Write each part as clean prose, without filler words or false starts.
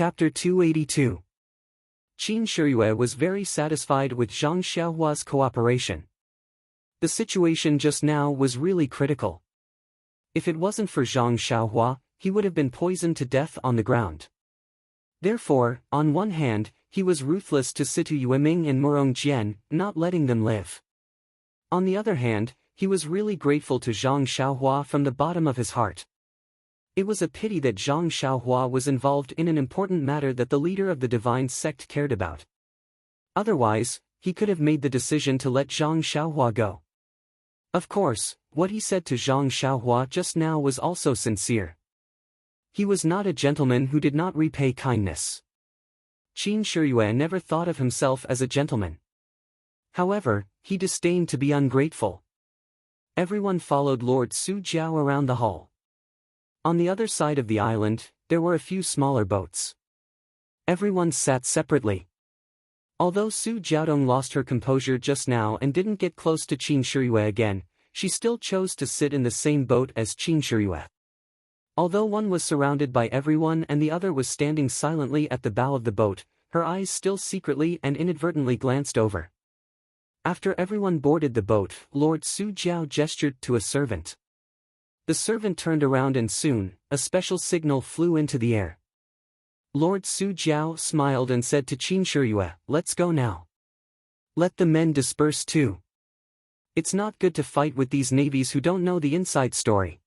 Chapter 282. Qin Shiyue was very satisfied with Zhang Xiaohua's cooperation. The situation just now was really critical. If it wasn't for Zhang Xiaohua, he would have been poisoned to death on the ground. Therefore, on one hand, he was ruthless to Situ Yueming and Murong Jian, not letting them live. On the other hand, he was really grateful to Zhang Xiaohua from the bottom of his heart. It was a pity that Zhang Xiaohua was involved in an important matter that the leader of the divine sect cared about. Otherwise, he could have made the decision to let Zhang Xiaohua go. Of course, what he said to Zhang Xiaohua just now was also sincere. He was not a gentleman who did not repay kindness. Qin Shiyue never thought of himself as a gentleman. However, he disdained to be ungrateful. Everyone followed Lord Su Jiao around the hall. On the other side of the island, there were a few smaller boats. Everyone sat separately. Although Su Jiaodong lost her composure just now and didn't get close to Qin Shiyue again, she still chose to sit in the same boat as Qin Shiyue. Although one was surrounded by everyone and the other was standing silently at the bow of the boat, her eyes still secretly and inadvertently glanced over. After everyone boarded the boat, Lord Su Jiao gestured to a servant. The servant turned around and soon, a special signal flew into the air. Lord Su Jiao smiled and said to Qin Shiyue, "Let's go now. Let the men disperse too. It's not good to fight with these navies who don't know the inside story.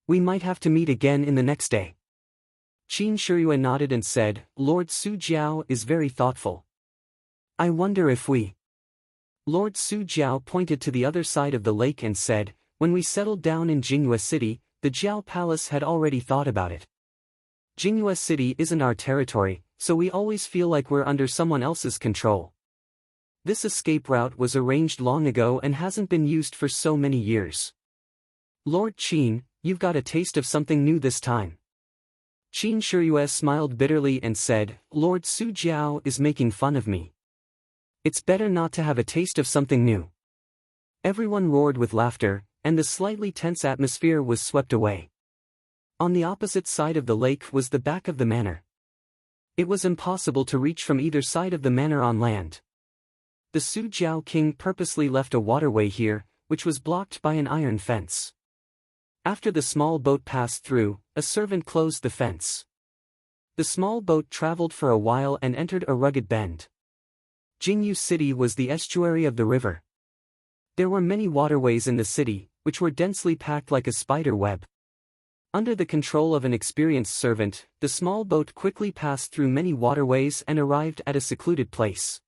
We might have to meet again in the next day." Qin Shiyue nodded and said, "Lord Su Jiao is very thoughtful. I wonder if we..." Lord Su Jiao pointed to the other side of the lake and said, "When we settled down in Jingyue City, the Jiao Palace had already thought about it. Jingyue City isn't our territory, so we always feel like we're under someone else's control. This escape route was arranged long ago and hasn't been used for so many years. Lord Qin, you've got a taste of something new this time." Qin Shiyue smiled bitterly and said, "Lord Su Jiao is making fun of me. It's better not to have a taste of something new." Everyone roared with laughter, and the slightly tense atmosphere was swept away. On the opposite side of the lake was the back of the manor. It was impossible to reach from either side of the manor on land. The Su Jiao king purposely left a waterway here, which was blocked by an iron fence. After the small boat passed through, a servant closed the fence. The small boat traveled for a while and entered a rugged bend. Jingyu City was the estuary of the river. There were many waterways in the city, which were densely packed like a spider web. Under the control of an experienced servant, the small boat quickly passed through many waterways and arrived at a secluded place.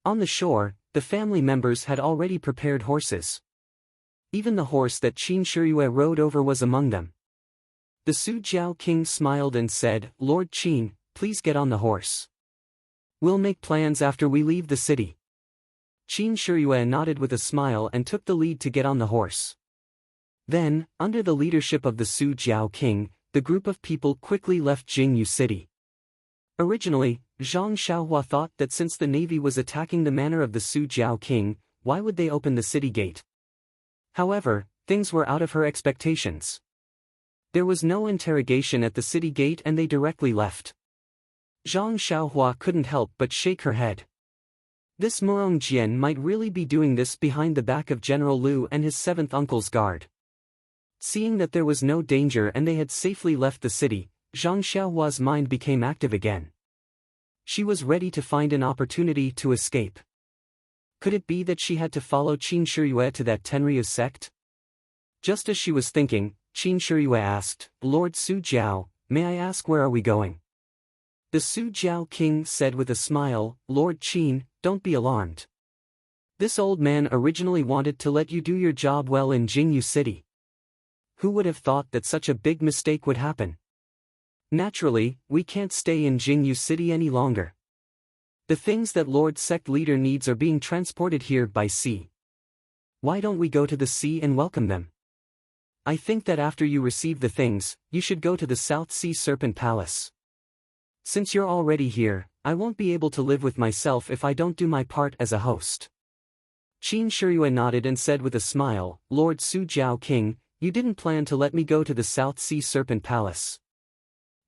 On the shore, the family members had already prepared horses. Even the horse that Qin Shiyue rode over was among them. The Su Jiao king smiled and said, "Lord Qin, please get on the horse. We'll make plans after we leave the city." Qin Shiyue nodded with a smile and took the lead to get on the horse. Then, under the leadership of the Su Jiao king, the group of people quickly left Jingyu City. Originally, Zhang Xiaohua thought that since the navy was attacking the manor of the Su Jiao king, why would they open the city gate? However, things were out of her expectations. There was no interrogation at the city gate and they directly left. Zhang Xiaohua couldn't help but shake her head. This Murong Jian might really be doing this behind the back of General Liu and his seventh uncle's guard. Seeing that there was no danger and they had safely left the city, Zhang Xiaohua's mind became active again. She was ready to find an opportunity to escape. Could it be that she had to follow Qin Shiyue to that Tenryu sect? Just as she was thinking, Qin Shiyue asked, "Lord Su Jiao, may I ask where are we going?" The Su Jiao king said with a smile, "Lord Qin, don't be alarmed. This old man originally wanted to let you do your job well in Jingyu City. Who would have thought that such a big mistake would happen? Naturally, we can't stay in Jingyu City any longer. The things that Lord Sect Leader needs are being transported here by sea. Why don't we go to the sea and welcome them? I think that after you receive the things, you should go to the South Sea Serpent Palace. Since you're already here, I won't be able to live with myself if I don't do my part as a host." Qin Shiyue nodded and said with a smile, "Lord Su Jiao King, you didn't plan to let me go to the South Sea Serpent Palace.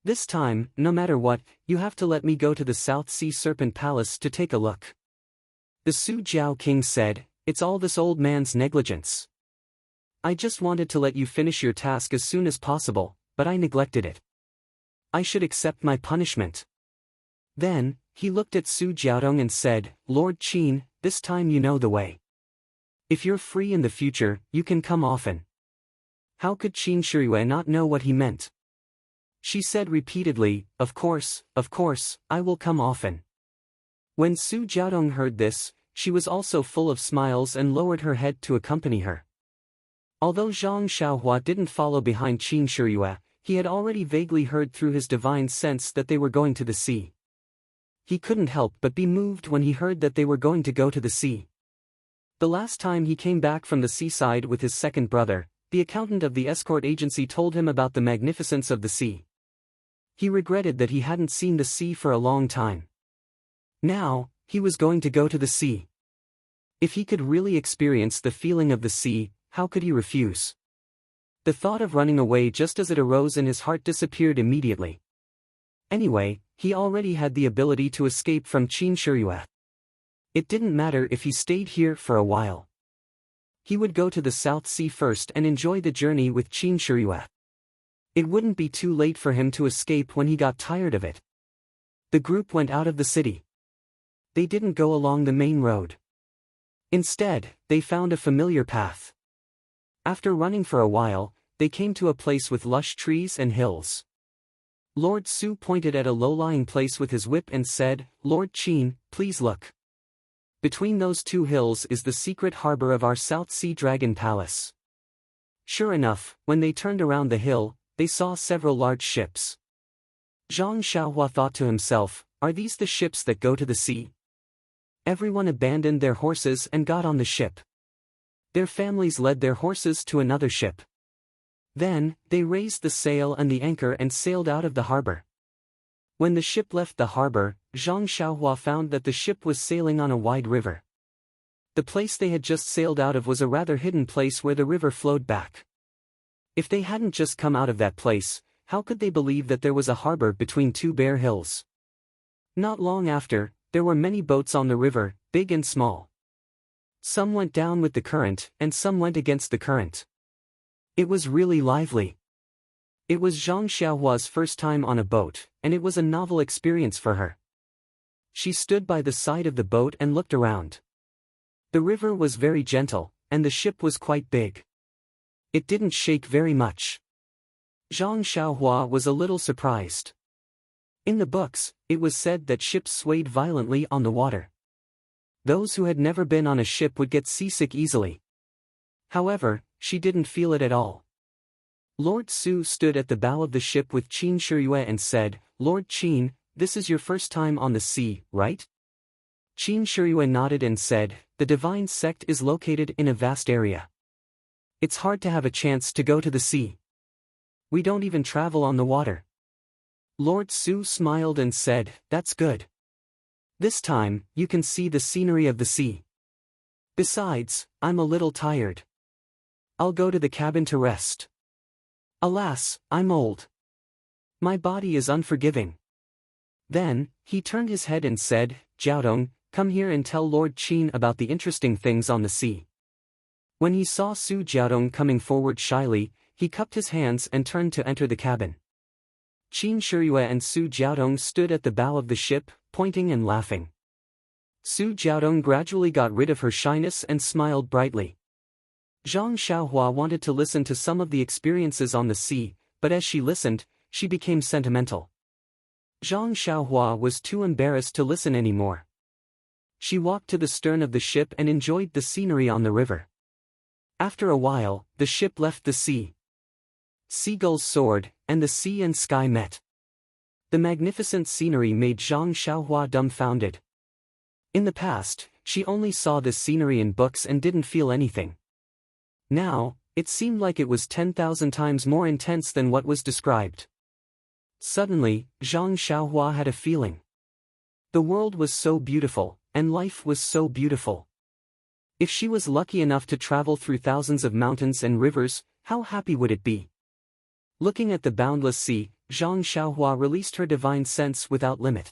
This time, no matter what, you have to let me go to the South Sea Serpent Palace to take a look. The Su Jiao King said, "It's all this old man's negligence. I just wanted to let you finish your task as soon as possible, but I neglected it. I should accept my punishment." Then, he looked at Su Jiaodong and said, "Lord Qin, this time you know the way. If you're free in the future, you can come often." How could Qin Shiyue not know what he meant? She said repeatedly, of course, I will come often." When Su Jiaodong heard this, she was also full of smiles and lowered her head to accompany her. Although Zhang Xiaohua didn't follow behind Qin Shiyue, he had already vaguely heard through his divine sense that they were going to the sea. He couldn't help but be moved when he heard that they were going to go to the sea. The last time he came back from the seaside with his second brother, the accountant of the escort agency told him about the magnificence of the sea. He regretted that he hadn't seen the sea for a long time. Now, he was going to go to the sea. If he could really experience the feeling of the sea, how could he refuse? The thought of running away just as it arose in his heart disappeared immediately. Anyway, he already had the ability to escape from Qin Shiyue. It didn't matter if he stayed here for a while. He would go to the South Sea first and enjoy the journey with Qin Shiyue. It wouldn't be too late for him to escape when he got tired of it. The group went out of the city. They didn't go along the main road. Instead, they found a familiar path. After running for a while, they came to a place with lush trees and hills. Lord Su pointed at a low-lying place with his whip and said, "Lord Qin, please look. Between those two hills is the secret harbor of our South Sea Dragon Palace." Sure enough, when they turned around the hill, they saw several large ships. Zhang Xiaohua thought to himself, "Are these the ships that go to the sea?" Everyone abandoned their horses and got on the ship. Their families led their horses to another ship. Then, they raised the sail and the anchor and sailed out of the harbor. When the ship left the harbor, Zhang Xiaohua found that the ship was sailing on a wide river. The place they had just sailed out of was a rather hidden place where the river flowed back. If they hadn't just come out of that place, how could they believe that there was a harbor between two bare hills? Not long after, there were many boats on the river, big and small. Some went down with the current, and some went against the current. It was really lively. It was Zhang Xiaohua's first time on a boat, and it was a novel experience for her. She stood by the side of the boat and looked around. The river was very gentle, and the ship was quite big. It didn't shake very much. Zhang Xiaohua was a little surprised. In the books, it was said that ships swayed violently on the water. Those who had never been on a ship would get seasick easily. However, she didn't feel it at all. Lord Su stood at the bow of the ship with Qin Shiyue and said, "Lord Qin, this is your first time on the sea, right?" Qin Shiyue nodded and said, "The divine sect is located in a vast area. It's hard to have a chance to go to the sea. We don't even travel on the water." Lord Su smiled and said, "That's good. This time, you can see the scenery of the sea. Besides, I'm a little tired. I'll go to the cabin to rest. Alas, I'm old. My body is unforgiving." Then, he turned his head and said, "Jiaodong, come here and tell Lord Qin about the interesting things on the sea." When he saw Su Jiaodong coming forward shyly, he cupped his hands and turned to enter the cabin. Qin Shiyue and Su Jiaodong stood at the bow of the ship, pointing and laughing. Su Jiaodong gradually got rid of her shyness and smiled brightly. Zhang Xiaohua wanted to listen to some of the experiences on the sea, but as she listened, she became sentimental. Zhang Xiaohua was too embarrassed to listen anymore. She walked to the stern of the ship and enjoyed the scenery on the river. After a while, the ship left the sea. Seagulls soared, and the sea and sky met. The magnificent scenery made Zhang Xiaohua dumbfounded. In the past, she only saw this scenery in books and didn't feel anything. Now, it seemed like it was 10,000 times more intense than what was described. Suddenly, Zhang Xiaohua had a feeling. The world was so beautiful, and life was so beautiful. If she was lucky enough to travel through thousands of mountains and rivers, how happy would it be? Looking at the boundless sea, Zhang Xiaohua released her divine sense without limit.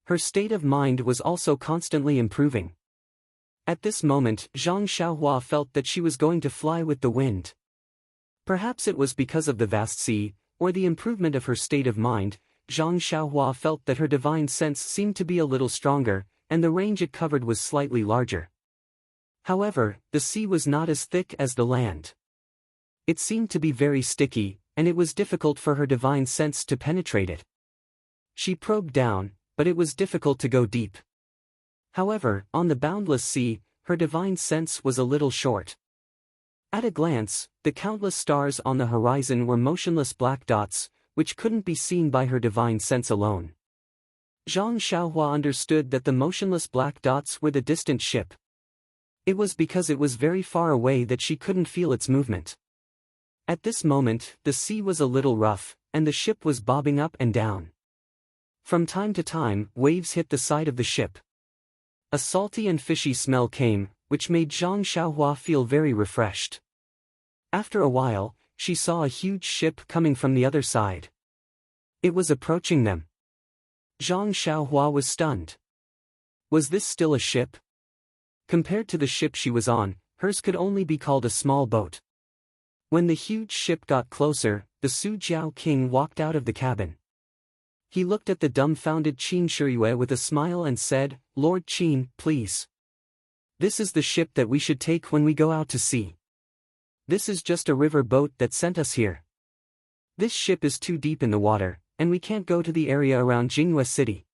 Her state of mind was also constantly improving. At this moment, Zhang Xiaohua felt that she was going to fly with the wind. Perhaps it was because of the vast sea, or the improvement of her state of mind. Zhang Xiaohua felt that her divine sense seemed to be a little stronger, and the range it covered was slightly larger. However, the sea was not as thick as the land. It seemed to be very sticky, and it was difficult for her divine sense to penetrate it. She probed down, but it was difficult to go deep. However, on the boundless sea, her divine sense was a little short. At a glance, the countless stars on the horizon were motionless black dots, which couldn't be seen by her divine sense alone. Zhang Xiaohua understood that the motionless black dots were the distant ship. It was because it was very far away that she couldn't feel its movement. At this moment, the sea was a little rough, and the ship was bobbing up and down. From time to time, waves hit the side of the ship. A salty and fishy smell came, which made Zhang Xiaohua feel very refreshed. After a while, she saw a huge ship coming from the other side. It was approaching them. Zhang Xiaohua was stunned. Was this still a ship? Compared to the ship she was on, hers could only be called a small boat. When the huge ship got closer, the Su Jiao king walked out of the cabin. He looked at the dumbfounded Qin Shiyue with a smile and said, "Lord Qin, please. This is the ship that we should take when we go out to sea. This is just a river boat that sent us here. This ship is too deep in the water, and we can't go to the area around Jingyue City."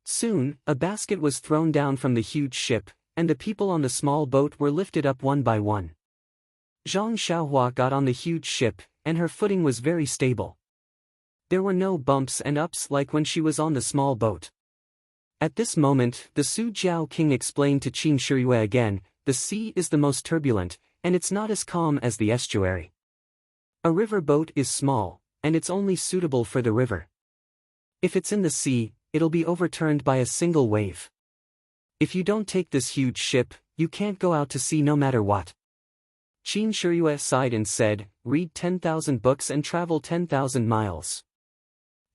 Soon, a basket was thrown down from the huge ship, and the people on the small boat were lifted up one by one. Zhang Xiaohua got on the huge ship, and her footing was very stable. There were no bumps and ups like when she was on the small boat. At this moment, the Su Jiao king explained to Qin Shiyue again, "The sea is the most turbulent, and it's not as calm as the estuary. A river boat is small, and it's only suitable for the river. If it's in the sea, it'll be overturned by a single wave. If you don't take this huge ship, you can't go out to sea no matter what." Qin Shiyue sighed and said, "Read 10,000 books and travel 10,000 miles.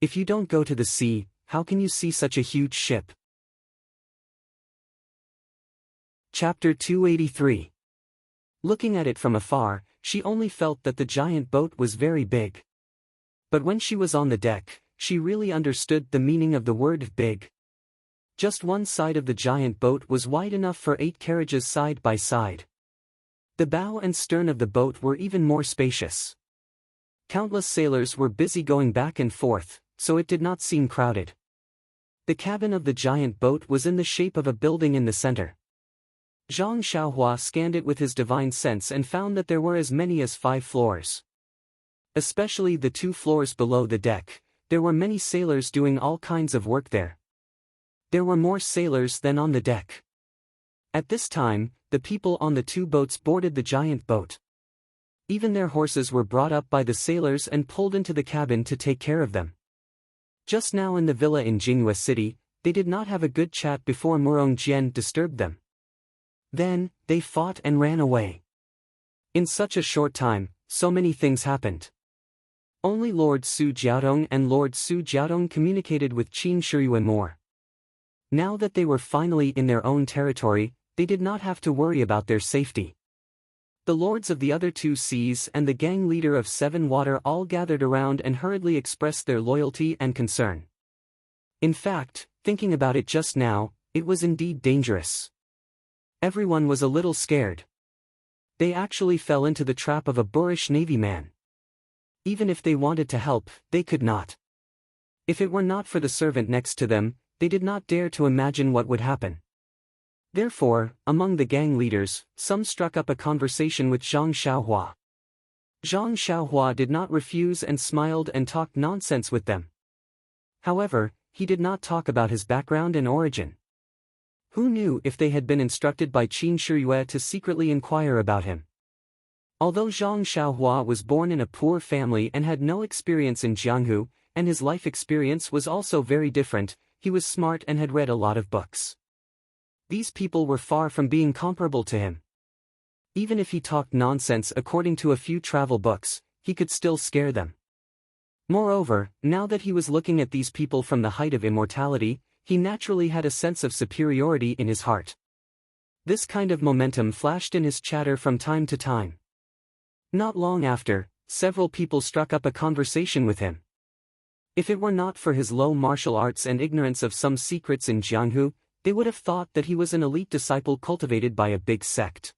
If you don't go to the sea, how can you see such a huge ship?" Chapter 283. Looking at it from afar, she only felt that the giant boat was very big. But when she was on the deck, she really understood the meaning of the word big. Just one side of the giant boat was wide enough for 8 carriages side by side. The bow and stern of the boat were even more spacious. Countless sailors were busy going back and forth, so it did not seem crowded. The cabin of the giant boat was in the shape of a building in the center. Zhang Xiaohua scanned it with his divine sense and found that there were as many as 5 floors. Especially the 2 floors below the deck, there were many sailors doing all kinds of work there. There were more sailors than on the deck. At this time, the people on the 2 boats boarded the giant boat. Even their horses were brought up by the sailors and pulled into the cabin to take care of them. Just now in the villa in Jingyue City, they did not have a good chat before Murong Jian disturbed them. Then, they fought and ran away. In such a short time, so many things happened. Only Lord Su Jiaodong and Lord Su Jiaodong communicated with Qin Shiyue more. Now that they were finally in their own territory, they did not have to worry about their safety. The lords of the other 2 seas and the gang leader of 7 Water all gathered around and hurriedly expressed their loyalty and concern. In fact, thinking about it just now, it was indeed dangerous. Everyone was a little scared. They actually fell into the trap of a boorish navy man. Even if they wanted to help, they could not. If it were not for the servant next to them, they did not dare to imagine what would happen. Therefore, among the gang leaders, some struck up a conversation with Zhang Xiaohua. Zhang Xiaohua did not refuse and smiled and talked nonsense with them. However, he did not talk about his background and origin. Who knew if they had been instructed by Qin Shiyue to secretly inquire about him? Although Zhang Xiaohua was born in a poor family and had no experience in Jianghu, and his life experience was also very different, he was smart and had read a lot of books. These people were far from being comparable to him. Even if he talked nonsense according to a few travel books, he could still scare them. Moreover, now that he was looking at these people from the height of immortality, he naturally had a sense of superiority in his heart. This kind of momentum flashed in his chatter from time to time. Not long after, several people struck up a conversation with him. If it were not for his low martial arts and ignorance of some secrets in Jianghu, they would have thought that he was an elite disciple cultivated by a big sect.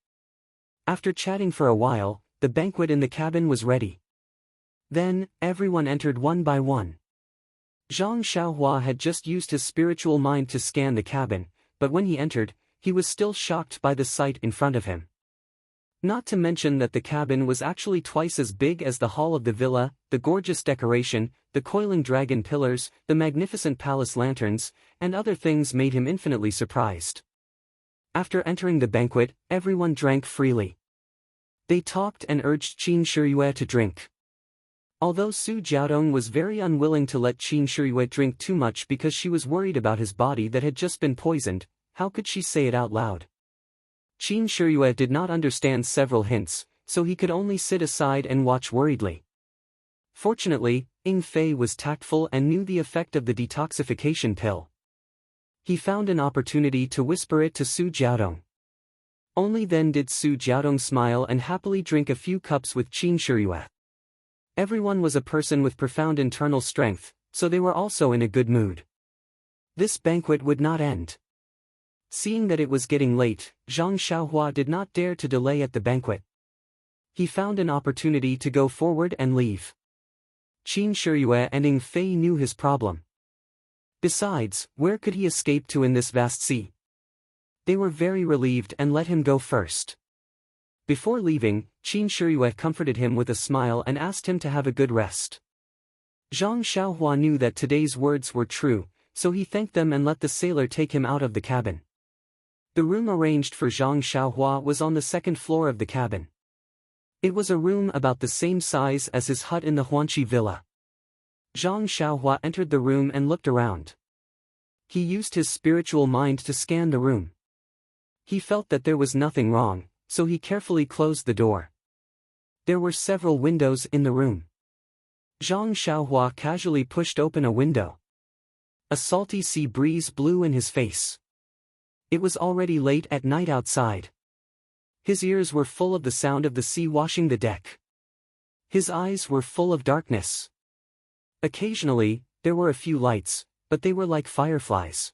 After chatting for a while, the banquet in the cabin was ready. Then, everyone entered one by one. Zhang Xiaohua had just used his spiritual mind to scan the cabin, but when he entered, he was still shocked by the sight in front of him. Not to mention that the cabin was actually twice as big as the hall of the villa, the gorgeous decoration, the coiling dragon pillars, the magnificent palace lanterns, and other things made him infinitely surprised. After entering the banquet, everyone drank freely. They talked and urged Qin Shiyue to drink. Although Su Jiaodong was very unwilling to let Qin Shiyue drink too much because she was worried about his body that had just been poisoned, how could she say it out loud? Qin Shiyue did not understand several hints, so he could only sit aside and watch worriedly. Fortunately, Ying Fei was tactful and knew the effect of the detoxification pill. He found an opportunity to whisper it to Su Jiaodong. Only then did Su Jiaodong smile and happily drink a few cups with Qin Shiyue. Everyone was a person with profound internal strength, so they were also in a good mood. This banquet would not end. Seeing that it was getting late, Zhang Xiaohua did not dare to delay at the banquet. He found an opportunity to go forward and leave. Qin Shiyue and Ying Fei knew his problem. Besides, where could he escape to in this vast sea? They were very relieved and let him go first. Before leaving, Qin Shiyue comforted him with a smile and asked him to have a good rest. Zhang Xiaohua knew that today's words were true, so he thanked them and let the sailor take him out of the cabin. The room arranged for Zhang Xiaohua was on the second floor of the cabin. It was a room about the same size as his hut in the Huanqi villa. Zhang Xiaohua entered the room and looked around. He used his spiritual mind to scan the room. He felt that there was nothing wrong, so he carefully closed the door. There were several windows in the room. Zhang Xiaohua casually pushed open a window. A salty sea breeze blew in his face. It was already late at night outside. His ears were full of the sound of the sea washing the deck. His eyes were full of darkness. Occasionally, there were a few lights, but they were like fireflies.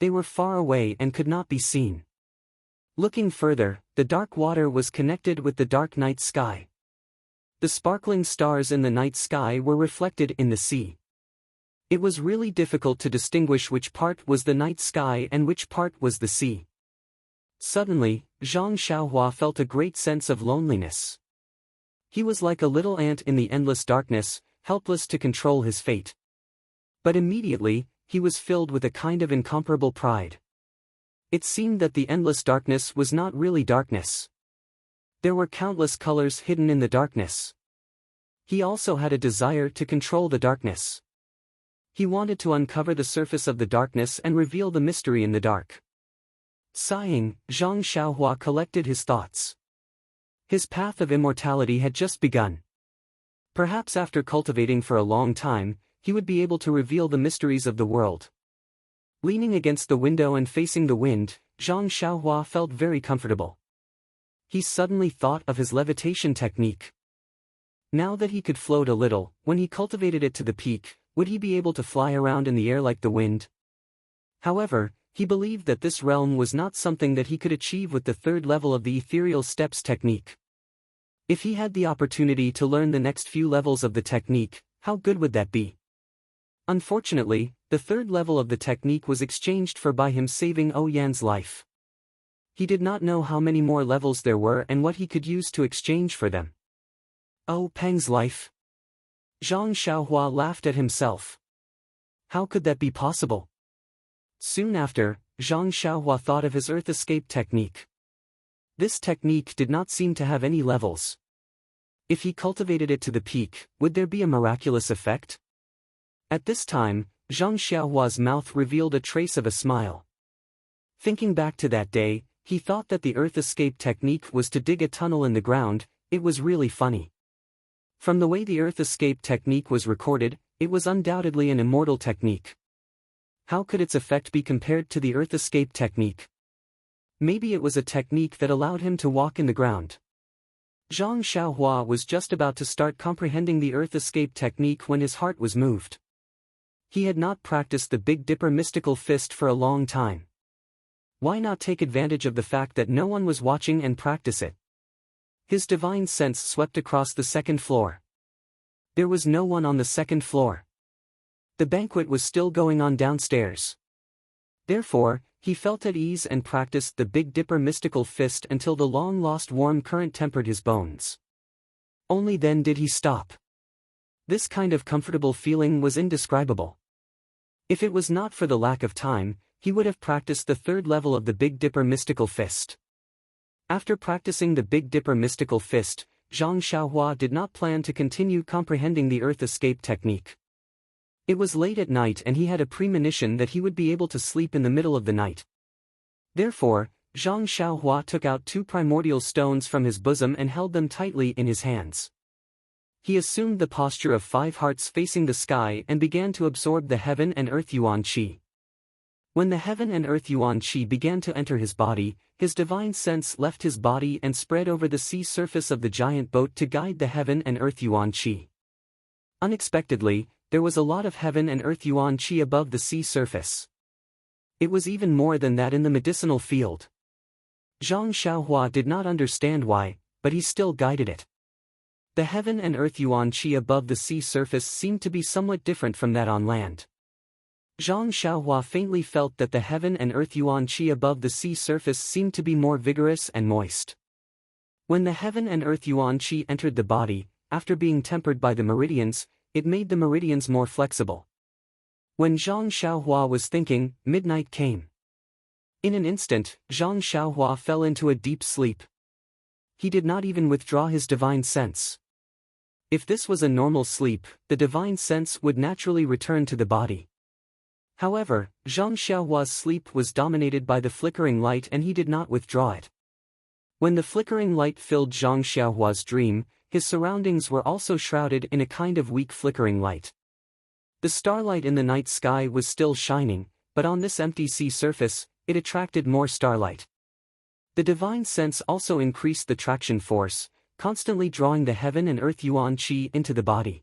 They were far away and could not be seen. Looking further, the dark water was connected with the dark night sky. The sparkling stars in the night sky were reflected in the sea. It was really difficult to distinguish which part was the night sky and which part was the sea. Suddenly, Zhang Xiaohua felt a great sense of loneliness. He was like a little ant in the endless darkness, helpless to control his fate. But immediately, he was filled with a kind of incomparable pride. It seemed that the endless darkness was not really darkness. There were countless colors hidden in the darkness. He also had a desire to control the darkness. He wanted to uncover the surface of the darkness and reveal the mystery in the dark. Sighing, Zhang Xiaohua collected his thoughts. His path of immortality had just begun. Perhaps after cultivating for a long time, he would be able to reveal the mysteries of the world. Leaning against the window and facing the wind, Zhang Xiaohua felt very comfortable. He suddenly thought of his levitation technique. Now that he could float a little, when he cultivated it to the peak, would he be able to fly around in the air like the wind? However, he believed that this realm was not something that he could achieve with the third level of the ethereal steps technique. If he had the opportunity to learn the next few levels of the technique, how good would that be? Unfortunately, the third level of the technique was exchanged for by him saving Oyan's life. He did not know how many more levels there were and what he could use to exchange for them. Oh, Peng's life? Zhang Xiaohua laughed at himself. How could that be possible? Soon after, Zhang Xiaohua thought of his earth escape technique. This technique did not seem to have any levels. If he cultivated it to the peak, would there be a miraculous effect? At this time, Zhang Xiaohua's mouth revealed a trace of a smile. Thinking back to that day, he thought that the earth escape technique was to dig a tunnel in the ground. It was really funny. From the way the Earth escape technique was recorded, it was undoubtedly an immortal technique. How could its effect be compared to the Earth escape technique? Maybe it was a technique that allowed him to walk in the ground. Zhang Xiaohua was just about to start comprehending the Earth escape technique when his heart was moved. He had not practiced the Big Dipper mystical fist for a long time. Why not take advantage of the fact that no one was watching and practice it? His divine sense swept across the second floor. There was no one on the second floor. The banquet was still going on downstairs. Therefore, he felt at ease and practiced the Big Dipper mystical fist until the long-lost warm current tempered his bones. Only then did he stop. This kind of comfortable feeling was indescribable. If it was not for the lack of time, he would have practiced the third level of the Big Dipper mystical fist. After practicing the Big Dipper mystical fist, Zhang Xiaohua did not plan to continue comprehending the Earth escape technique. It was late at night and he had a premonition that he would be able to sleep in the middle of the night. Therefore, Zhang Xiaohua took out 2 primordial stones from his bosom and held them tightly in his hands. He assumed the posture of 5 hearts facing the sky and began to absorb the heaven and earth yuan qi. When the heaven and earth yuan qi began to enter his body, his divine sense left his body and spread over the sea surface of the giant boat to guide the heaven and earth yuan qi. Unexpectedly, there was a lot of heaven and earth yuan qi above the sea surface. It was even more than that in the medicinal field. Zhang Xiaohua did not understand why, but he still guided it. The heaven and earth yuan qi above the sea surface seemed to be somewhat different from that on land. Zhang Xiaohua faintly felt that the heaven and earth yuan qi above the sea surface seemed to be more vigorous and moist. When the heaven and earth yuan qi entered the body, after being tempered by the meridians, it made the meridians more flexible. When Zhang Xiaohua was thinking, midnight came. In an instant, Zhang Xiaohua fell into a deep sleep. He did not even withdraw his divine sense. If this was a normal sleep, the divine sense would naturally return to the body. However, Zhang Xiaohua's sleep was dominated by the flickering light and he did not withdraw it. When the flickering light filled Zhang Xiaohua's dream, his surroundings were also shrouded in a kind of weak flickering light. The starlight in the night sky was still shining, but on this empty sea surface, it attracted more starlight. The divine sense also increased the traction force, constantly drawing the heaven and earth yuan qi into the body.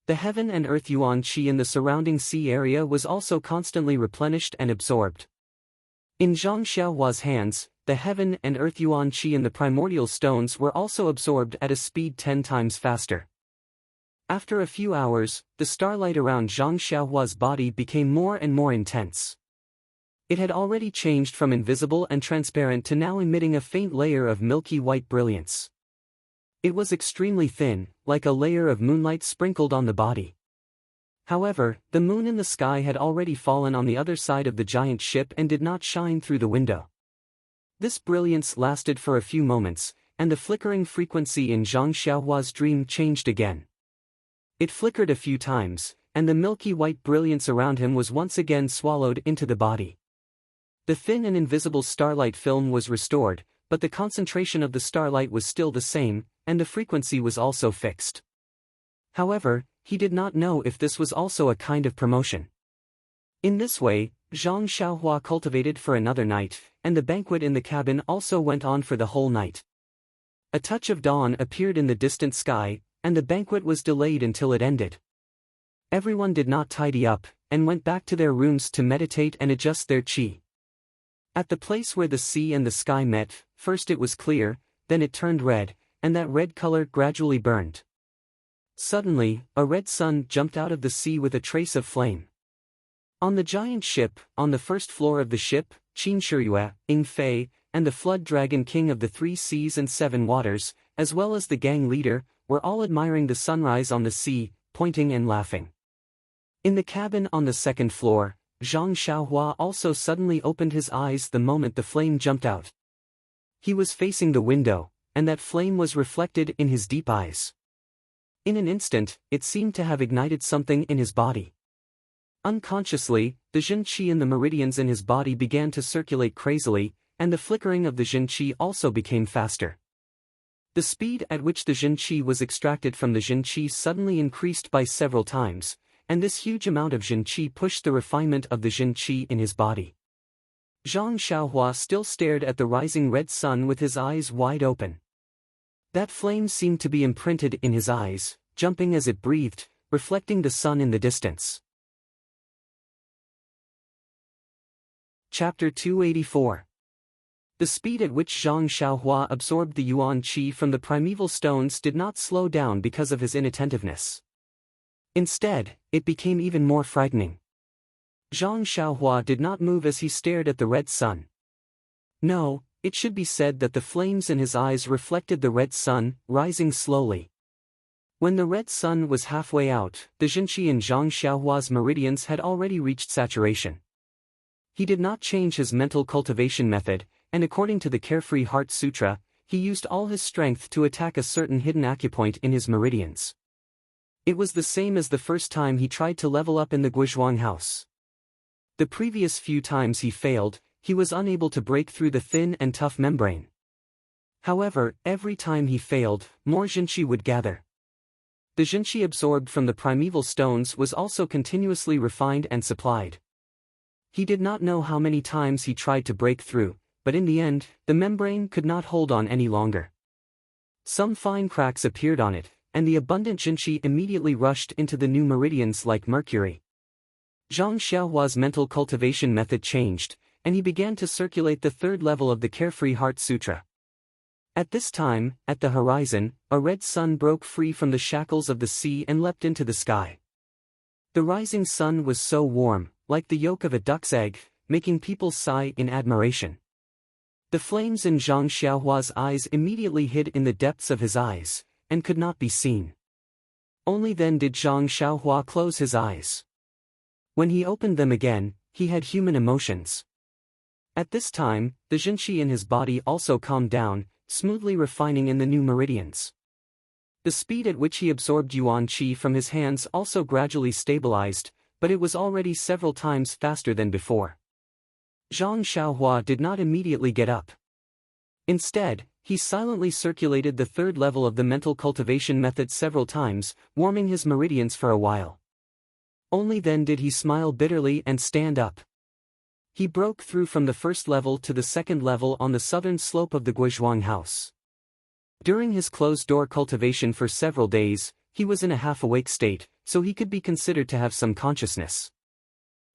The heaven and earth yuan qi in the surrounding sea area was also constantly replenished and absorbed. In Zhang Xiaohua's hands, the heaven and earth yuan qi in the primordial stones were also absorbed at a speed 10 times faster. After a few hours, the starlight around Zhang Xiaohua's body became more and more intense. It had already changed from invisible and transparent to now emitting a faint layer of milky white brilliance. It was extremely thin, like a layer of moonlight sprinkled on the body. However, the moon in the sky had already fallen on the other side of the giant ship and did not shine through the window. This brilliance lasted for a few moments, and the flickering frequency in Zhang Xiaohua's dream changed again. It flickered a few times, and the milky white brilliance around him was once again swallowed into the body. The thin and invisible starlight film was restored, but the concentration of the starlight was still the same, and the frequency was also fixed. However, he did not know if this was also a kind of promotion. In this way, Zhang Xiaohua cultivated for another night, and the banquet in the cabin also went on for the whole night. A touch of dawn appeared in the distant sky, and the banquet was delayed until it ended. Everyone did not tidy up, and went back to their rooms to meditate and adjust their qi. At the place where the sea and the sky met, first it was clear, then it turned red, and that red color gradually burned. Suddenly, a red sun jumped out of the sea with a trace of flame. On the giant ship, on the first floor of the ship, Qin Shiyue, Ying Fei, and the flood dragon king of the 3 seas and 7 waters, as well as the gang leader, were all admiring the sunrise on the sea, pointing and laughing. In the cabin on the second floor, Zhang Xiaohua also suddenly opened his eyes the moment the flame jumped out. He was facing the window, and that flame was reflected in his deep eyes. In an instant, it seemed to have ignited something in his body. Unconsciously, the Jin Qi in the meridians in his body began to circulate crazily, and the flickering of the Jin Qi also became faster. The speed at which the Jin Qi was extracted from the Jin Qi suddenly increased by several times, and this huge amount of Jin Qi pushed the refinement of the Jin Qi in his body. Zhang Xiaohua still stared at the rising red sun with his eyes wide open. That flame seemed to be imprinted in his eyes, jumping as it breathed, reflecting the sun in the distance. Chapter 284. The speed at which Zhang Xiaohua absorbed the Yuan Qi from the primeval stones did not slow down because of his inattentiveness. Instead, it became even more frightening. Zhang Xiaohua did not move as he stared at the red sun. No, it should be said that the flames in his eyes reflected the red sun, rising slowly. When the red sun was halfway out, the Jinqi in Zhang Xiaohua's meridians had already reached saturation. He did not change his mental cultivation method, and according to the Carefree Heart Sutra, he used all his strength to attack a certain hidden acupoint in his meridians. It was the same as the first time he tried to level up in the Guizhuang house. The previous few times he failed, he was unable to break through the thin and tough membrane. However, every time he failed, more Jinqi would gather. The Jinqi absorbed from the primeval stones was also continuously refined and supplied. He did not know how many times he tried to break through, but in the end, the membrane could not hold on any longer. Some fine cracks appeared on it, and the abundant Jinqi immediately rushed into the new meridians like mercury. Zhang Xiaohua's mental cultivation method changed, and he began to circulate the third level of the Carefree Heart Sutra. At this time, at the horizon, a red sun broke free from the shackles of the sea and leapt into the sky. The rising sun was so warm, like the yolk of a duck's egg, making people sigh in admiration. The flames in Zhang Xiaohua's eyes immediately hid in the depths of his eyes, and could not be seen. Only then did Zhang Xiaohua close his eyes. When he opened them again, he had human emotions. At this time, the Jinqi in his body also calmed down, smoothly refining in the new meridians. The speed at which he absorbed Yuan Qi from his hands also gradually stabilized, but it was already several times faster than before. Zhang Xiaohua did not immediately get up. Instead, he silently circulated the third level of the mental cultivation method several times, warming his meridians for a while. Only then did he smile bitterly and stand up. He broke through from the first level to the second level on the southern slope of the Guizhuang house. During his closed-door cultivation for several days, he was in a half-awake state, so he could be considered to have some consciousness.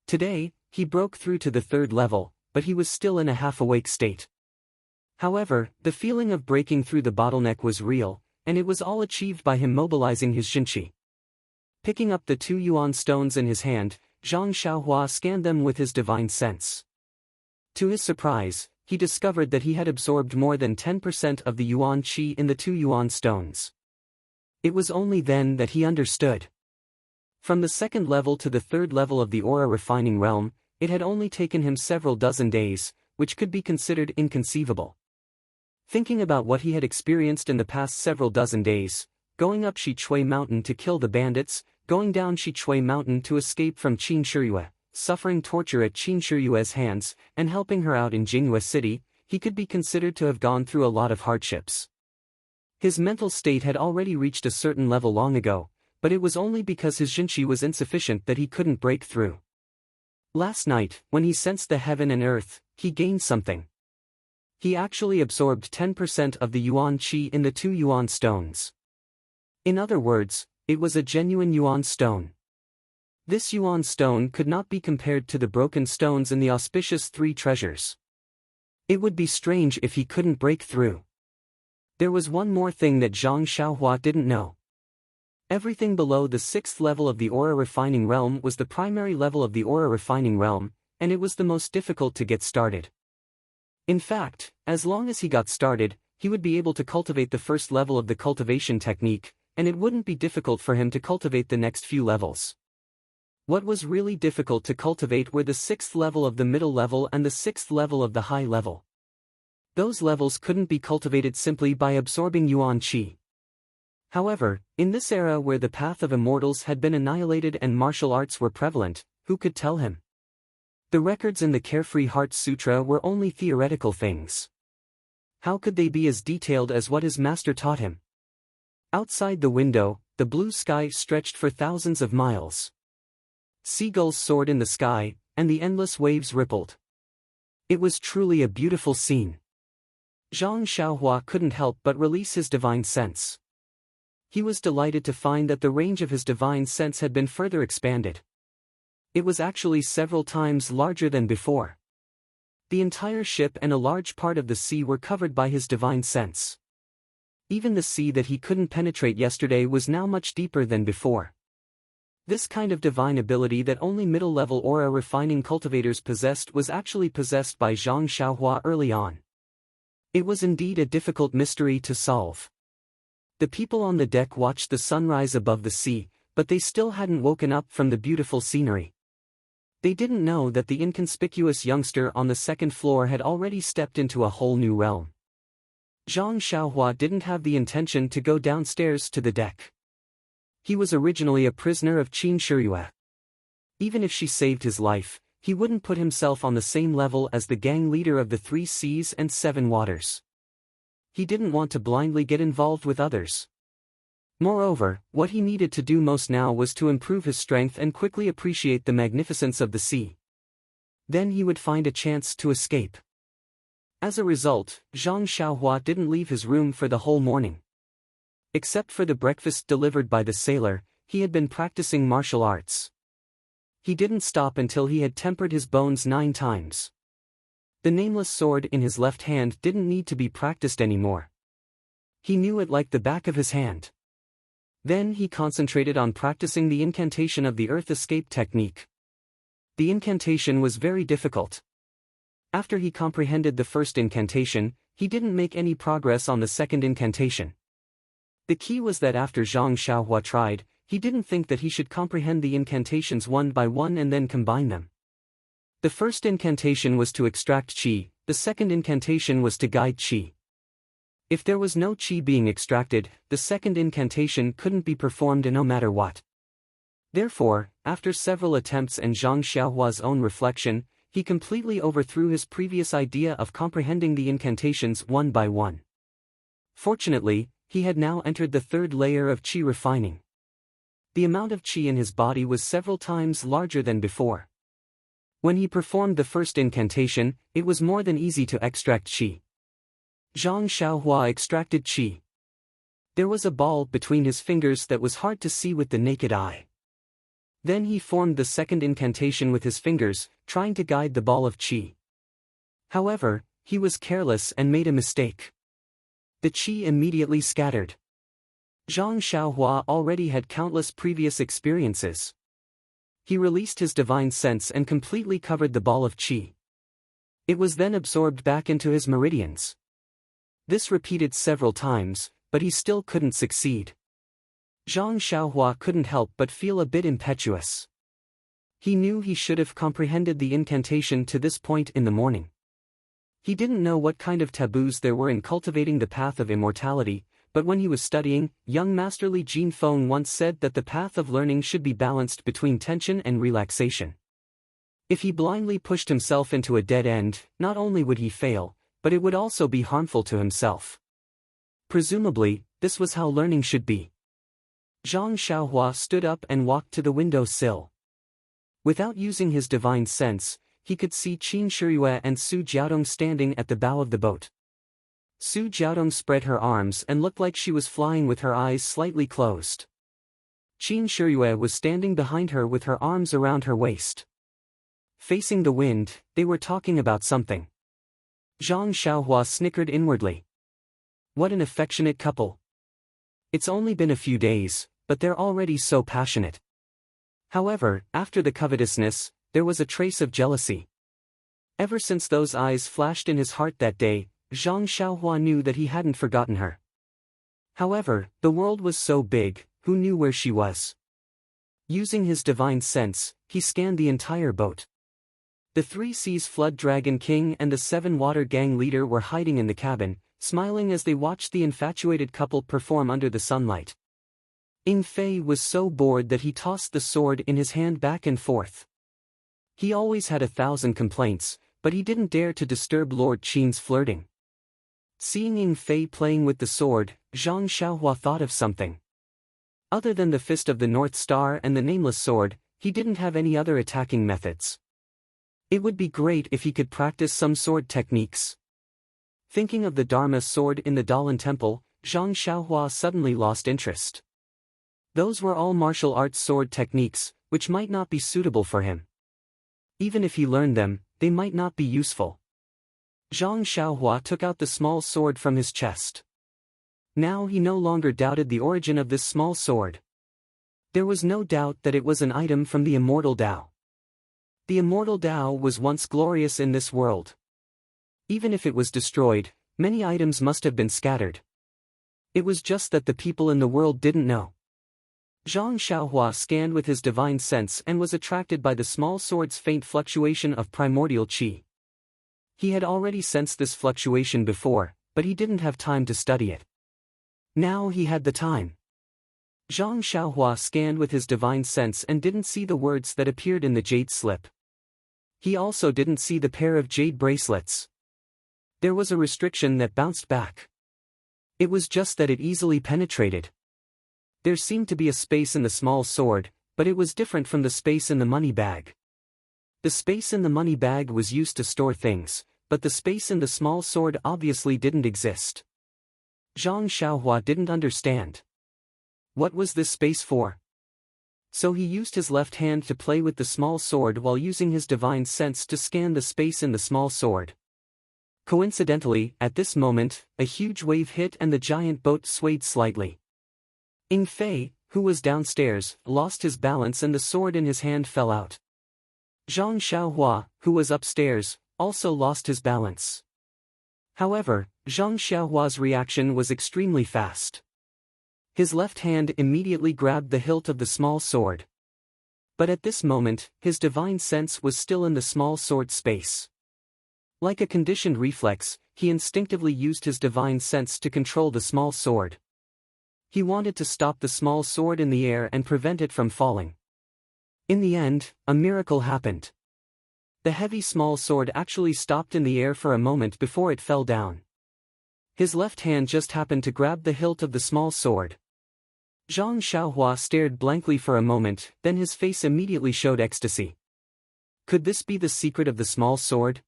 Today, he broke through to the third level, but he was still in a half-awake state. However, the feeling of breaking through the bottleneck was real, and it was all achieved by him mobilizing his Jinqi. Picking up the 2 yuan stones in his hand, Zhang Xiaohua scanned them with his divine sense. To his surprise, he discovered that he had absorbed more than 10% of the yuan qi in the 2 yuan stones. It was only then that he understood. From the second level to the third level of the aura refining realm, it had only taken him several dozen days, which could be considered inconceivable. Thinking about what he had experienced in the past several dozen days, going up Shichui Mountain to kill the bandits, going down Shichui Mountain to escape from Qin Shiyue, suffering torture at Qin Shiyue's hands, and helping her out in Jingyue City, he could be considered to have gone through a lot of hardships. His mental state had already reached a certain level long ago, but it was only because his Jinqi was insufficient that he couldn't break through. Last night, when he sensed the heaven and earth, he gained something. He actually absorbed 10% of the yuan qi in the 2 yuan stones. In other words, it was a genuine yuan stone. This yuan stone could not be compared to the broken stones in the auspicious 3 treasures. It would be strange if he couldn't break through. There was one more thing that Zhang Xiaohua didn't know. Everything below the 6th level of the aura refining realm was the primary level of the aura refining realm, and it was the most difficult to get started. In fact, as long as he got started, he would be able to cultivate the first level of the cultivation technique, and it wouldn't be difficult for him to cultivate the next few levels. What was really difficult to cultivate were the 6th level of the middle level and the 6th level of the high level. Those levels couldn't be cultivated simply by absorbing yuan qi. However, in this era where the path of immortals had been annihilated and martial arts were prevalent, who could tell him? The records in the Carefree Heart Sutra were only theoretical things. How could they be as detailed as what his master taught him? Outside the window, the blue sky stretched for thousands of miles. Seagulls soared in the sky, and the endless waves rippled. It was truly a beautiful scene. Zhang Xiaohua couldn't help but release his divine sense. He was delighted to find that the range of his divine sense had been further expanded. It was actually several times larger than before. The entire ship and a large part of the sea were covered by his divine sense. Even the sea that he couldn't penetrate yesterday was now much deeper than before. This kind of divine ability that only middle-level aura refining cultivators possessed was actually possessed by Zhang Xiaohua early on. It was indeed a difficult mystery to solve. The people on the deck watched the sunrise above the sea, but they still hadn't woken up from the beautiful scenery. They didn't know that the inconspicuous youngster on the second floor had already stepped into a whole new realm. Zhang Xiaohua didn't have the intention to go downstairs to the deck. He was originally a prisoner of Qin Shiyue. Even if she saved his life, he wouldn't put himself on the same level as the gang leader of the 3 Seas and 7 Waters. He didn't want to blindly get involved with others. Moreover, what he needed to do most now was to improve his strength and quickly appreciate the magnificence of the sea. Then he would find a chance to escape. As a result, Zhang Xiaohua didn't leave his room for the whole morning. Except for the breakfast delivered by the sailor, he had been practicing martial arts. He didn't stop until he had tempered his bones 9 times. The nameless sword in his left hand didn't need to be practiced anymore. He knew it like the back of his hand. Then he concentrated on practicing the incantation of the earth escape technique. The incantation was very difficult. After he comprehended the first incantation, he didn't make any progress on the second incantation. The key was that after Zhang Xiaohua tried, he didn't think that he should comprehend the incantations one by one and then combine them. The first incantation was to extract qi, the second incantation was to guide qi. If there was no qi being extracted, the second incantation couldn't be performed no matter what. Therefore, after several attempts and Zhang Xiaohua's own reflection, he completely overthrew his previous idea of comprehending the incantations one by one. Fortunately, he had now entered the 3rd layer of qi refining. The amount of qi in his body was several times larger than before. When he performed the first incantation, it was more than easy to extract qi. Zhang Xiaohua extracted qi. There was a ball between his fingers that was hard to see with the naked eye. Then he formed the second incantation with his fingers, trying to guide the ball of qi. However, he was careless and made a mistake. The qi immediately scattered. Zhang Xiaohua already had countless previous experiences. He released his divine sense and completely covered the ball of qi. It was then absorbed back into his meridians. This repeated several times, but he still couldn't succeed. Zhang Xiaohua couldn't help but feel a bit impetuous. He knew he should have comprehended the incantation to this point in the morning. He didn't know what kind of taboos there were in cultivating the path of immortality, but when he was studying, young Master Li Jinfeng once said that the path of learning should be balanced between tension and relaxation. If he blindly pushed himself into a dead end, not only would he fail, but it would also be harmful to himself. Presumably, this was how learning should be. Zhang Xiaohua stood up and walked to the window sill. Without using his divine sense, he could see Qin Shiyue and Su Jiaodong standing at the bow of the boat. Su Jiaodong spread her arms and looked like she was flying with her eyes slightly closed. Qin Shiyue was standing behind her with her arms around her waist. Facing the wind, they were talking about something. Zhang Xiaohua snickered inwardly. What an affectionate couple. It's only been a few days, but they're already so passionate. However, after the covetousness, there was a trace of jealousy. Ever since those eyes flashed in his heart that day, Zhang Xiaohua knew that he hadn't forgotten her. However, the world was so big, who knew where she was? Using his divine sense, he scanned the entire boat. The 3 Seas Flood Dragon King and the 7 Water Gang leader were hiding in the cabin, smiling as they watched the infatuated couple perform under the sunlight. Ing Fei was so bored that he tossed the sword in his hand back and forth. He always had 1,000 complaints, but he didn't dare to disturb Lord Qin's flirting. Seeing Ying Fei playing with the sword, Zhang Xiaohua thought of something. Other than the Fist of the North Star and the Nameless Sword, he didn't have any other attacking methods. It would be great if he could practice some sword techniques. Thinking of the Dharma sword in the Dalan Temple, Zhang Xiaohua suddenly lost interest. Those were all martial arts sword techniques, which might not be suitable for him. Even if he learned them, they might not be useful. Zhang Xiaohua took out the small sword from his chest. Now he no longer doubted the origin of this small sword. There was no doubt that it was an item from the immortal Tao. The immortal Tao was once glorious in this world. Even if it was destroyed, many items must have been scattered. It was just that the people in the world didn't know. Zhang Xiaohua scanned with his divine sense and was attracted by the small sword's faint fluctuation of primordial qi. He had already sensed this fluctuation before, but he didn't have time to study it. Now he had the time. Zhang Xiaohua scanned with his divine sense and didn't see the words that appeared in the jade slip. He also didn't see the pair of jade bracelets. There was a restriction that bounced back. It was just that it easily penetrated. There seemed to be a space in the small sword, but it was different from the space in the money bag. The space in the money bag was used to store things, but the space in the small sword obviously didn't exist. Zhang Xiaohua didn't understand. What was this space for? So he used his left hand to play with the small sword while using his divine sense to scan the space in the small sword. Coincidentally, at this moment, a huge wave hit and the giant boat swayed slightly. Ying Fei, who was downstairs, lost his balance and the sword in his hand fell out. Zhang Xiaohua, who was upstairs, also lost his balance. However, Zhang Xiaohua's reaction was extremely fast. His left hand immediately grabbed the hilt of the small sword. But at this moment, his divine sense was still in the small sword space. Like a conditioned reflex, he instinctively used his divine sense to control the small sword. He wanted to stop the small sword in the air and prevent it from falling. In the end, a miracle happened. The heavy small sword actually stopped in the air for a moment before it fell down. His left hand just happened to grab the hilt of the small sword. Zhang Xiaohua stared blankly for a moment, then his face immediately showed ecstasy. Could this be the secret of the small sword?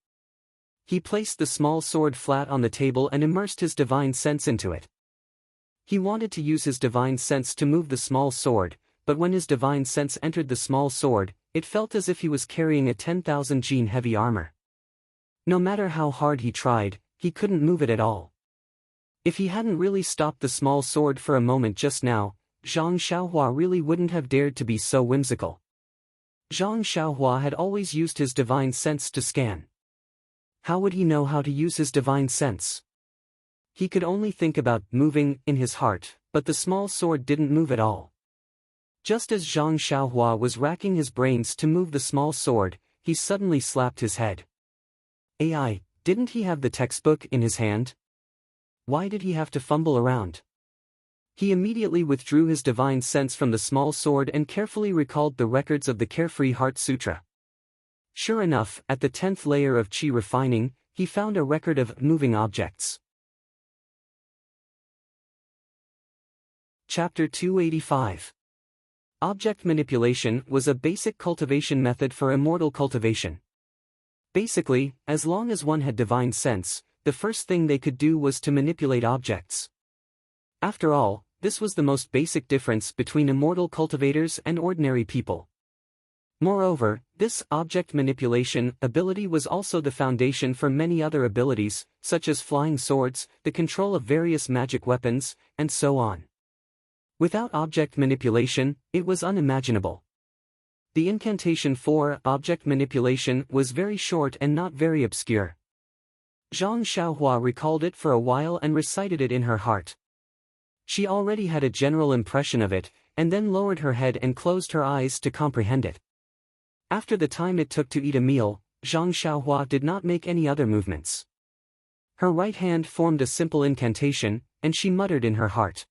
He placed the small sword flat on the table and immersed his divine sense into it. He wanted to use his divine sense to move the small sword, but when his divine sense entered the small sword, it felt as if he was carrying a 10,000 gene heavy armor. No matter how hard he tried, he couldn't move it at all. If he hadn't really stopped the small sword for a moment just now, Zhang Xiaohua really wouldn't have dared to be so whimsical. Zhang Xiaohua had always used his divine sense to scan. How would he know how to use his divine sense? He could only think about moving in his heart, but the small sword didn't move at all. Just as Zhang Xiaohua was racking his brains to move the small sword, he suddenly slapped his head. AI, didn't he have the textbook in his hand? Why did he have to fumble around? He immediately withdrew his divine sense from the small sword and carefully recalled the records of the Carefree Heart Sutra. Sure enough, at the 10th layer of Qi refining, he found a record of moving objects. Chapter 285. Object manipulation was a basic cultivation method for immortal cultivation. Basically, as long as one had divine sense, the first thing they could do was to manipulate objects. After all, this was the most basic difference between immortal cultivators and ordinary people. Moreover, this object manipulation ability was also the foundation for many other abilities, such as flying swords, the control of various magic weapons, and so on. Without object manipulation, it was unimaginable. The incantation for object manipulation was very short and not very obscure. Zhang Xiaohua recalled it for a while and recited it in her heart. She already had a general impression of it, and then lowered her head and closed her eyes to comprehend it. After the time it took to eat a meal, Zhang Xiaohua did not make any other movements. Her right hand formed a simple incantation, and she muttered in her heart.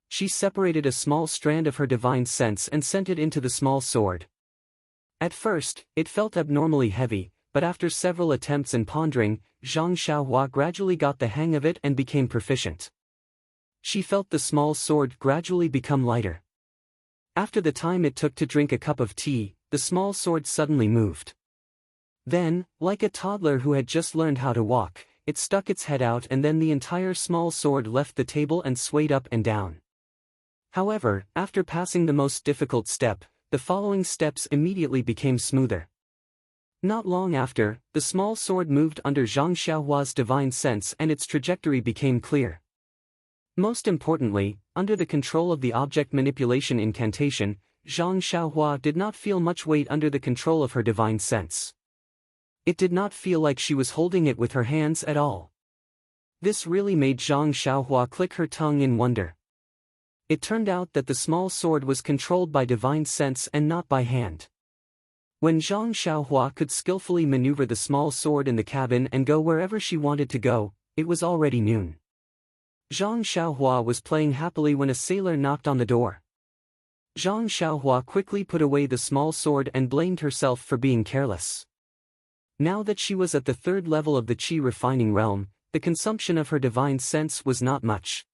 She separated a small strand of her divine sense and sent it into the small sword. At first, it felt abnormally heavy, but after several attempts and pondering, Zhang Xiaohua gradually got the hang of it and became proficient. She felt the small sword gradually become lighter. After the time it took to drink a cup of tea, the small sword suddenly moved. Then, like a toddler who had just learned how to walk, it stuck its head out and then the entire small sword left the table and swayed up and down. However, after passing the most difficult step, the following steps immediately became smoother. Not long after, the small sword moved under Zhang Xiaohua's divine sense and its trajectory became clear. Most importantly, under the control of the object manipulation incantation, Zhang Xiaohua did not feel much weight under the control of her divine sense. It did not feel like she was holding it with her hands at all. This really made Zhang Xiaohua click her tongue in wonder. It turned out that the small sword was controlled by divine sense and not by hand. When Zhang Xiaohua could skillfully maneuver the small sword in the cabin and go wherever she wanted to go, it was already noon. Zhang Xiaohua was playing happily when a sailor knocked on the door. Zhang Xiaohua quickly put away the small sword and blamed herself for being careless. Now that she was at the third level of the qi refining realm, the consumption of her divine sense was not much.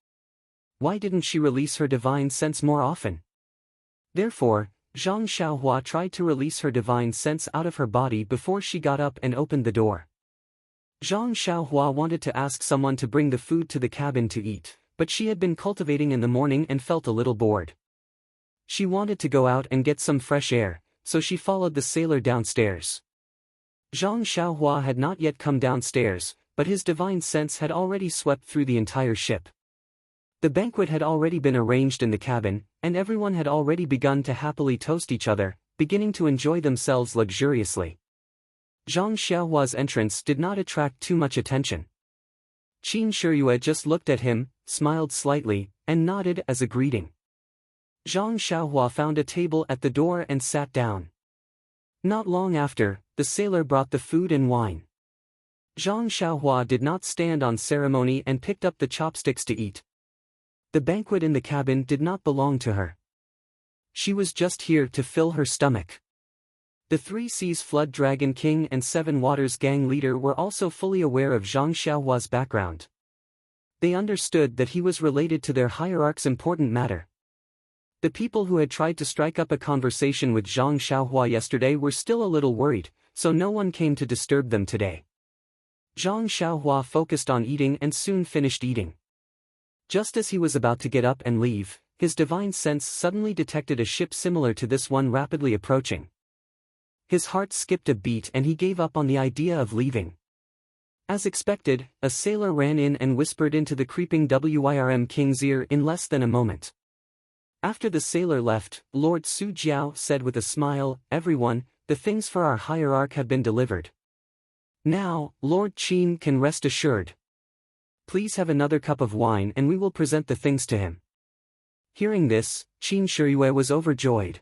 Why didn't she release her divine sense more often? Therefore, Zhang Xiaohua tried to release her divine sense out of her body before she got up and opened the door. Zhang Xiaohua wanted to ask someone to bring the food to the cabin to eat, but she had been cultivating in the morning and felt a little bored. She wanted to go out and get some fresh air, so she followed the sailor downstairs. Zhang Xiaohua had not yet come downstairs, but his divine sense had already swept through the entire ship. The banquet had already been arranged in the cabin, and everyone had already begun to happily toast each other, beginning to enjoy themselves luxuriously. Zhang Xiaohua's entrance did not attract too much attention. Qin Shiyue just looked at him, smiled slightly, and nodded as a greeting. Zhang Xiaohua found a table at the door and sat down. Not long after, the sailor brought the food and wine. Zhang Xiaohua did not stand on ceremony and picked up the chopsticks to eat. The banquet in the cabin did not belong to her. She was just here to fill her stomach. The Three Seas Flood Dragon King and Seven Waters Gang leader were also fully aware of Zhang Xiaohua's background. They understood that he was related to their hierarch's important matter. The people who had tried to strike up a conversation with Zhang Xiaohua yesterday were still a little worried, so no one came to disturb them today. Zhang Xiaohua focused on eating and soon finished eating. Just as he was about to get up and leave, his divine sense suddenly detected a ship similar to this one rapidly approaching. His heart skipped a beat and he gave up on the idea of leaving. As expected, a sailor ran in and whispered into the creeping Wyrm King's ear in less than a moment. After the sailor left, Lord Su Jiao said with a smile, "Everyone, the things for our hierarch have been delivered. Now, Lord Qin can rest assured. Please have another cup of wine and we will present the things to him." Hearing this, Qin Shiyue was overjoyed.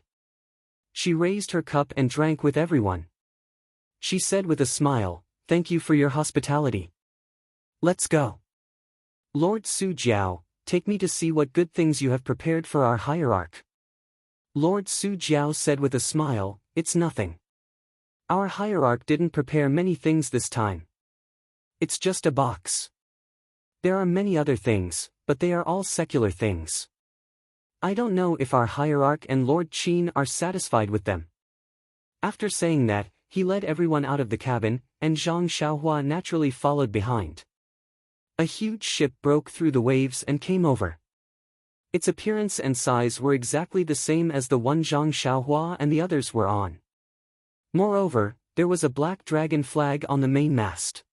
She raised her cup and drank with everyone. She said with a smile, "Thank you for your hospitality. Let's go. Lord Su Jiao, take me to see what good things you have prepared for our hierarch." Lord Su Jiao said with a smile, "It's nothing. Our hierarch didn't prepare many things this time. It's just a box. There are many other things, but they are all secular things. I don't know if our hierarch and Lord Qin are satisfied with them." After saying that, he led everyone out of the cabin, and Zhang Xiaohua naturally followed behind. A huge ship broke through the waves and came over. Its appearance and size were exactly the same as the one Zhang Xiaohua and the others were on. Moreover, there was a black dragon flag on the main mast.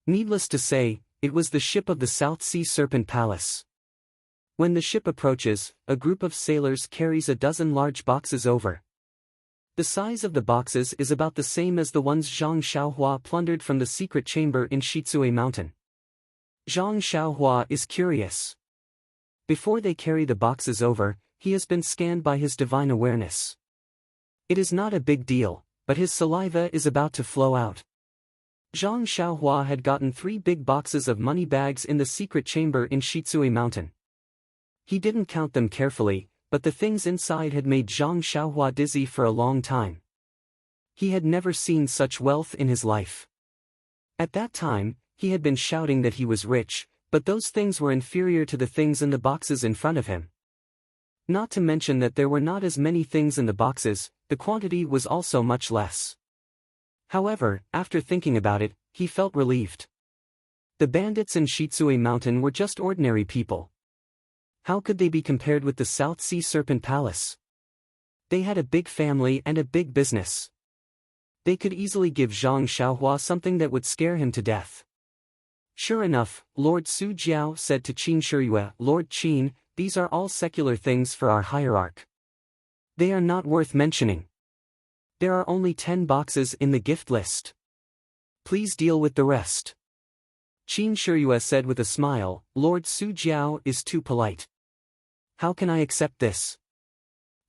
Needless to say, it was the ship of the South Sea Serpent Palace. When the ship approaches, a group of sailors carries a dozen large boxes over. The size of the boxes is about the same as the ones Zhang Xiaohua plundered from the secret chamber in Shizue Mountain. Zhang Xiaohua is curious. Before they carry the boxes over, he has been scanned by his divine awareness. It is not a big deal, but his saliva is about to flow out. Zhang Xiaohua had gotten 3 big boxes of money bags in the secret chamber in Shizue Mountain. He didn't count them carefully, but the things inside had made Zhang Xiaohua dizzy for a long time. He had never seen such wealth in his life. At that time, he had been shouting that he was rich, but those things were inferior to the things in the boxes in front of him. Not to mention that there were not as many things in the boxes, the quantity was also much less. However, after thinking about it, he felt relieved. The bandits in Shitsue Mountain were just ordinary people. How could they be compared with the South Sea Serpent Palace? They had a big family and a big business. They could easily give Zhang Xiaohua something that would scare him to death. Sure enough, Lord Su Jiao said to Qin Shiyue, "Lord Qin, these are all secular things for our hierarch. They are not worth mentioning. There are only 10 boxes in the gift list. Please deal with the rest." Qin Shiyue said with a smile, "Lord Su Jiao is too polite. How can I accept this?"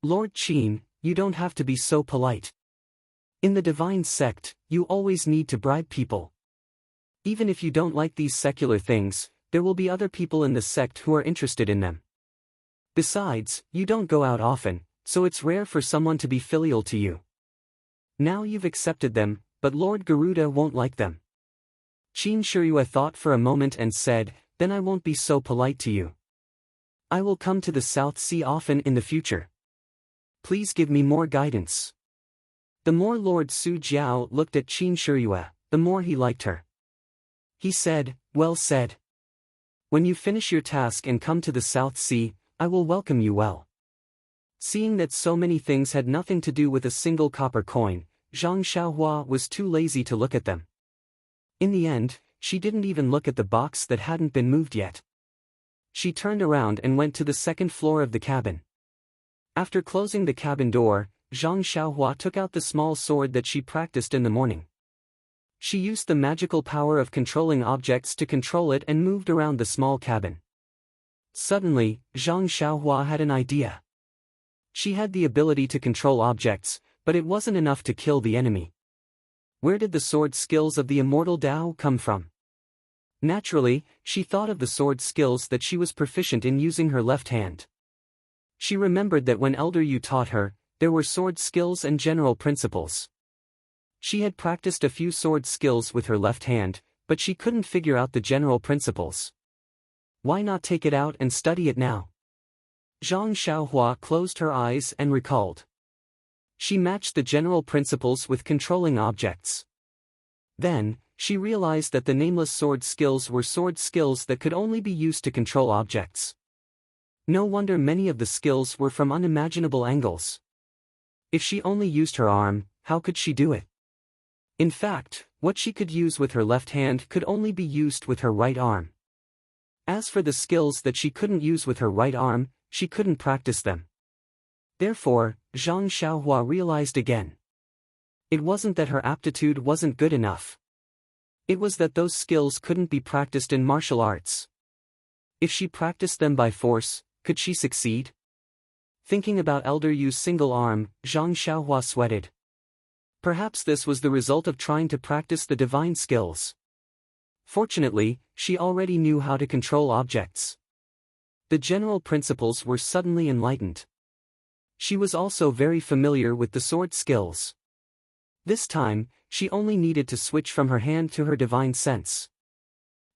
"Lord Qin, you don't have to be so polite. In the divine sect, you always need to bribe people. Even if you don't like these secular things, there will be other people in the sect who are interested in them. Besides, you don't go out often, so it's rare for someone to be filial to you. Now you've accepted them, but Lord Garuda won't like them." Qin Shiyue thought for a moment and said, "Then I won't be so polite to you. I will come to the South Sea often in the future. Please give me more guidance." The more Lord Su Jiao looked at Qin Shiyue, the more he liked her. He said, "Well said. When you finish your task and come to the South Sea, I will welcome you well." Seeing that so many things had nothing to do with a single copper coin, Zhang Xiaohua was too lazy to look at them. In the end, she didn't even look at the box that hadn't been moved yet. She turned around and went to the second floor of the cabin. After closing the cabin door, Zhang Xiaohua took out the small sword that she practiced in the morning. She used the magical power of controlling objects to control it and moved around the small cabin. Suddenly, Zhang Xiaohua had an idea. She had the ability to control objects, but it wasn't enough to kill the enemy. Where did the sword skills of the immortal Tao come from? Naturally, she thought of the sword skills that she was proficient in using her left hand. She remembered that when Elder Yu taught her, there were sword skills and general principles. She had practiced a few sword skills with her left hand, but she couldn't figure out the general principles. Why not take it out and study it now? Zhang Xiaohua closed her eyes and recalled. She matched the general principles with controlling objects. Then, she realized that the nameless sword skills were sword skills that could only be used to control objects. No wonder many of the skills were from unimaginable angles. If she only used her arm, how could she do it? In fact, what she could use with her left hand could only be used with her right arm. As for the skills that she couldn't use with her right arm, she couldn't practice them. Therefore, Zhang Xiaohua realized again. It wasn't that her aptitude wasn't good enough. It was that those skills couldn't be practiced in martial arts. If she practiced them by force, could she succeed? Thinking about Elder Yu's single arm, Zhang Xiaohua sweated. Perhaps this was the result of trying to practice the divine skills. Fortunately, she already knew how to control objects. The general principles were suddenly enlightened. She was also very familiar with the sword skills. This time, she only needed to switch from her hand to her divine sense.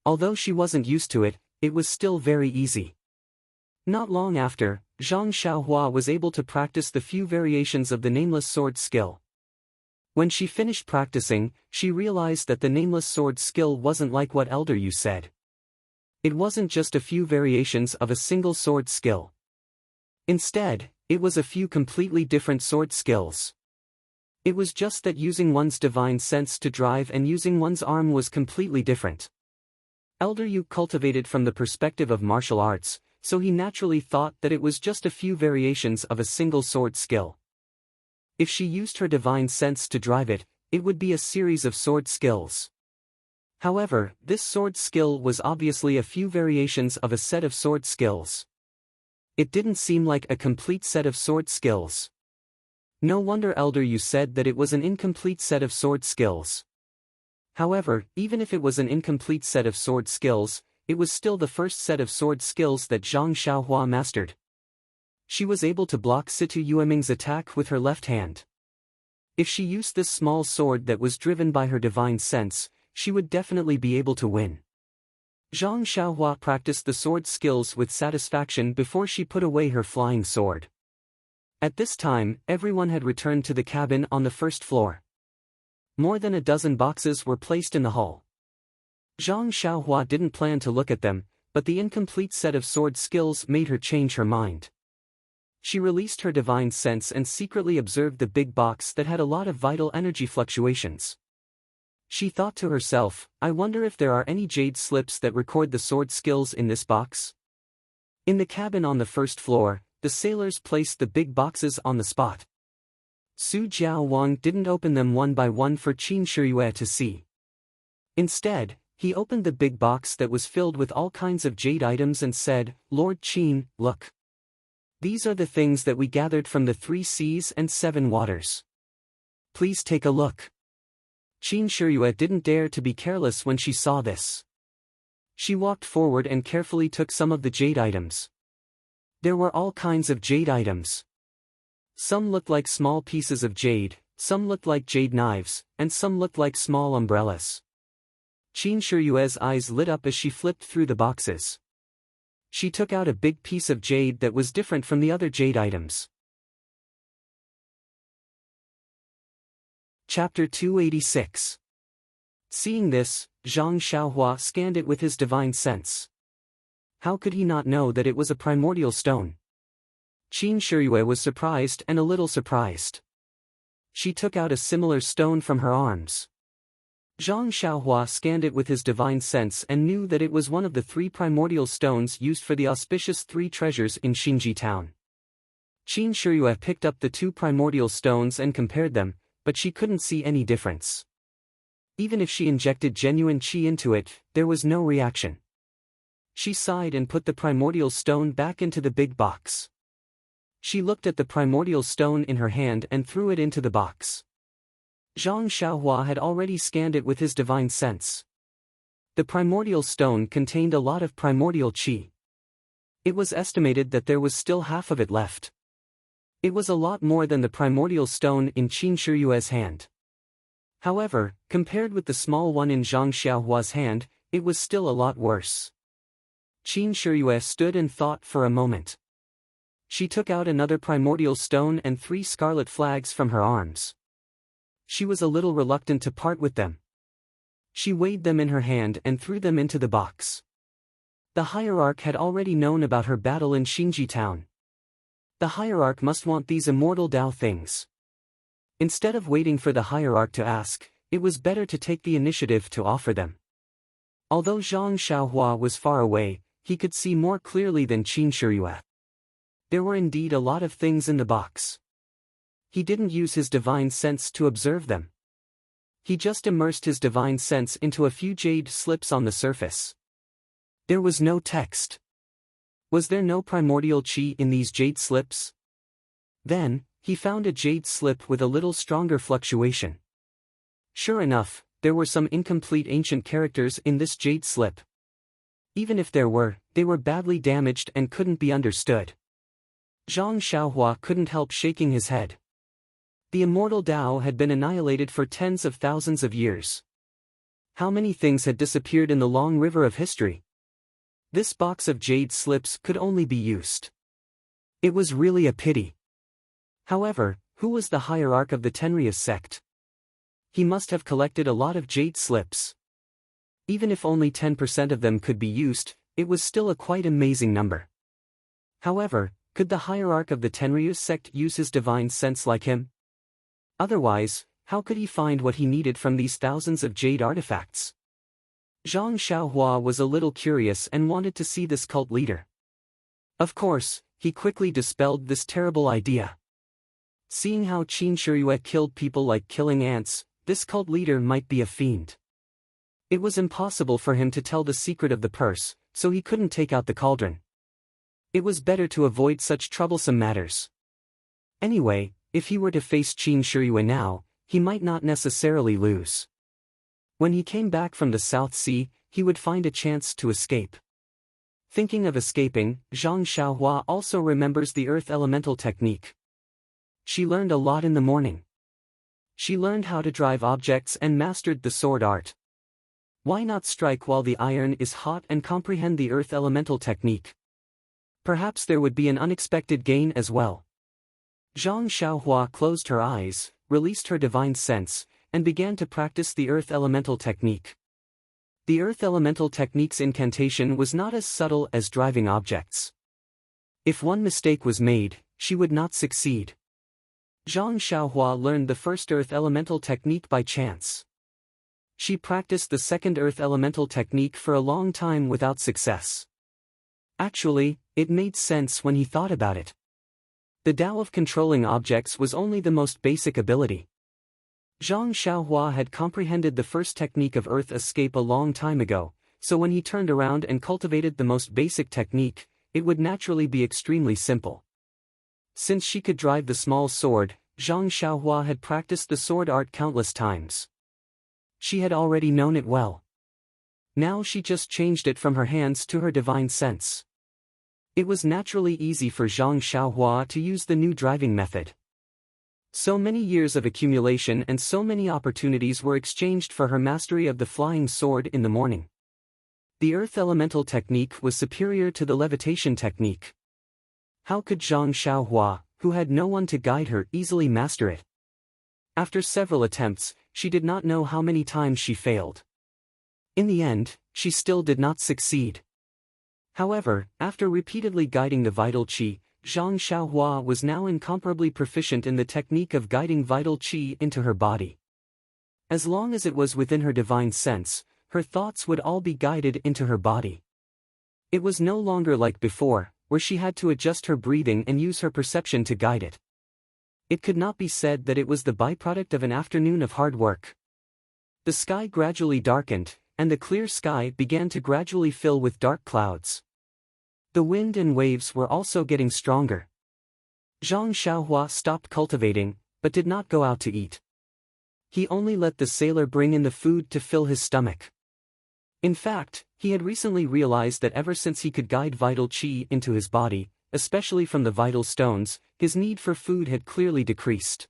Although she wasn't used to it, it was still very easy. Not long after, Zhang Xiaohua was able to practice the few variations of the nameless sword skill. When she finished practicing, she realized that the nameless sword skill wasn't like what Elder Yu said. It wasn't just a few variations of a single sword skill. Instead, it was a few completely different sword skills. It was just that using one's divine sense to drive and using one's arm was completely different. Elder Yu cultivated from the perspective of martial arts, so he naturally thought that it was just a few variations of a single sword skill. If she used her divine sense to drive it, it would be a series of sword skills. However, this sword skill was obviously a few variations of a set of sword skills. It didn't seem like a complete set of sword skills. No wonder Elder Yu said that it was an incomplete set of sword skills. However, even if it was an incomplete set of sword skills, it was still the first set of sword skills that Zhang Xiaohua mastered. She was able to block Situ Yueming's attack with her left hand. If she used this small sword that was driven by her divine sense, she would definitely be able to win. Zhang Xiaohua practiced the sword skills with satisfaction before she put away her flying sword. At this time, everyone had returned to the cabin on the first floor. More than a dozen boxes were placed in the hall. Zhang Xiaohua didn't plan to look at them, but the incomplete set of sword skills made her change her mind. She released her divine sense and secretly observed the big box that had a lot of vital energy fluctuations. She thought to herself, I wonder if there are any jade slips that record the sword skills in this box? In the cabin on the first floor, the sailors placed the big boxes on the spot. Su Jiao Wang didn't open them one by one for Qin Shiyue to see. Instead, he opened the big box that was filled with all kinds of jade items and said, Lord Qin, look. These are the things that we gathered from the 3 seas and 7 waters. Please take a look. Qin Shiyue didn't dare to be careless when she saw this. She walked forward and carefully took some of the jade items. There were all kinds of jade items. Some looked like small pieces of jade, some looked like jade knives, and some looked like small umbrellas. Qin Shiyue's eyes lit up as she flipped through the boxes. She took out a big piece of jade that was different from the other jade items. Chapter 286. Seeing this, Zhang Xiaohua scanned it with his divine sense. How could he not know that it was a primordial stone? Qin Shiyue was surprised and a little surprised. She took out a similar stone from her arms. Zhang Xiaohua scanned it with his divine sense and knew that it was one of the 3 primordial stones used for the auspicious 3 treasures in Xinji town. Qin Shiyue picked up the 2 primordial stones and compared them, but she couldn't see any difference. Even if she injected genuine qi into it, there was no reaction. She sighed and put the primordial stone back into the big box. She looked at the primordial stone in her hand and threw it into the box. Zhang Xiaohua had already scanned it with his divine sense. The primordial stone contained a lot of primordial qi. It was estimated that there was still half of it left. It was a lot more than the primordial stone in Qin Shiyue's hand. However, compared with the small one in Zhang Xiaohua's hand, it was still a lot worse. Qin Shiyue stood and thought for a moment. She took out another primordial stone and 3 scarlet flags from her arms. She was a little reluctant to part with them. She weighed them in her hand and threw them into the box. The hierarch had already known about her battle in Xinji town. The hierarch must want these immortal Dao things. Instead of waiting for the hierarch to ask, it was better to take the initiative to offer them. Although Zhang Xiaohua was far away, he could see more clearly than Qin Shiyue. There were indeed a lot of things in the box. He didn't use his divine sense to observe them. He just immersed his divine sense into a few jade slips on the surface. There was no text. Was there no primordial qi in these jade slips? Then, he found a jade slip with a little stronger fluctuation. Sure enough, there were some incomplete ancient characters in this jade slip. Even if there were, they were badly damaged and couldn't be understood. Zhang Xiaohua couldn't help shaking his head. The immortal Dao had been annihilated for tens of thousands of years. How many things had disappeared in the long river of history? This box of jade slips could only be used. It was really a pity. However, who was the hierarch of the Tenryus sect? He must have collected a lot of jade slips. Even if only 10% of them could be used, it was still a quite amazing number. However, could the hierarch of the Tenryus sect use his divine sense like him? Otherwise, how could he find what he needed from these thousands of jade artifacts? Zhang Xiaohua was a little curious and wanted to see this cult leader. Of course, he quickly dispelled this terrible idea. Seeing how Qin Shiyue killed people like killing ants, this cult leader might be a fiend. It was impossible for him to tell the secret of the purse, so he couldn't take out the cauldron. It was better to avoid such troublesome matters. Anyway, if he were to face Qin Shiyue now, he might not necessarily lose. When he came back from the South Sea, he would find a chance to escape. Thinking of escaping, Zhang Xiaohua also remembers the earth elemental technique. She learned a lot in the morning. She learned how to drive objects and mastered the sword art. Why not strike while the iron is hot and comprehend the earth elemental technique? Perhaps there would be an unexpected gain as well. Zhang Xiaohua closed her eyes, released her divine sense, and began to practice the earth elemental technique. The earth elemental technique's incantation was not as subtle as driving objects. If one mistake was made, she would not succeed. Zhang Xiaohua learned the first earth elemental technique by chance. She practiced the second earth elemental technique for a long time without success. Actually, it made sense when he thought about it. The Tao of controlling objects was only the most basic ability. Zhang Xiaohua had comprehended the first technique of earth escape a long time ago, so when he turned around and cultivated the most basic technique, it would naturally be extremely simple. Since she could drive the small sword, Zhang Xiaohua had practiced the sword art countless times. She had already known it well. Now she just changed it from her hands to her divine sense. It was naturally easy for Zhang Xiaohua to use the new driving method. So many years of accumulation and so many opportunities were exchanged for her mastery of the flying sword in the morning. The earth elemental technique was superior to the levitation technique. How could Zhang Xiaohua, who had no one to guide her, easily master it? After several attempts, she did not know how many times she failed. In the end, she still did not succeed. However, after repeatedly guiding the vital qi, Zhang Xiaohua was now incomparably proficient in the technique of guiding vital qi into her body. As long as it was within her divine sense, her thoughts would all be guided into her body. It was no longer like before, where she had to adjust her breathing and use her perception to guide it. It could not be said that it was the byproduct of an afternoon of hard work. The sky gradually darkened, and the clear sky began to gradually fill with dark clouds. The wind and waves were also getting stronger. Zhang Xiaohua stopped cultivating, but did not go out to eat. He only let the sailor bring in the food to fill his stomach. In fact, he had recently realized that ever since he could guide vital qi into his body, especially from the vital stones, his need for food had clearly decreased.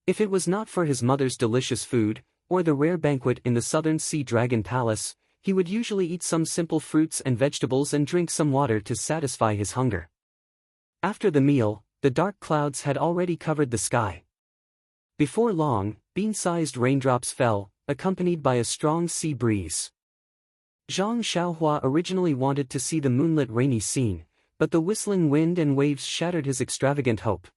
If it was not for his mother's delicious food, or the rare banquet in the southern sea dragon palace, he would usually eat some simple fruits and vegetables and drink some water to satisfy his hunger. After the meal, the dark clouds had already covered the sky. Before long, bean-sized raindrops fell, accompanied by a strong sea breeze. Zhang Xiaohua originally wanted to see the moonlit rainy scene, but the whistling wind and waves shattered his extravagant hope.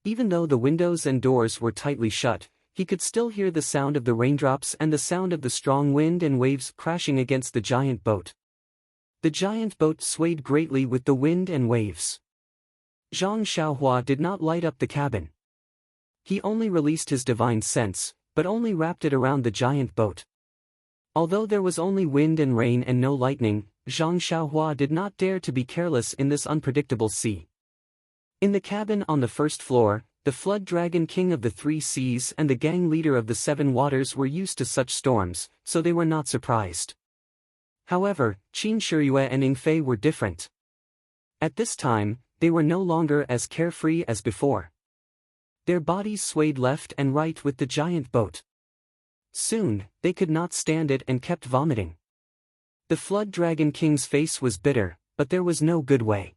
Even though the windows and doors were tightly shut, he could still hear the sound of the raindrops and the sound of the strong wind and waves crashing against the giant boat. The giant boat swayed greatly with the wind and waves. Zhang Xiaohua did not light up the cabin. He only released his divine sense, but only wrapped it around the giant boat. Although there was only wind and rain and no lightning, Zhang Xiaohua did not dare to be careless in this unpredictable sea. In the cabin on the first floor, the flood dragon king of the three seas and the gang leader of the seven waters were used to such storms, so they were not surprised. However, Qin Shiyue and Yingfei were different. At this time, they were no longer as carefree as before. Their bodies swayed left and right with the giant boat. Soon, they could not stand it and kept vomiting. The flood dragon king's face was bitter, but there was no good way.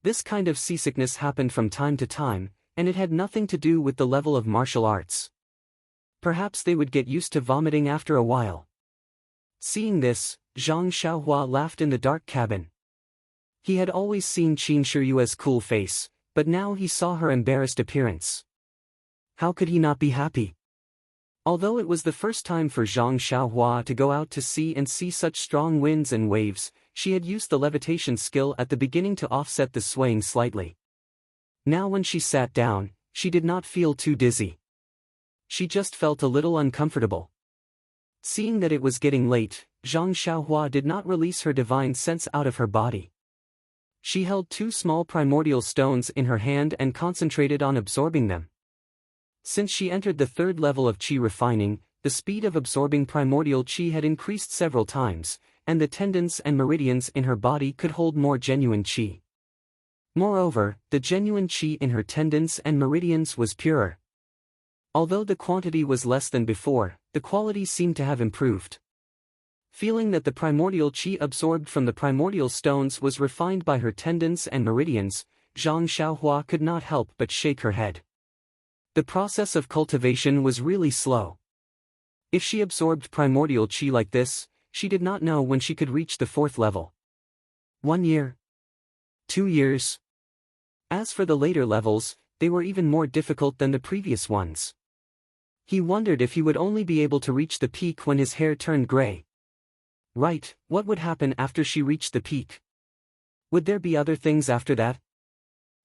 This kind of seasickness happened from time to time, and it had nothing to do with the level of martial arts. Perhaps they would get used to vomiting after a while. Seeing this, Zhang Xiaohua laughed in the dark cabin. He had always seen Qin Shiyue's cool face, but now he saw her embarrassed appearance. How could he not be happy? Although it was the first time for Zhang Xiaohua to go out to sea and see such strong winds and waves, she had used the levitation skill at the beginning to offset the swaying slightly. Now when she sat down, she did not feel too dizzy. She just felt a little uncomfortable. Seeing that it was getting late, Zhang Xiaohua did not release her divine sense out of her body. She held two small primordial stones in her hand and concentrated on absorbing them. Since she entered the third level of qi refining, the speed of absorbing primordial qi had increased several times, and the tendons and meridians in her body could hold more genuine qi. Moreover, the genuine qi in her tendons and meridians was purer. Although the quantity was less than before, the quality seemed to have improved. Feeling that the primordial qi absorbed from the primordial stones was refined by her tendons and meridians, Zhang Xiaohua could not help but shake her head. The process of cultivation was really slow. If she absorbed primordial qi like this, she did not know when she could reach the 4th level. 1 year? 2 years? As for the later levels, they were even more difficult than the previous ones. He wondered if he would only be able to reach the peak when his hair turned gray. Right, what would happen after she reached the peak? Would there be other things after that?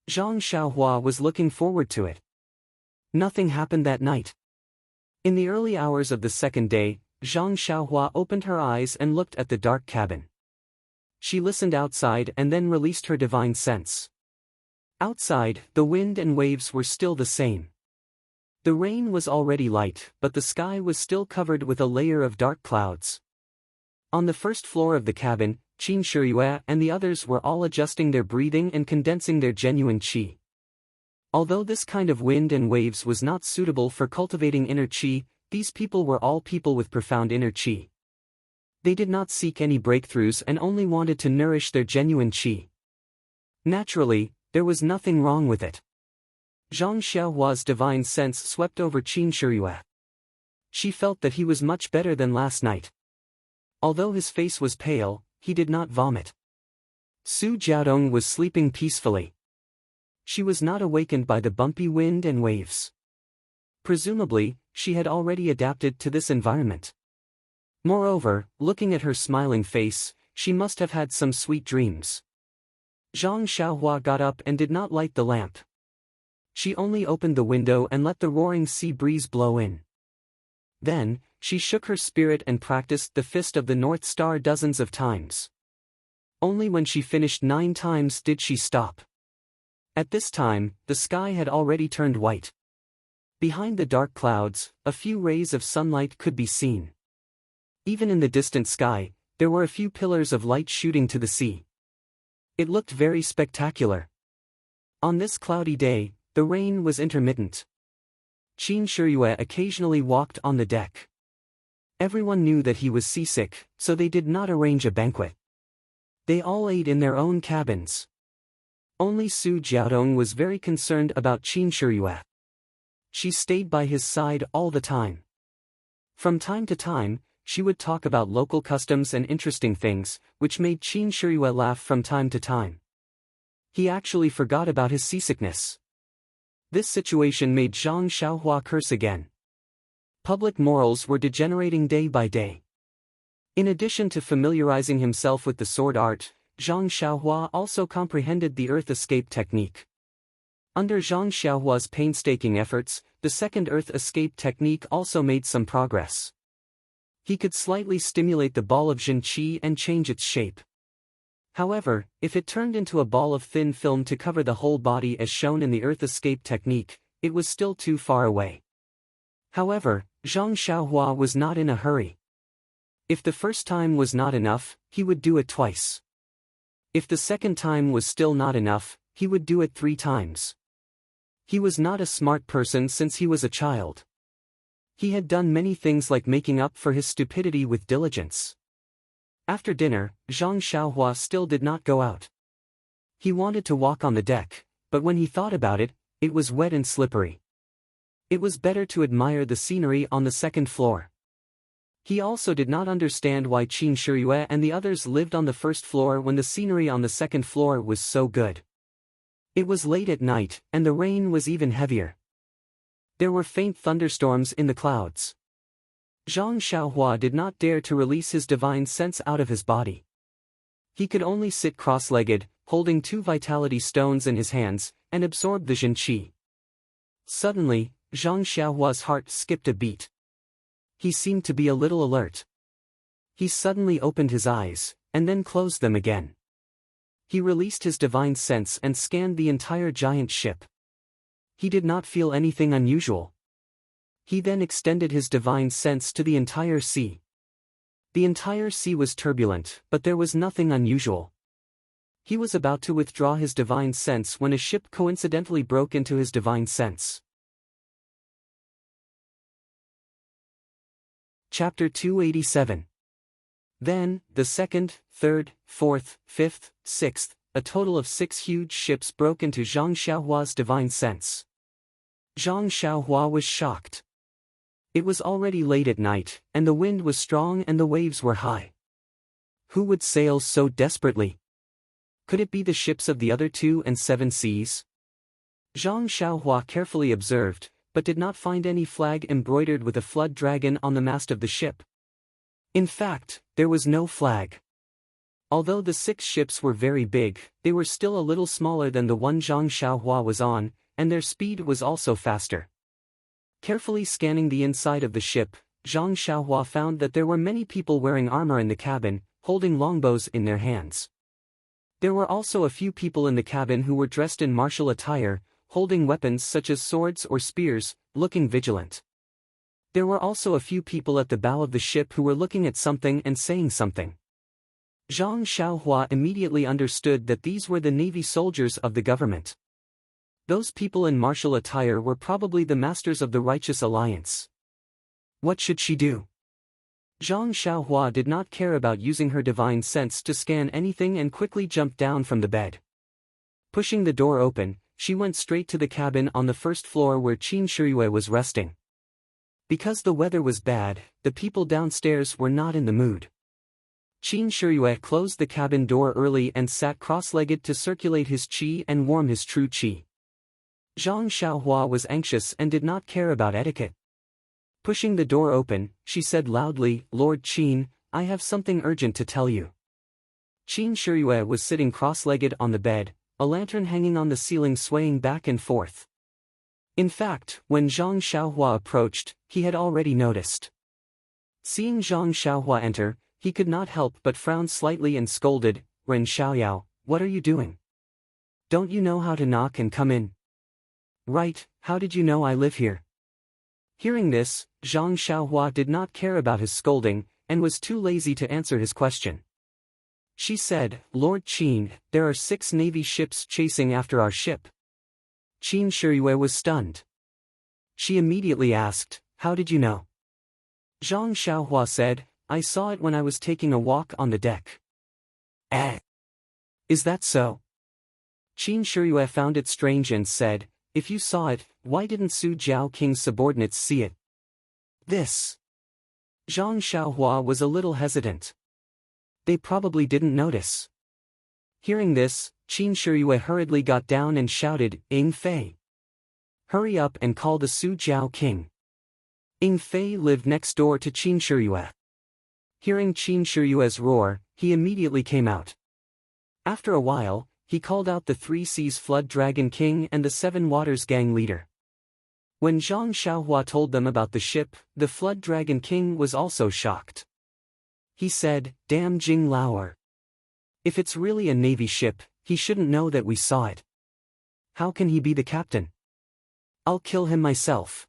Zhang Xiaohua was looking forward to it. Nothing happened that night. In the early hours of the 2nd day, Zhang Xiaohua opened her eyes and looked at the dark cabin. She listened outside and then released her divine sense. Outside, the wind and waves were still the same. The rain was already light, but the sky was still covered with a layer of dark clouds. On the 1st floor of the cabin, Qin Shiyue and the others were all adjusting their breathing and condensing their genuine qi. Although this kind of wind and waves was not suitable for cultivating inner qi, these people were all people with profound inner qi. They did not seek any breakthroughs and only wanted to nourish their genuine qi. Naturally, there was nothing wrong with it. Zhang Xiaohua's divine sense swept over Qin Shiyue. She felt that he was much better than last night. Although his face was pale, he did not vomit. Su Jiaodong was sleeping peacefully. She was not awakened by the bumpy wind and waves. Presumably, she had already adapted to this environment. Moreover, looking at her smiling face, she must have had some sweet dreams. Zhang Xiaohua got up and did not light the lamp. She only opened the window and let the roaring sea breeze blow in. Then, she shook her spirit and practiced the Fist of the North Star dozens of times. Only when she finished 9 times did she stop. At this time, the sky had already turned white. Behind the dark clouds, a few rays of sunlight could be seen. Even in the distant sky, there were a few pillars of light shooting to the sea. It looked very spectacular. On this cloudy day, the rain was intermittent. Qin Shiyue occasionally walked on the deck. Everyone knew that he was seasick, so they did not arrange a banquet. They all ate in their own cabins. Only Su Jiaodong was very concerned about Qin Shiyue. She stayed by his side all the time. From time to time, she would talk about local customs and interesting things, which made Qin Shiyue laugh from time to time. He actually forgot about his seasickness. This situation made Zhang Xiaohua curse again. Public morals were degenerating day by day. In addition to familiarizing himself with the sword art, Zhang Xiaohua also comprehended the earth escape technique. Under Zhang Xiaohua's painstaking efforts, the second earth escape technique also made some progress. He could slightly stimulate the ball of Jin Qi and change its shape. However, if it turned into a ball of thin film to cover the whole body as shown in the earth escape technique, it was still too far away. However, Zhang Xiaohua was not in a hurry. If the first time was not enough, he would do it twice. If the second time was still not enough, he would do it 3 times. He was not a smart person since he was a child. He had done many things like making up for his stupidity with diligence. After dinner, Zhang Xiaohua still did not go out. He wanted to walk on the deck, but when he thought about it, it was wet and slippery. It was better to admire the scenery on the 2nd floor. He also did not understand why Qin Shiyue and the others lived on the 1st floor when the scenery on the 2nd floor was so good. It was late at night, and the rain was even heavier. There were faint thunderstorms in the clouds. Zhang Xiaohua did not dare to release his divine sense out of his body. He could only sit cross-legged, holding 2 vitality stones in his hands, and absorb the Jin Qi. Suddenly, Zhang Xiaohua's heart skipped a beat. He seemed to be a little alert. He suddenly opened his eyes, and then closed them again. He released his divine sense and scanned the entire giant ship. He did not feel anything unusual. He then extended his divine sense to the entire sea. The entire sea was turbulent, but there was nothing unusual. He was about to withdraw his divine sense when a ship coincidentally broke into his divine sense. Chapter 287. Then, the second, third, fourth, fifth, sixth, a total of 6 huge ships broke into Zhang Xiaohua's divine sense. Zhang Xiaohua was shocked. It was already late at night, and the wind was strong and the waves were high. Who would sail so desperately? Could it be the ships of the other 2 and 7 seas? Zhang Xiaohua carefully observed, but did not find any flag embroidered with a flood dragon on the mast of the ship. In fact, there was no flag. Although the 6 ships were very big, they were still a little smaller than the one Zhang Xiaohua was on, and their speed was also faster. Carefully scanning the inside of the ship, Zhang Xiaohua found that there were many people wearing armor in the cabin, holding longbows in their hands. There were also a few people in the cabin who were dressed in martial attire, holding weapons such as swords or spears, looking vigilant. There were also a few people at the bow of the ship who were looking at something and saying something. Zhang Xiaohua immediately understood that these were the navy soldiers of the government. Those people in martial attire were probably the masters of the Righteous Alliance. What should she do? Zhang Xiaohua did not care about using her divine sense to scan anything and quickly jumped down from the bed. Pushing the door open, she went straight to the cabin on the first floor where Qin Shiyue was resting. Because the weather was bad, the people downstairs were not in the mood. Qin Shiyue closed the cabin door early and sat cross-legged to circulate his qi and warm his true qi. Zhang Xiaohua was anxious and did not care about etiquette. Pushing the door open, she said loudly, "Lord Qin, I have something urgent to tell you." Qin Shiyue was sitting cross-legged on the bed, a lantern hanging on the ceiling swaying back and forth. In fact, when Zhang Xiaohua approached, he had already noticed. Seeing Zhang Xiaohua enter, he could not help but frown slightly and scolded, "Ren Xiaoyao, what are you doing? Don't you know how to knock and come in?" "Right, how did you know I live here?" Hearing this, Zhang Xiaohua did not care about his scolding, and was too lazy to answer his question. She said, "Lord Qin, there are 6 navy ships chasing after our ship." Qin Shiyue was stunned. She immediately asked, "How did you know?" Zhang Xiaohua said, "I saw it when I was taking a walk on the deck." "Eh? Is that so?" Qin Shiyue found it strange and said, "If you saw it, why didn't Su Jiao King's subordinates see it?" This. Zhang Xiaohua was a little hesitant. They probably didn't notice. Hearing this, Qin Shiyue hurriedly got down and shouted, "Ing Fei! Hurry up and call the Su Jiao King." Ing Fei lived next door to Qin Shiyue. Hearing Qin Shiyue's roar, he immediately came out. After a while, he called out the 3 Seas Flood Dragon King and the 7 Waters Gang leader. When Zhang Xiaohua told them about the ship, the Flood Dragon King was also shocked. He said, "Damn Jing Laoer. If it's really a navy ship, he shouldn't know that we saw it. How can he be the captain? I'll kill him myself."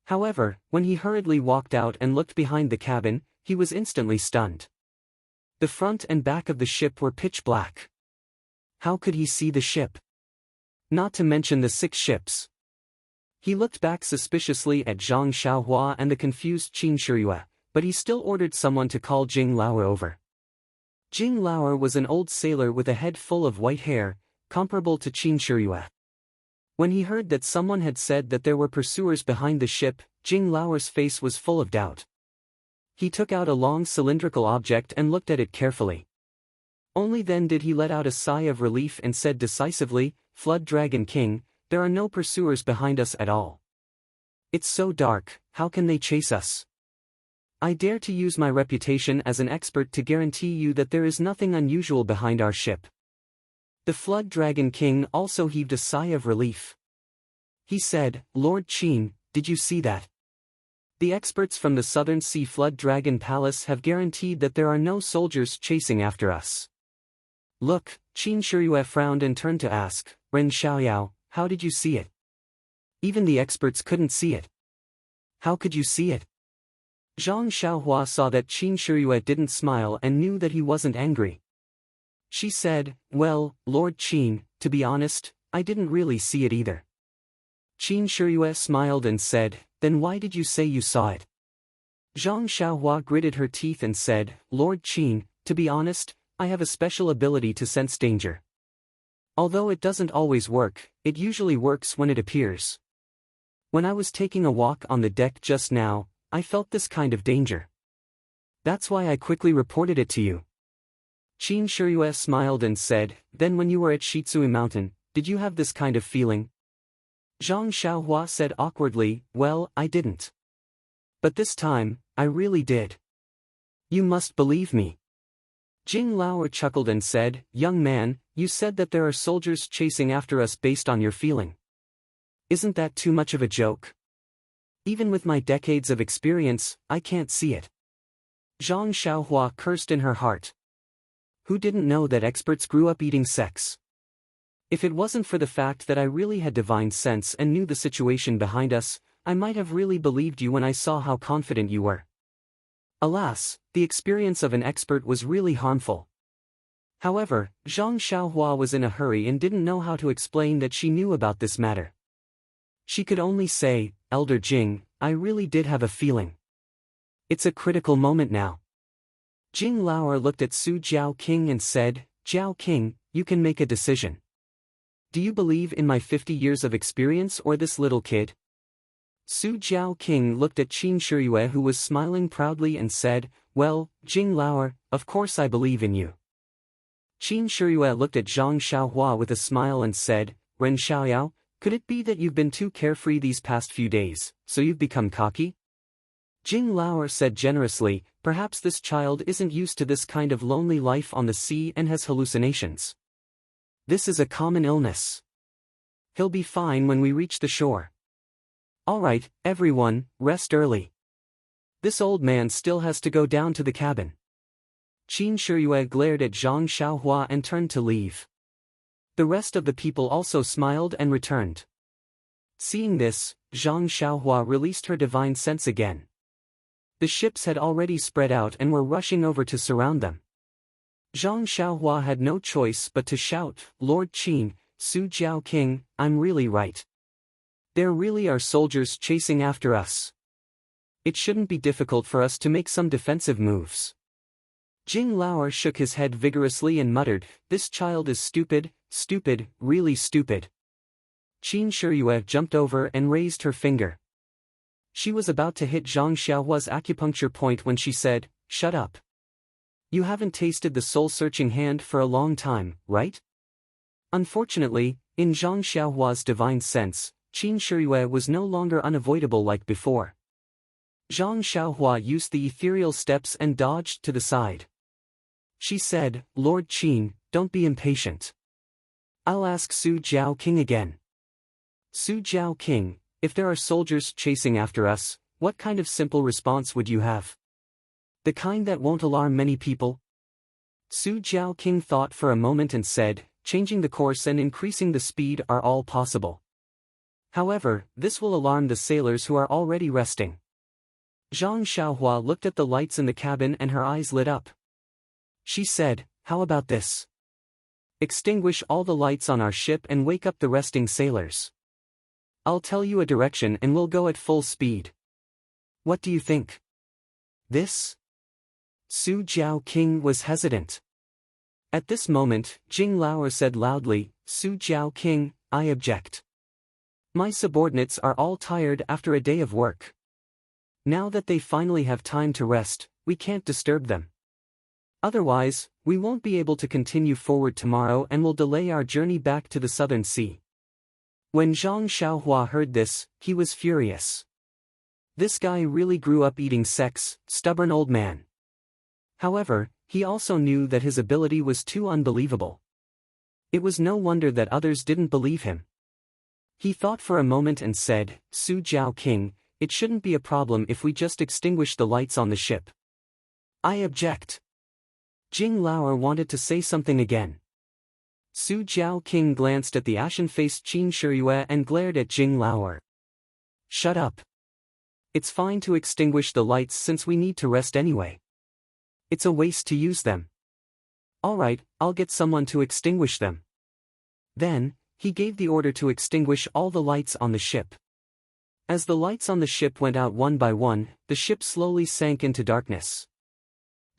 However, when he hurriedly walked out and looked behind the cabin, he was instantly stunned. The front and back of the ship were pitch black. How could he see the ship? Not to mention the 6 ships. He looked back suspiciously at Zhang Xiaohua and the confused Qin Shiyue, but he still ordered someone to call Jing Laoer over. Jing Laoer was an old sailor with a head full of white hair, comparable to Qin Shiyue. When he heard that someone had said that there were pursuers behind the ship, Jing Laoer's face was full of doubt. He took out a long cylindrical object and looked at it carefully. Only then did he let out a sigh of relief and said decisively, "Flood Dragon King, there are no pursuers behind us at all. It's so dark, how can they chase us? I dare to use my reputation as an expert to guarantee you that there is nothing unusual behind our ship." The Flood Dragon King also heaved a sigh of relief. He said, "Lord Qin, did you see that? The experts from the Southern Sea Flood Dragon Palace have guaranteed that there are no soldiers chasing after us." "Look," Qin Shiyue frowned and turned to ask, "Ren Xiaoyao, how did you see it? Even the experts couldn't see it. How could you see it?" Zhang Xiaohua saw that Qin Shiyue didn't smile and knew that he wasn't angry. She said, "Well, Lord Qin, to be honest, I didn't really see it either." Qin Shiyue smiled and said, "Then why did you say you saw it?" Zhang Xiaohua gritted her teeth and said, Lord Qin, to be honest, I have a special ability to sense danger. Although it doesn't always work, it usually works when it appears. When I was taking a walk on the deck just now, I felt this kind of danger. That's why I quickly reported it to you. Qin Shiyue smiled and said, then when you were at Shitsui Mountain, did you have this kind of feeling? Zhang Xiaohua said awkwardly, well, I didn't. But this time, I really did. You must believe me. Jing Lao chuckled and said, young man, you said that there are soldiers chasing after us based on your feeling. Isn't that too much of a joke? Even with my decades of experience, I can't see it. Zhang Xiaohua cursed in her heart. Who didn't know that experts grew up eating sex? If it wasn't for the fact that I really had divine sense and knew the situation behind us, I might have really believed you when I saw how confident you were. Alas, the experience of an expert was really harmful. However, Zhang Xiaohua was in a hurry and didn't know how to explain that she knew about this matter. She could only say, Elder Jing, I really did have a feeling. It's a critical moment now. Jing Lao looked at Su Jiao King and said, Jiao King, you can make a decision. Do you believe in my 50 years of experience or this little kid? Su Jiao King looked at Qin Shiyue who was smiling proudly and said, well, Jing Lao, of course I believe in you. Qin Shiyue looked at Zhang Xiaohua with a smile and said, Ren Xiaoyao, could it be that you've been too carefree these past few days, so you've become cocky? Jing Lao said generously, perhaps this child isn't used to this kind of lonely life on the sea and has hallucinations. This is a common illness. He'll be fine when we reach the shore. Alright, everyone, rest early. This old man still has to go down to the cabin. Qin Shiyue glared at Zhang Xiaohua and turned to leave. The rest of the people also smiled and returned. Seeing this, Zhang Xiaohua released her divine sense again. The ships had already spread out and were rushing over to surround them. Zhang Xiaohua had no choice but to shout, Lord Qin, Su Jiao King, I'm really right. There really are soldiers chasing after us. It shouldn't be difficult for us to make some defensive moves. Jing Lao shook his head vigorously and muttered, this child is stupid, really stupid. Qin Shiyue jumped over and raised her finger. She was about to hit Zhang Xiaohua's acupuncture point when she said, shut up. You haven't tasted the soul-searching hand for a long time, right? Unfortunately, in Zhang Xiaohua's divine sense, Qin Shiyue was no longer unavoidable like before. Zhang Xiaohua used the ethereal steps and dodged to the side. She said, Lord Qin, don't be impatient. I'll ask Su Jiao King again. Su Jiao King, if there are soldiers chasing after us, what kind of simple response would you have? The kind that won't alarm many people? Su Jiao King thought for a moment and said, changing the course and increasing the speed are all possible. However, this will alarm the sailors who are already resting. Zhang Xiaohua looked at the lights in the cabin and her eyes lit up. She said, how about this? Extinguish all the lights on our ship and wake up the resting sailors. I'll tell you a direction and we'll go at full speed. What do you think? This? Su Jiao King was hesitant. At this moment, Jing Lao said loudly, Su Jiao King, I object. My subordinates are all tired after a day of work. Now that they finally have time to rest, we can't disturb them. Otherwise, we won't be able to continue forward tomorrow and will delay our journey back to the Southern Sea. When Zhang Xiaohua heard this, he was furious. This guy really grew up eating sex, stubborn old man. However, he also knew that his ability was too unbelievable. It was no wonder that others didn't believe him. He thought for a moment and said, Su Jiao King, it shouldn't be a problem if we just extinguish the lights on the ship. I object. Jing Lao wanted to say something again. Su Jiao King glanced at the ashen-faced Qin Shiyue and glared at Jing Lao. Shut up. It's fine to extinguish the lights since we need to rest anyway. It's a waste to use them. Alright, I'll get someone to extinguish them. Then, he gave the order to extinguish all the lights on the ship. As the lights on the ship went out one by one, the ship slowly sank into darkness.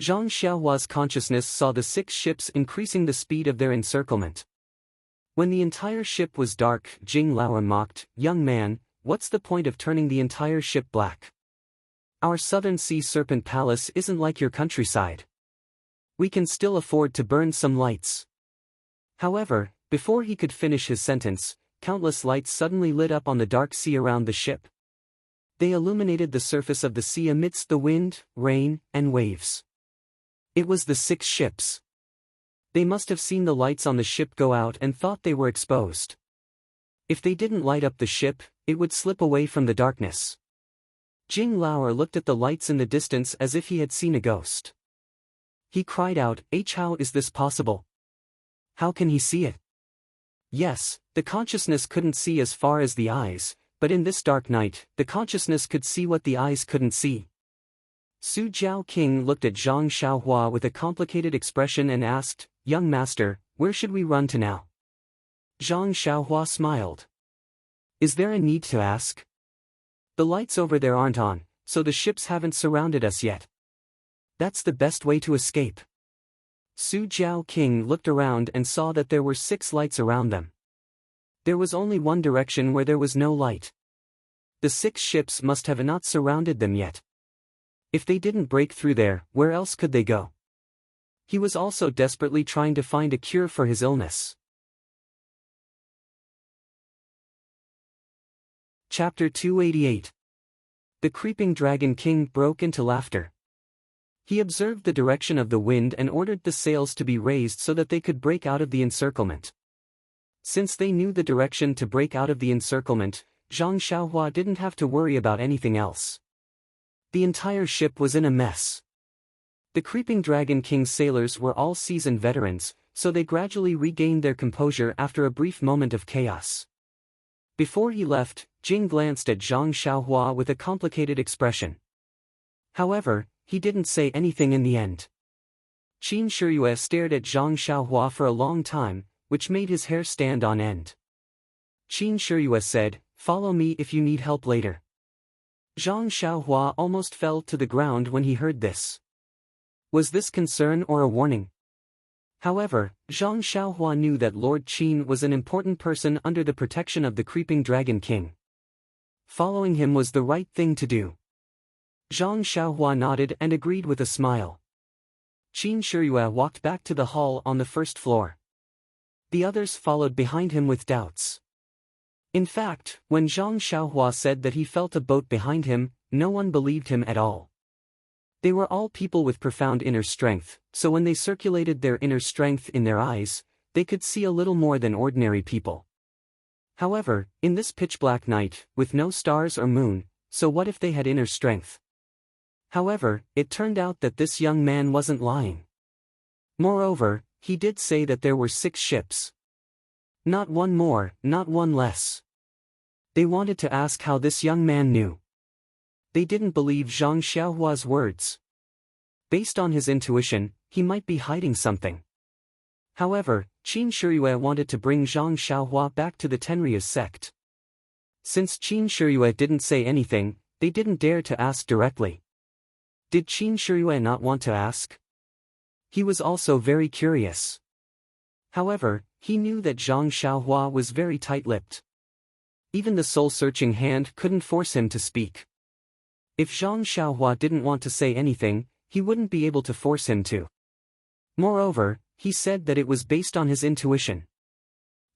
Zhang Xiaohua's consciousness saw the 6 ships increasing the speed of their encirclement. When the entire ship was dark, Jing Lao mocked, "Young man, what's the point of turning the entire ship black? Our southern sea serpent palace isn't like your countryside. We can still afford to burn some lights." However, before he could finish his sentence, countless lights suddenly lit up on the dark sea around the ship. They illuminated the surface of the sea amidst the wind, rain, and waves. It was the 6 ships. They must have seen the lights on the ship go out and thought they were exposed. If they didn't light up the ship, it would slip away from the darkness. Jing Lao looked at the lights in the distance as if he had seen a ghost. He cried out, How is this possible? How can he see it? Yes, the consciousness couldn't see as far as the eyes, but in this dark night, the consciousness could see what the eyes couldn't see. Su Jiao King looked at Zhang Xiaohua with a complicated expression and asked, "Young master, where should we run to now?" Zhang Xiaohua smiled. "Is there a need to ask? The lights over there aren't on, so the ships haven't surrounded us yet. That's the best way to escape." Su Jiao King looked around and saw that there were 6 lights around them. There was only one direction where there was no light. The 6 ships must have not surrounded them yet. If they didn't break through there, where else could they go? He was also desperately trying to find a cure for his illness. Chapter 288. The Creeping Dragon King broke into laughter. He observed the direction of the wind and ordered the sails to be raised so that they could break out of the encirclement. Since they knew the direction to break out of the encirclement, Zhang Xiaohua didn't have to worry about anything else. The entire ship was in a mess. The Creeping Dragon King's sailors were all seasoned veterans, so they gradually regained their composure after a brief moment of chaos. Before he left, Jing glanced at Zhang Xiaohua with a complicated expression. However, he didn't say anything in the end. Qin Shiyue stared at Zhang Xiaohua for a long time, which made his hair stand on end. Qin Shiyue said, "Follow me if you need help later." Zhang Xiaohua almost fell to the ground when he heard this. Was this concern or a warning? However, Zhang Xiaohua knew that Lord Qin was an important person under the protection of the Creeping Dragon King. Following him was the right thing to do. Zhang Xiaohua nodded and agreed with a smile. Qin Shiyue walked back to the hall on the first floor. The others followed behind him with doubts. In fact, when Zhang Xiaohua said that he felt a boat behind him, no one believed him at all. They were all people with profound inner strength, so when they circulated their inner strength in their eyes, they could see a little more than ordinary people. However, in this pitch-black night, with no stars or moon, so what if they had inner strength? However, it turned out that this young man wasn't lying. Moreover, he did say that there were 6 ships. Not one more, not one less. They wanted to ask how this young man knew. They didn't believe Zhang Xiaohua's words. Based on his intuition, he might be hiding something. However, Qin Shiyue wanted to bring Zhang Xiaohua back to the Tenryu sect. Since Qin Shiyue didn't say anything, they didn't dare to ask directly. Did Qin Shiyue not want to ask? He was also very curious. However, he knew that Zhang Xiaohua was very tight-lipped. Even the soul-searching hand couldn't force him to speak. If Zhang Xiaohua didn't want to say anything, he wouldn't be able to force him to. Moreover, he said that it was based on his intuition.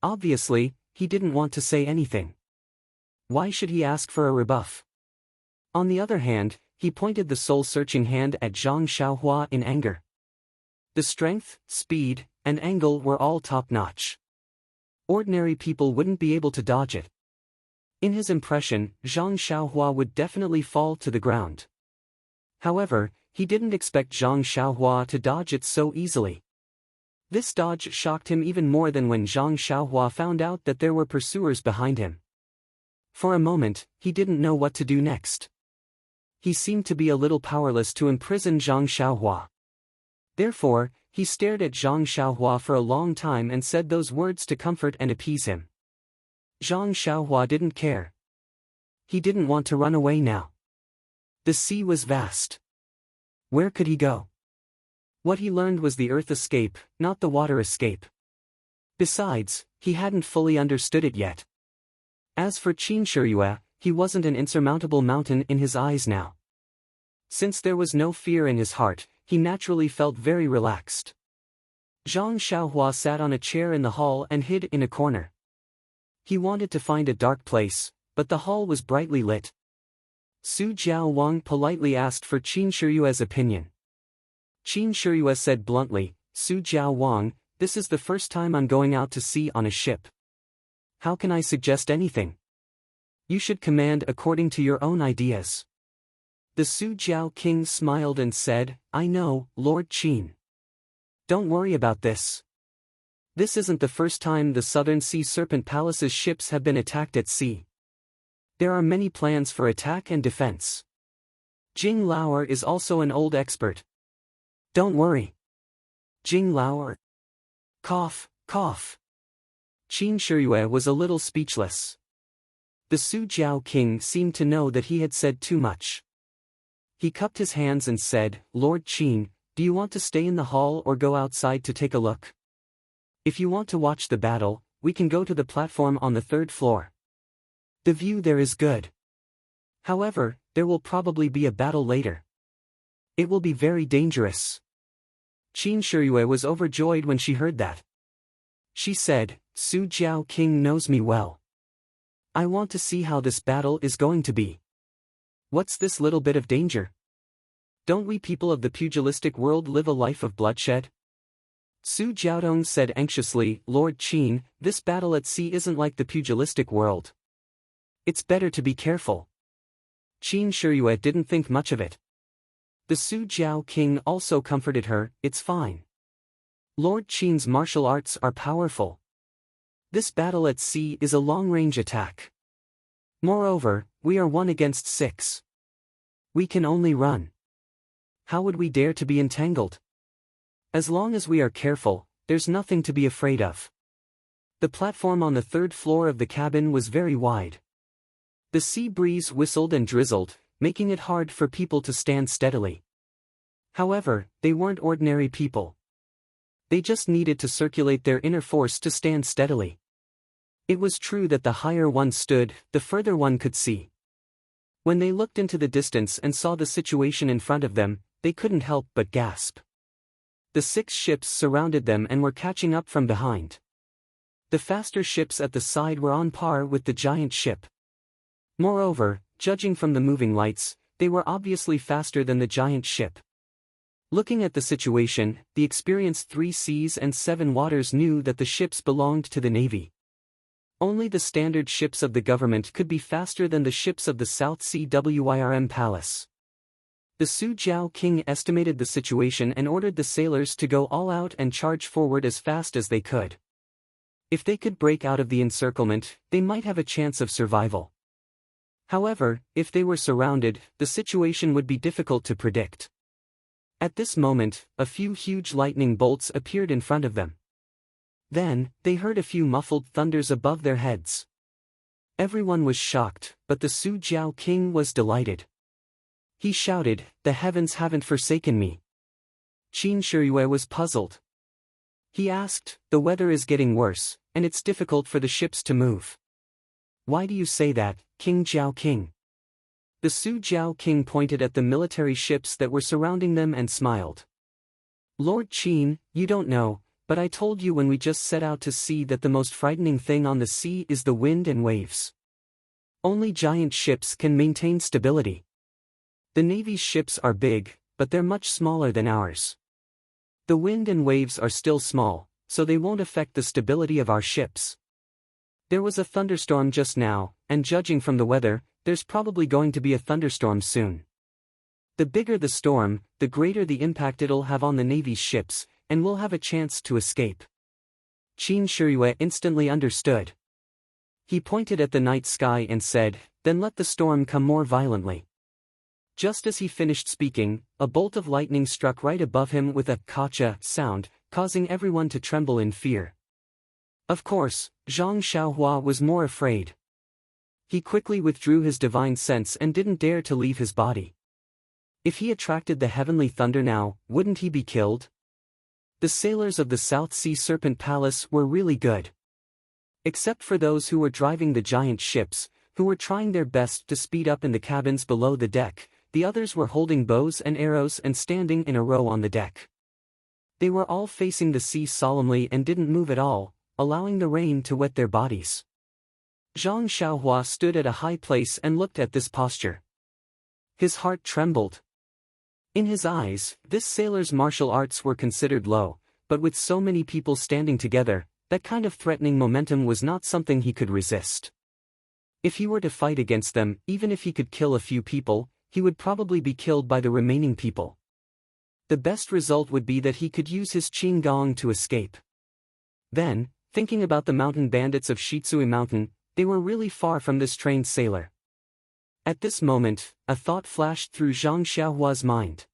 Obviously, he didn't want to say anything. Why should he ask for a rebuff? On the other hand, he pointed the soul-searching hand at Zhang Xiaohua in anger. The strength, speed, and angle were all top-notch. Ordinary people wouldn't be able to dodge it. In his impression, Zhang Xiaohua would definitely fall to the ground. However, he didn't expect Zhang Xiaohua to dodge it so easily. This dodge shocked him even more than when Zhang Xiaohua found out that there were pursuers behind him. For a moment, he didn't know what to do next. He seemed to be a little powerless to imprison Zhang Xiaohua. Therefore, he stared at Zhang Xiaohua for a long time and said those words to comfort and appease him. Zhang Xiaohua didn't care. He didn't want to run away now. The sea was vast. Where could he go? What he learned was the earth escape, not the water escape. Besides, he hadn't fully understood it yet. As for Qin Shiyue, he wasn't an insurmountable mountain in his eyes now. Since there was no fear in his heart, he naturally felt very relaxed. Zhang Xiaohua sat on a chair in the hall and hid in a corner. He wanted to find a dark place, but the hall was brightly lit. Su Jiao Wang politely asked for Qin Shiyue's opinion. Qin Shiyue said bluntly, "Su Jiao Wang, this is the first time I'm going out to sea on a ship. How can I suggest anything? You should command according to your own ideas." The Su Jiao king smiled and said, "I know, Lord Qin. Don't worry about this. This isn't the first time the Southern Sea Serpent Palace's ships have been attacked at sea. There are many plans for attack and defense. Jing Laoer is also an old expert. Don't worry." Jing Laoer. Cough, cough. Qin Shiyue was a little speechless. The Su Jiao king seemed to know that he had said too much. He cupped his hands and said, "Lord Qin, do you want to stay in the hall or go outside to take a look? If you want to watch the battle, we can go to the platform on the 3rd floor. The view there is good. However, there will probably be a battle later. It will be very dangerous." Qin Shiyue was overjoyed when she heard that. She said, "Su Jiao king knows me well. I want to see how this battle is going to be. What's this little bit of danger? Don't we people of the pugilistic world live a life of bloodshed?" Su Jiaodong said anxiously, "Lord Qin, this battle at sea isn't like the pugilistic world. It's better to be careful." Qin Shiyue didn't think much of it. The Su Jiao king also comforted her, "It's fine. Lord Qin's martial arts are powerful. This battle at sea is a long-range attack. Moreover, we are 1 against 6. We can only run. How would we dare to be entangled? As long as we are careful, there's nothing to be afraid of." The platform on the 3rd floor of the cabin was very wide. The sea breeze whistled and drizzled, making it hard for people to stand steadily. However, they weren't ordinary people. They just needed to circulate their inner force to stand steadily. It was true that the higher one stood, the further one could see. When they looked into the distance and saw the situation in front of them, they couldn't help but gasp. The 6 ships surrounded them and were catching up from behind. The faster ships at the side were on par with the giant ship. Moreover, judging from the moving lights, they were obviously faster than the giant ship. Looking at the situation, the experienced 3 seas and 7 waters knew that the ships belonged to the Navy. Only the standard ships of the government could be faster than the ships of the South Sea Wyrm Palace. The Su Jiao king estimated the situation and ordered the sailors to go all out and charge forward as fast as they could. If they could break out of the encirclement, they might have a chance of survival. However, if they were surrounded, the situation would be difficult to predict. At this moment, a few huge lightning bolts appeared in front of them. Then, they heard a few muffled thunders above their heads. Everyone was shocked, but the Su Jiao king was delighted. He shouted, "The heavens haven't forsaken me." Qin Shiyue was puzzled. He asked, "The weather is getting worse, and it's difficult for the ships to move. Why do you say that, King Jiao King?" The Su Jiao king pointed at the military ships that were surrounding them and smiled. "Lord Qin, you don't know, but I told you when we just set out to sea that the most frightening thing on the sea is the wind and waves. Only giant ships can maintain stability. The Navy's ships are big, but they're much smaller than ours. The wind and waves are still small, so they won't affect the stability of our ships. There was a thunderstorm just now, and judging from the weather, there's probably going to be a thunderstorm soon. The bigger the storm, the greater the impact it'll have on the Navy's ships, and we'll have a chance to escape." Qin Shiyue instantly understood. He pointed at the night sky and said, "Then let the storm come more violently." Just as he finished speaking, a bolt of lightning struck right above him with a "kacha" sound, causing everyone to tremble in fear. Of course, Zhang Xiaohua was more afraid. He quickly withdrew his divine sense and didn't dare to leave his body. If he attracted the heavenly thunder now, wouldn't he be killed? The sailors of the South Sea Serpent Palace were really good. Except for those who were driving the giant ships, who were trying their best to speed up in the cabins below the deck, the others were holding bows and arrows and standing in a row on the deck. They were all facing the sea solemnly and didn't move at all, allowing the rain to wet their bodies. Zhang Xiaohua stood at a high place and looked at this posture. His heart trembled. In his eyes, this sailor's martial arts were considered low, but with so many people standing together, that kind of threatening momentum was not something he could resist. If he were to fight against them, even if he could kill a few people, he would probably be killed by the remaining people. The best result would be that he could use his Qing Gong to escape. Then, thinking about the mountain bandits of Shitsui Mountain, they were really far from this trained sailor. At this moment, a thought flashed through Zhang Xiaohua's mind.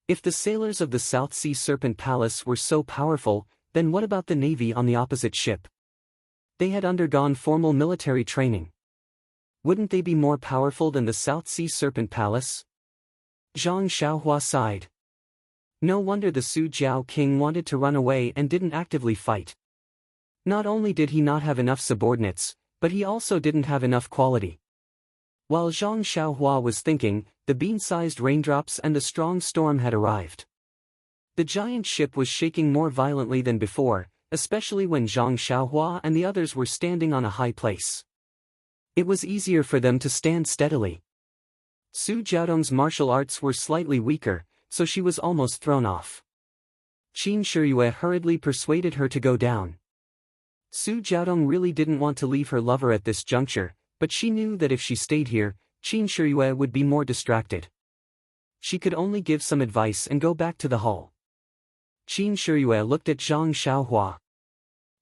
If the sailors of the South Sea Serpent Palace were so powerful, then what about the navy on the opposite ship? They had undergone formal military training. Wouldn't they be more powerful than the South Sea Serpent Palace? Zhang Xiaohua sighed. No wonder the Su Jiao king wanted to run away and didn't actively fight. Not only did he not have enough subordinates, but he also didn't have enough quality. While Zhang Xiaohua was thinking, the bean-sized raindrops and the strong storm had arrived. The giant ship was shaking more violently than before, especially when Zhang Xiaohua and the others were standing on a high place. It was easier for them to stand steadily. Su Jiaodong's martial arts were slightly weaker, so she was almost thrown off. Qin Shiyue hurriedly persuaded her to go down. Su Jiaodong really didn't want to leave her lover at this juncture, but she knew that if she stayed here, Qin Shiyue would be more distracted. She could only give some advice and go back to the hull. Qin Shiyue looked at Zhang Xiaohua.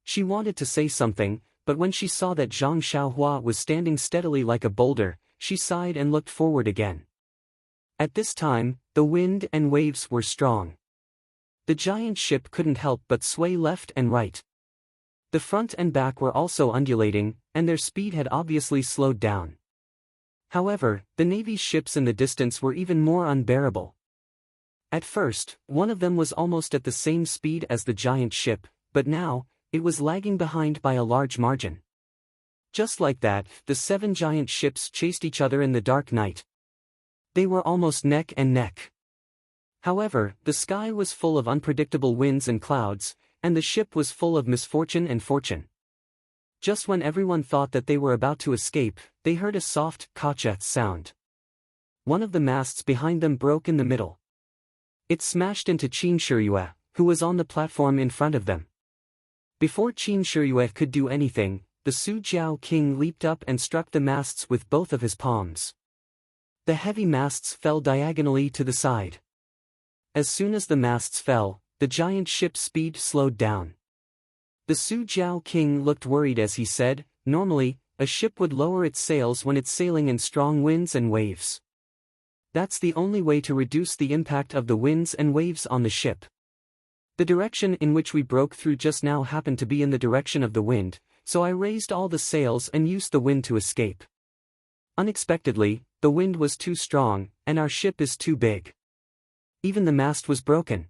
She wanted to say something, but when she saw that Zhang Xiaohua was standing steadily like a boulder, she sighed and looked forward again. At this time, the wind and waves were strong. The giant ship couldn't help but sway left and right. The front and back were also undulating, and their speed had obviously slowed down. However, the Navy's ships in the distance were even more unbearable. At first, one of them was almost at the same speed as the giant ship, but now, it was lagging behind by a large margin. Just like that, the 7 giant ships chased each other in the dark night. They were almost neck and neck. However, the sky was full of unpredictable winds and clouds, and the ship was full of misfortune and fortune. Just when everyone thought that they were about to escape, they heard a soft "kacha" sound. One of the masts behind them broke in the middle. It smashed into Qin Shiyue, who was on the platform in front of them. Before Qin Shiyue could do anything, the Su Jiao king leaped up and struck the masts with both of his palms. The heavy masts fell diagonally to the side. As soon as the masts fell, the giant ship's speed slowed down. The Su Jiao king looked worried as he said, "Normally, a ship would lower its sails when it's sailing in strong winds and waves. That's the only way to reduce the impact of the winds and waves on the ship. The direction in which we broke through just now happened to be in the direction of the wind, so I raised all the sails and used the wind to escape. Unexpectedly, the wind was too strong, and our ship is too big. Even the mast was broken."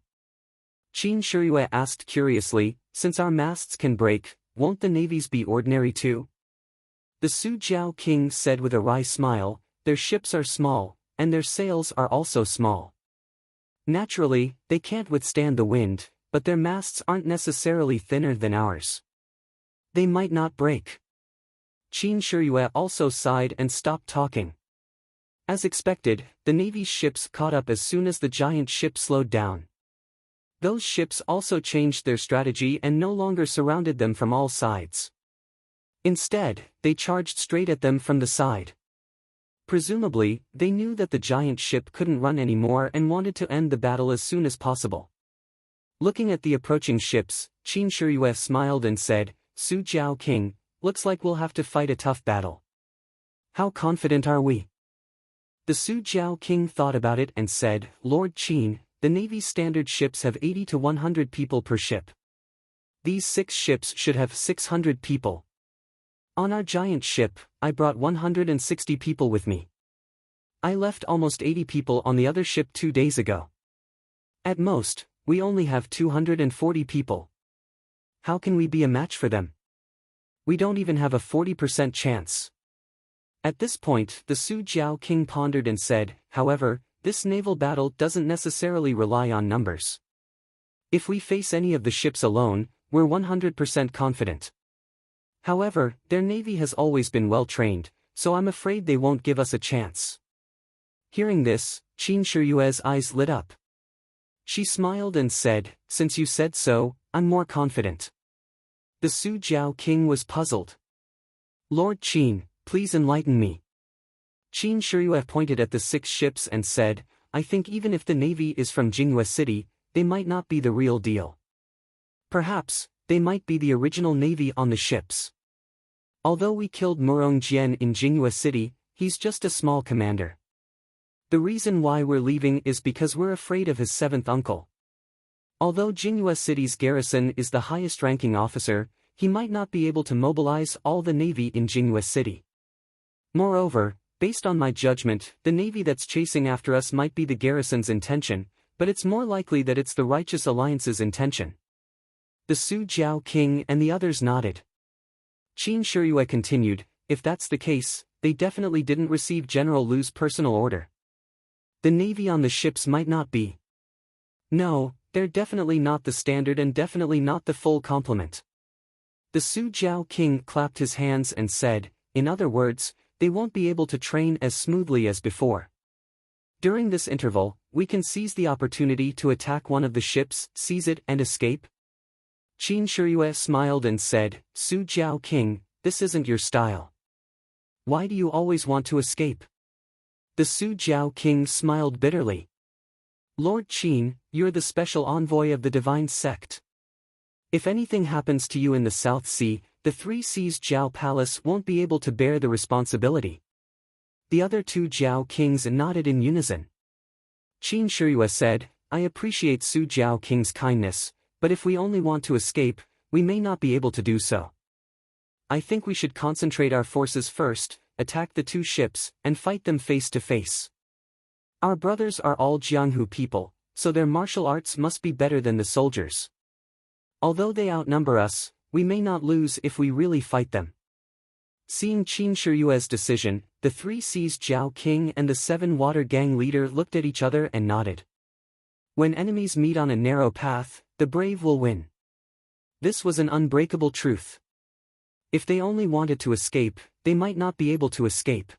Qin Shiyue asked curiously, "Since our masts can break, won't the navies be ordinary too?" The Su Jiao king said with a wry smile, "Their ships are small, and their sails are also small. Naturally, they can't withstand the wind, but their masts aren't necessarily thinner than ours. They might not break." Qin Shiyue also sighed and stopped talking. As expected, the Navy's ships caught up as soon as the giant ship slowed down. Those ships also changed their strategy and no longer surrounded them from all sides. Instead, they charged straight at them from the side. Presumably, they knew that the giant ship couldn't run anymore and wanted to end the battle as soon as possible. Looking at the approaching ships, Qin Shiyue smiled and said, "Su Jiao king, looks like we'll have to fight a tough battle. How confident are we?" The Su Jiao king thought about it and said, "Lord Qin, the Navy's standard ships have 80 to 100 people per ship. These 6 ships should have 600 people. On our giant ship, I brought 160 people with me. I left almost 80 people on the other ship 2 days ago. At most, we only have 240 people. How can we be a match for them? We don't even have a 40% chance. At this point, the Su Jiao king pondered and said, however, this naval battle doesn't necessarily rely on numbers. If we face any of the ships alone, we're 100% confident. However, their navy has always been well trained, so I'm afraid they won't give us a chance. Hearing this, Qin Shiyue's eyes lit up. She smiled and said, since you said so, I'm more confident. The Su Jiao king was puzzled. Lord Qin, please enlighten me. Qin Shiyue pointed at the 6 ships and said, I think even if the navy is from Jinghua City, they might not be the real deal. Perhaps, they might be the original navy on the ships. Although we killed Murong Jian in Jinghua City, he's just a small commander. The reason why we're leaving is because we're afraid of his 7th uncle. Although Jinghua City's garrison is the highest-ranking officer, he might not be able to mobilize all the navy in Jinghua City. Moreover, based on my judgment, the navy that's chasing after us might be the garrison's intention, but it's more likely that it's the Righteous Alliance's intention. The Su Jiao king and the others nodded. Qin Shiyue continued, if that's the case, they definitely didn't receive General Lu's personal order. The navy on the ships might not be. No, they're definitely not the standard and definitely not the full complement. The Su Jiao king clapped his hands and said, in other words, they won't be able to train as smoothly as before. During this interval, we can seize the opportunity to attack one of the ships, seize it and escape? Qin Shiyue smiled and said, Su Jiao king, this isn't your style. Why do you always want to escape? The Su Jiao king smiled bitterly. Lord Qin, you're the special envoy of the divine sect. If anything happens to you in the South Sea, the 3 Seas Jiao Palace won't be able to bear the responsibility. The other 2 Jiao kings nodded in unison. Qin Shiyue said, I appreciate Su Jiao king's kindness, but if we only want to escape, we may not be able to do so. I think we should concentrate our forces first, attack the 2 ships, and fight them face to face. Our brothers are all Jianghu people, so their martial arts must be better than the soldiers. Although they outnumber us, we may not lose if we really fight them. Seeing Qin Shiyue's decision, the 3 Seas Jiao king and the 7 water gang leader looked at each other and nodded. When enemies meet on a narrow path, the brave will win. This was an unbreakable truth. If they only wanted to escape, they might not be able to escape.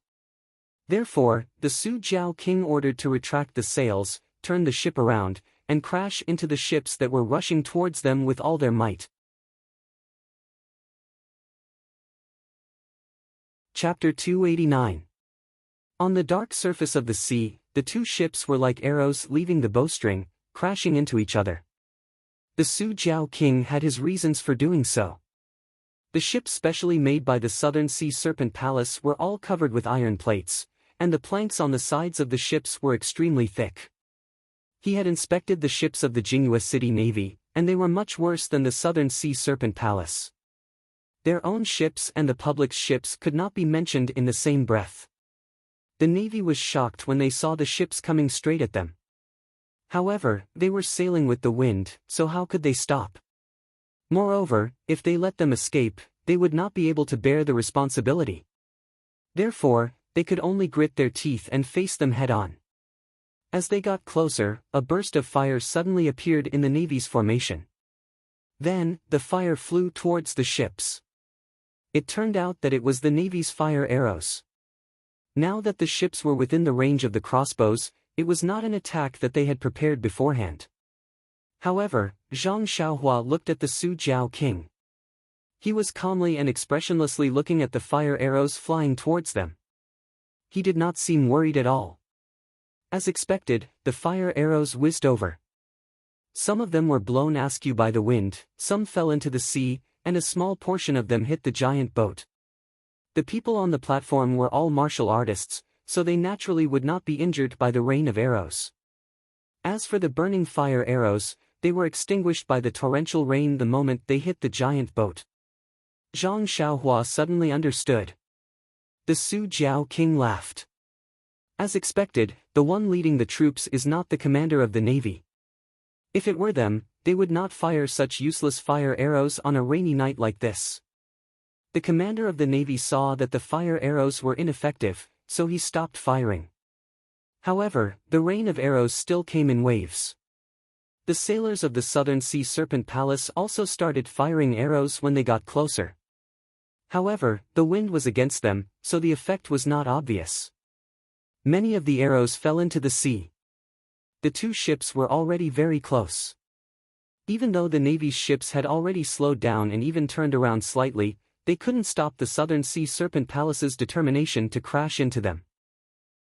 Therefore, the Su Jiao king ordered to retract the sails, turn the ship around, and crash into the ships that were rushing towards them with all their might. Chapter 289. On the dark surface of the sea, the 2 ships were like arrows leaving the bowstring, crashing into each other. The Su Jiao king had his reasons for doing so. The ships specially made by the Southern Sea Serpent Palace were all covered with iron plates, and the planks on the sides of the ships were extremely thick. He had inspected the ships of the Jinghua City Navy, and they were much worse than the Southern Sea Serpent Palace. Their own ships and the public's ships could not be mentioned in the same breath. The Navy was shocked when they saw the ships coming straight at them. However, they were sailing with the wind, so how could they stop? Moreover, if they let them escape, they would not be able to bear the responsibility. Therefore, they could only grit their teeth and face them head-on. As they got closer, a burst of fire suddenly appeared in the Navy's formation. Then, the fire flew towards the ships. It turned out that it was the Navy's fire arrows. Now that the ships were within the range of the crossbows, it was not an attack that they had prepared beforehand. However, Zhang Xiaohua looked at the Su Jiao king. He was calmly and expressionlessly looking at the fire arrows flying towards them. He did not seem worried at all. As expected, the fire arrows whizzed over. Some of them were blown askew by the wind, some fell into the sea, and a small portion of them hit the giant boat. The people on the platform were all martial artists, so they naturally would not be injured by the rain of arrows. As for the burning fire arrows, they were extinguished by the torrential rain the moment they hit the giant boat. Zhang Xiaohua suddenly understood. The Su Jiao king laughed. As expected, the one leading the troops is not the commander of the navy. If it were them, they would not fire such useless fire arrows on a rainy night like this. The commander of the navy saw that the fire arrows were ineffective, so he stopped firing. However, the rain of arrows still came in waves. The sailors of the Southern Sea Serpent Palace also started firing arrows when they got closer. However, the wind was against them, so the effect was not obvious. Many of the arrows fell into the sea. The two ships were already very close. Even though the Navy's ships had already slowed down and even turned around slightly, they couldn't stop the Southern Sea Serpent Palace's determination to crash into them.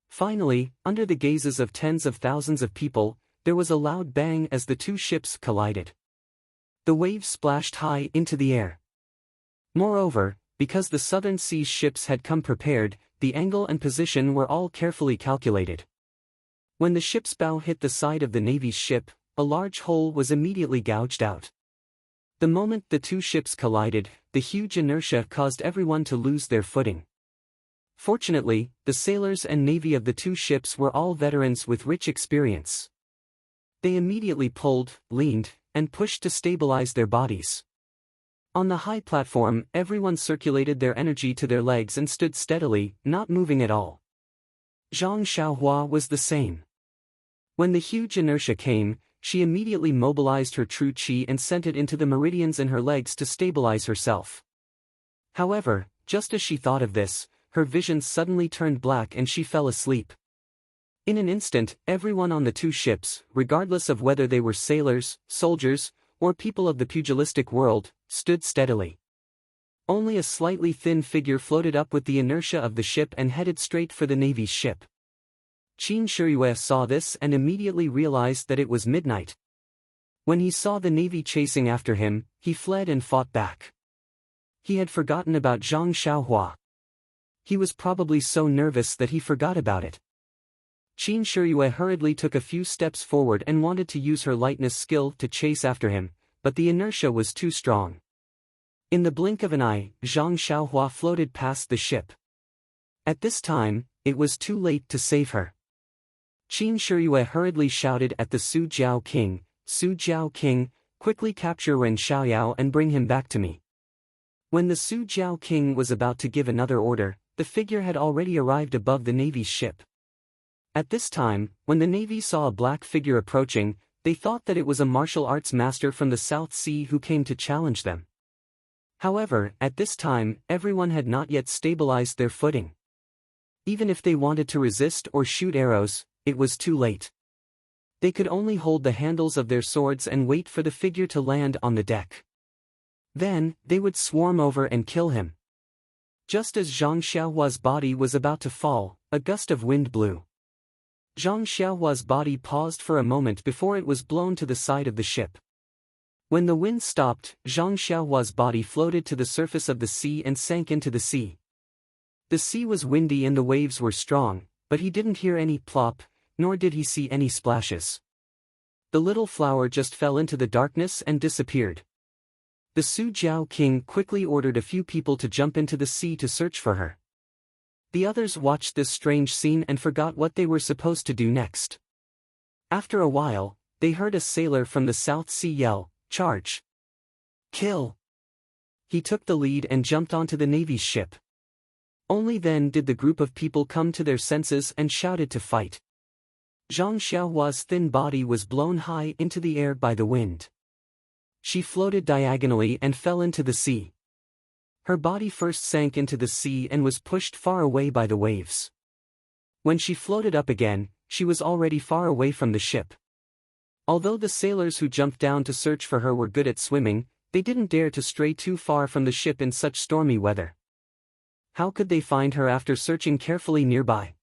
Finally, under the gazes of tens of thousands of people, there was a loud bang as the two ships collided. The waves splashed high into the air. Moreover, because the Southern Sea's ships had come prepared, the angle and position were all carefully calculated. When the ship's bow hit the side of the Navy's ship, a large hole was immediately gouged out. The moment the two ships collided, the huge inertia caused everyone to lose their footing. Fortunately, the sailors and navy of the two ships were all veterans with rich experience. They immediately pulled, leaned, and pushed to stabilize their bodies. On the high platform, everyone circulated their energy to their legs and stood steadily, not moving at all. Zhang Xiaohua was the same. When the huge inertia came, she immediately mobilized her true qi and sent it into the meridians in her legs to stabilize herself. However, just as she thought of this, her vision suddenly turned black and she fell asleep. In an instant, everyone on the two ships, regardless of whether they were sailors, soldiers, or people of the pugilistic world, stood steadily. Only a slightly thin figure floated up with the inertia of the ship and headed straight for the Navy's ship. Qin Shiyue saw this and immediately realized that it was midnight. When he saw the Navy chasing after him, he fled and fought back. He had forgotten about Zhang Xiaohua. He was probably so nervous that he forgot about it. Qin Shiyue hurriedly took a few steps forward and wanted to use her lightness skill to chase after him, but the inertia was too strong. In the blink of an eye, Zhang Xiaohua floated past the ship. At this time, it was too late to save her. Qin Shiyue hurriedly shouted at the Su Jiao king, "Su Jiao king, quickly capture Ren Xiaoyao and bring him back to me." When the Su Jiao king was about to give another order, the figure had already arrived above the Navy's ship. At this time, when the Navy saw a black figure approaching, they thought that it was a martial arts master from the South Sea who came to challenge them. However, at this time, everyone had not yet stabilized their footing. Even if they wanted to resist or shoot arrows, it was too late. They could only hold the handles of their swords and wait for the figure to land on the deck. Then, they would swarm over and kill him. Just as Zhang Xiaohua's body was about to fall, a gust of wind blew. Zhang Xiaohua's body paused for a moment before it was blown to the side of the ship. When the wind stopped, Zhang Xiaohua's body floated to the surface of the sea and sank into the sea. The sea was windy and the waves were strong, but he didn't hear any plop, nor did he see any splashes. The little flower just fell into the darkness and disappeared. The Su Jiao king quickly ordered a few people to jump into the sea to search for her. The others watched this strange scene and forgot what they were supposed to do next. After a while, they heard a sailor from the South Sea yell, "Charge! Kill!" He took the lead and jumped onto the Navy's ship. Only then did the group of people come to their senses and shouted to fight. Zhang Xiaohua's thin body was blown high into the air by the wind. She floated diagonally and fell into the sea. Her body first sank into the sea and was pushed far away by the waves. When she floated up again, she was already far away from the ship. Although the sailors who jumped down to search for her were good at swimming, they didn't dare to stray too far from the ship in such stormy weather. How could they find her after searching carefully nearby?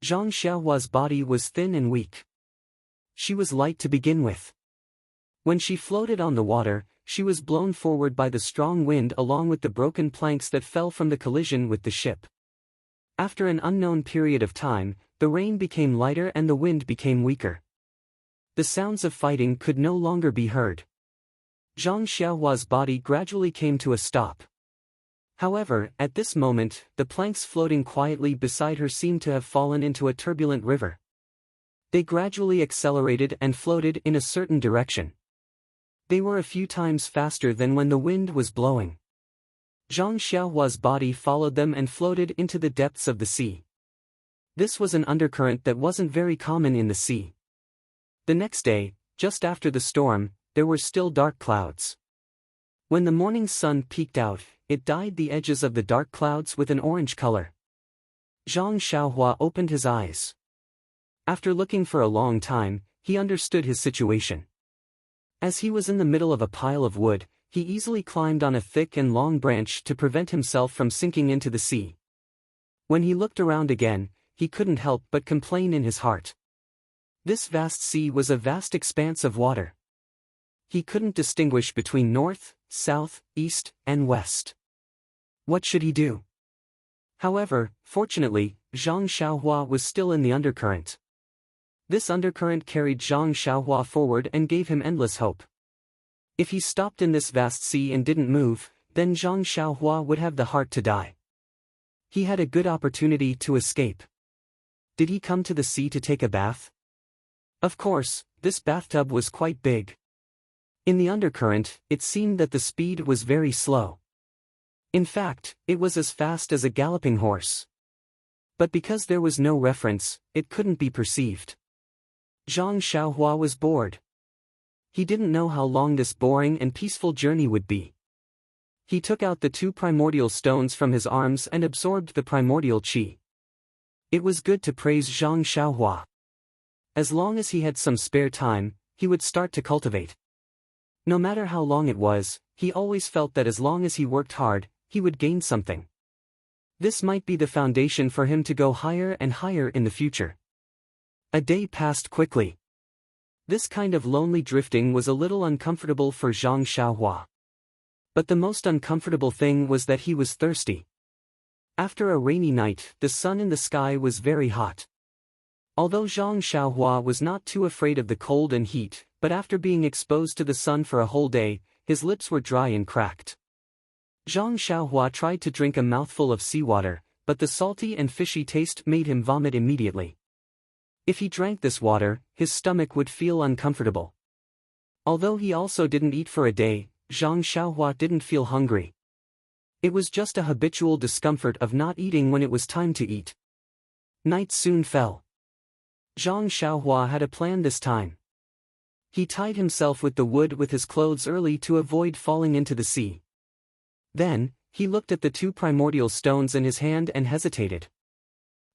Zhang Xiaohua's body was thin and weak. She was light to begin with. When she floated on the water, she was blown forward by the strong wind along with the broken planks that fell from the collision with the ship. After an unknown period of time, the rain became lighter and the wind became weaker. The sounds of fighting could no longer be heard. Zhang Xiaohua's body gradually came to a stop. However, at this moment, the planks floating quietly beside her seemed to have fallen into a turbulent river. They gradually accelerated and floated in a certain direction. They were a few times faster than when the wind was blowing. Zhang Xiaohua's body followed them and floated into the depths of the sea. This was an undercurrent that wasn't very common in the sea. The next day, just after the storm, there were still dark clouds. When the morning sun peeked out, it dyed the edges of the dark clouds with an orange color. Zhang Xiaohua opened his eyes. After looking for a long time, he understood his situation. As he was in the middle of a pile of wood, he easily climbed on a thick and long branch to prevent himself from sinking into the sea. When he looked around again, he couldn't help but complain in his heart. This vast sea was a vast expanse of water. He couldn't distinguish between north, south, east, and west. What should he do? However, fortunately, Zhang Xiaohua was still in the undercurrent. This undercurrent carried Zhang Xiaohua forward and gave him endless hope. If he stopped in this vast sea and didn't move, then Zhang Xiaohua would have the heart to die. He had a good opportunity to escape. Did he come to the sea to take a bath? Of course, this bathtub was quite big. In the undercurrent, it seemed that the speed was very slow. In fact, it was as fast as a galloping horse. But because there was no reference, it couldn't be perceived. Zhang Xiaohua was bored. He didn't know how long this boring and peaceful journey would be. He took out the 2 primordial stones from his arms and absorbed the primordial qi. It was good to praise Zhang Xiaohua. As long as he had some spare time, he would start to cultivate. No matter how long it was, he always felt that as long as he worked hard, he would gain something. This might be the foundation for him to go higher and higher in the future. A day passed quickly. This kind of lonely drifting was a little uncomfortable for Zhang Xiaohua. But the most uncomfortable thing was that he was thirsty. After a rainy night, the sun in the sky was very hot. Although Zhang Xiaohua was not too afraid of the cold and heat, but after being exposed to the sun for a whole day, his lips were dry and cracked. Zhang Xiaohua tried to drink a mouthful of seawater, but the salty and fishy taste made him vomit immediately. If he drank this water, his stomach would feel uncomfortable. Although he also didn't eat for a day, Zhang Xiaohua didn't feel hungry. It was just a habitual discomfort of not eating when it was time to eat. Night soon fell. Zhang Xiaohua had a plan this time. He tied himself with the wood with his clothes early to avoid falling into the sea. Then, he looked at the 2 primordial stones in his hand and hesitated.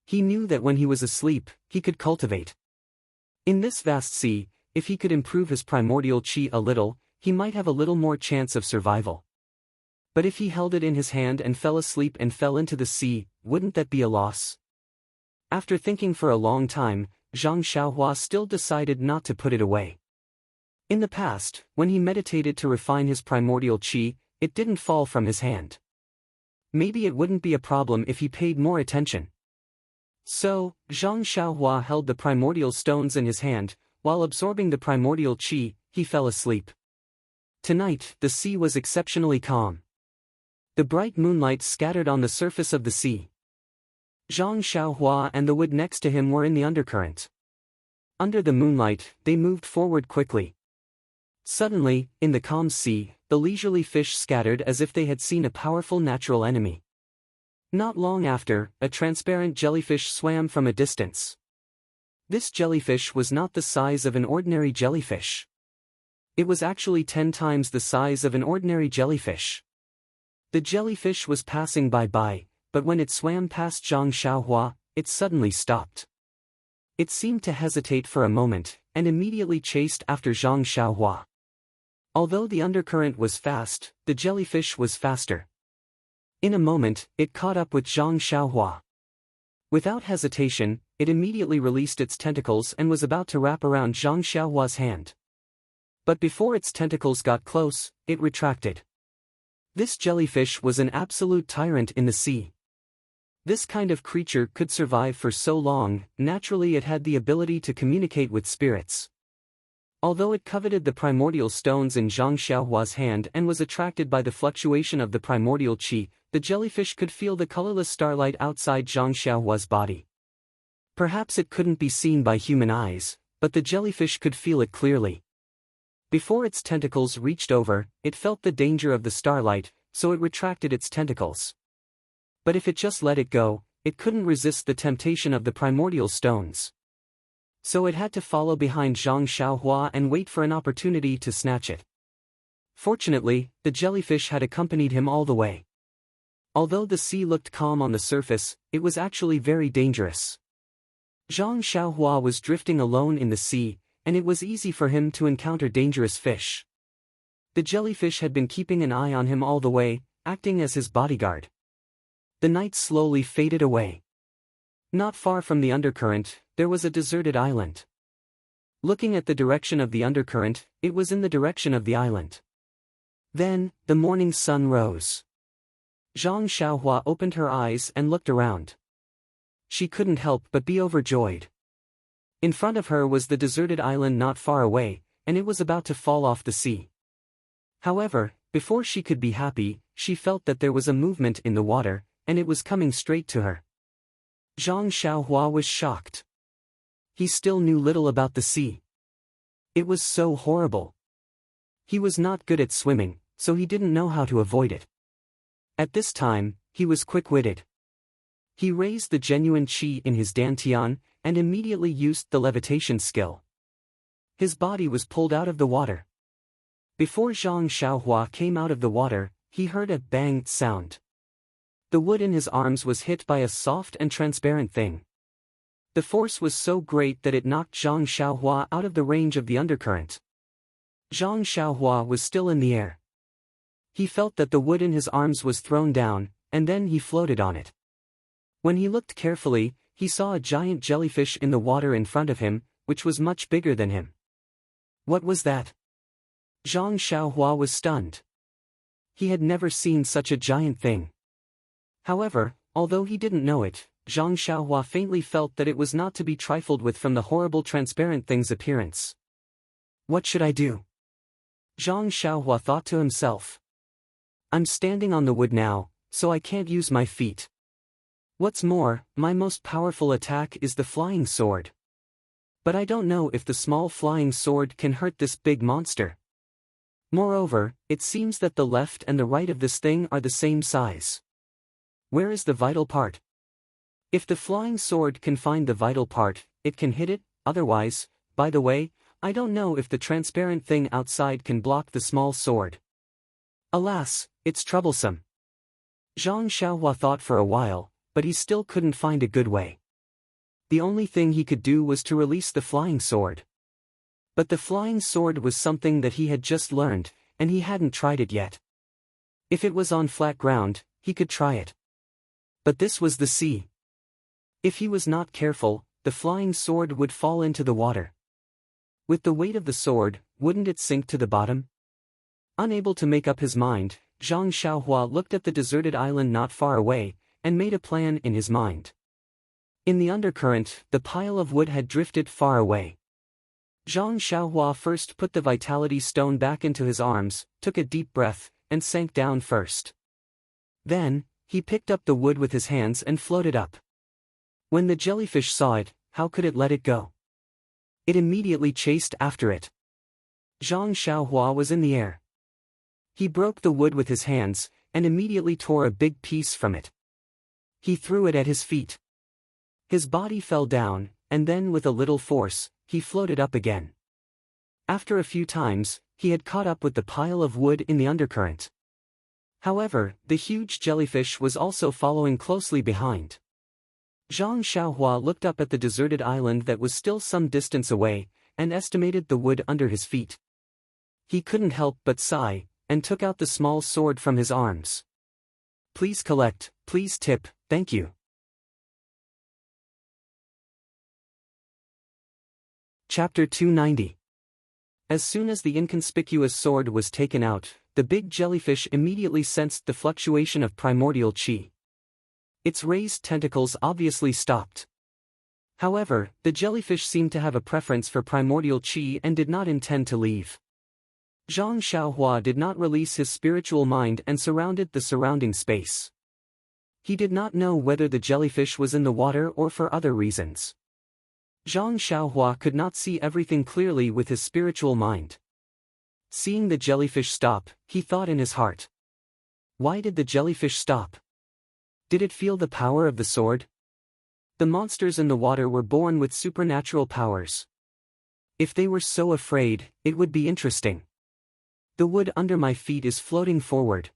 He knew that when he was asleep, he could cultivate. In this vast sea, if he could improve his primordial qi a little, he might have a little more chance of survival. But if he held it in his hand and fell asleep and fell into the sea, wouldn't that be a loss? After thinking for a long time, Zhang Xiaohua still decided not to put it away. In the past, when he meditated to refine his primordial qi, it didn't fall from his hand. Maybe it wouldn't be a problem if he paid more attention. So, Zhang Xiaohua held the primordial stones in his hand. While absorbing the primordial qi, he fell asleep. Tonight, the sea was exceptionally calm. The bright moonlight scattered on the surface of the sea. Zhang Xiaohua and the wood next to him were in the undercurrent. Under the moonlight, they moved forward quickly. Suddenly, in the calm sea, the leisurely fish scattered as if they had seen a powerful natural enemy. Not long after, a transparent jellyfish swam from a distance. This jellyfish was not the size of an ordinary jellyfish. It was actually 10 times the size of an ordinary jellyfish. The jellyfish was passing by, but when it swam past Zhang Xiaohua, it suddenly stopped. It seemed to hesitate for a moment, and immediately chased after Zhang Xiaohua. Although the undercurrent was fast, the jellyfish was faster. In a moment, it caught up with Zhang Xiaohua. Without hesitation, it immediately released its tentacles and was about to wrap around Zhang Xiaohua's hand. But before its tentacles got close, it retracted. This jellyfish was an absolute tyrant in the sea. This kind of creature could survive for so long. Naturally it had the ability to communicate with spirits. Although it coveted the primordial stones in Zhang Xiaohua's hand and was attracted by the fluctuation of the primordial qi, the jellyfish could feel the colorless starlight outside Zhang Xiaohua's body. Perhaps it couldn't be seen by human eyes, but the jellyfish could feel it clearly. Before its tentacles reached over, it felt the danger of the starlight, so it retracted its tentacles. But if it just let it go, it couldn't resist the temptation of the primordial stones. So it had to follow behind Zhang Xiaohua and wait for an opportunity to snatch it. Fortunately, the jellyfish had accompanied him all the way. Although the sea looked calm on the surface, it was actually very dangerous. Zhang Xiaohua was drifting alone in the sea, and it was easy for him to encounter dangerous fish. The jellyfish had been keeping an eye on him all the way, acting as his bodyguard. The night slowly faded away. Not far from the undercurrent, there was a deserted island. Looking at the direction of the undercurrent, it was in the direction of the island. Then, the morning sun rose. Zhang Xiaohua opened her eyes and looked around. She couldn't help but be overjoyed. In front of her was the deserted island not far away, and it was about to fall off the sea. However, before she could be happy, she felt that there was a movement in the water, and it was coming straight to her. Zhang Xiaohua was shocked. He still knew little about the sea. It was so horrible. He was not good at swimming, so he didn't know how to avoid it. At this time, he was quick-witted. He raised the genuine qi in his dantian, and immediately used the levitation skill. His body was pulled out of the water. Before Zhang Xiaohua came out of the water, he heard a bang sound. The wood in his arms was hit by a soft and transparent thing. The force was so great that it knocked Zhang Xiaohua out of the range of the undercurrent. Zhang Xiaohua was still in the air. He felt that the wood in his arms was thrown down, and then he floated on it. When he looked carefully, he saw a giant jellyfish in the water in front of him, which was much bigger than him. What was that? Zhang Xiaohua was stunned. He had never seen such a giant thing. However, although he didn't know it, Zhang Xiaohua faintly felt that it was not to be trifled with from the horrible transparent thing's appearance. What should I do? Zhang Xiaohua thought to himself. I'm standing on the wood now, so I can't use my feet. What's more, my most powerful attack is the flying sword. But I don't know if the small flying sword can hurt this big monster. Moreover, it seems that the left and the right of this thing are the same size. Where is the vital part? If the flying sword can find the vital part, it can hit it, otherwise, by the way, I don't know if the transparent thing outside can block the small sword. Alas, it's troublesome. Zhang Xiaohua thought for a while, but he still couldn't find a good way. The only thing he could do was to release the flying sword. But the flying sword was something that he had just learned, and he hadn't tried it yet. If it was on flat ground, he could try it. But this was the sea. If he was not careful, the flying sword would fall into the water. With the weight of the sword, wouldn't it sink to the bottom? Unable to make up his mind, Zhang Xiaohua looked at the deserted island not far away, and made a plan in his mind. In the undercurrent, the pile of wood had drifted far away. Zhang Xiaohua first put the vitality stone back into his arms, took a deep breath, and sank down first. Then, he picked up the wood with his hands and floated up. When the jellyfish saw it, how could it let it go? It immediately chased after it. Zhang Xiaohua was in the air. He broke the wood with his hands, and immediately tore a big piece from it. He threw it at his feet. His body fell down, and then with a little force, he floated up again. After a few times, he had caught up with the pile of wood in the undercurrent. However, the huge jellyfish was also following closely behind. Zhang Xiaohua looked up at the deserted island that was still some distance away, and estimated the wood under his feet. He couldn't help but sigh, and took out the small sword from his arms. Please collect, please tip, thank you. Chapter 290. As soon as the inconspicuous sword was taken out, the big jellyfish immediately sensed the fluctuation of primordial qi. Its raised tentacles obviously stopped. However, the jellyfish seemed to have a preference for primordial qi and did not intend to leave. Zhang Xiaohua did not release his spiritual mind and surrounded the surrounding space. He did not know whether the jellyfish was in the water or for other reasons. Zhang Xiaohua could not see everything clearly with his spiritual mind. Seeing the jellyfish stop, he thought in his heart. Why did the jellyfish stop? Did it feel the power of the sword? The monsters in the water were born with supernatural powers. If they were so afraid, it would be interesting. The wood under my feet is floating forward.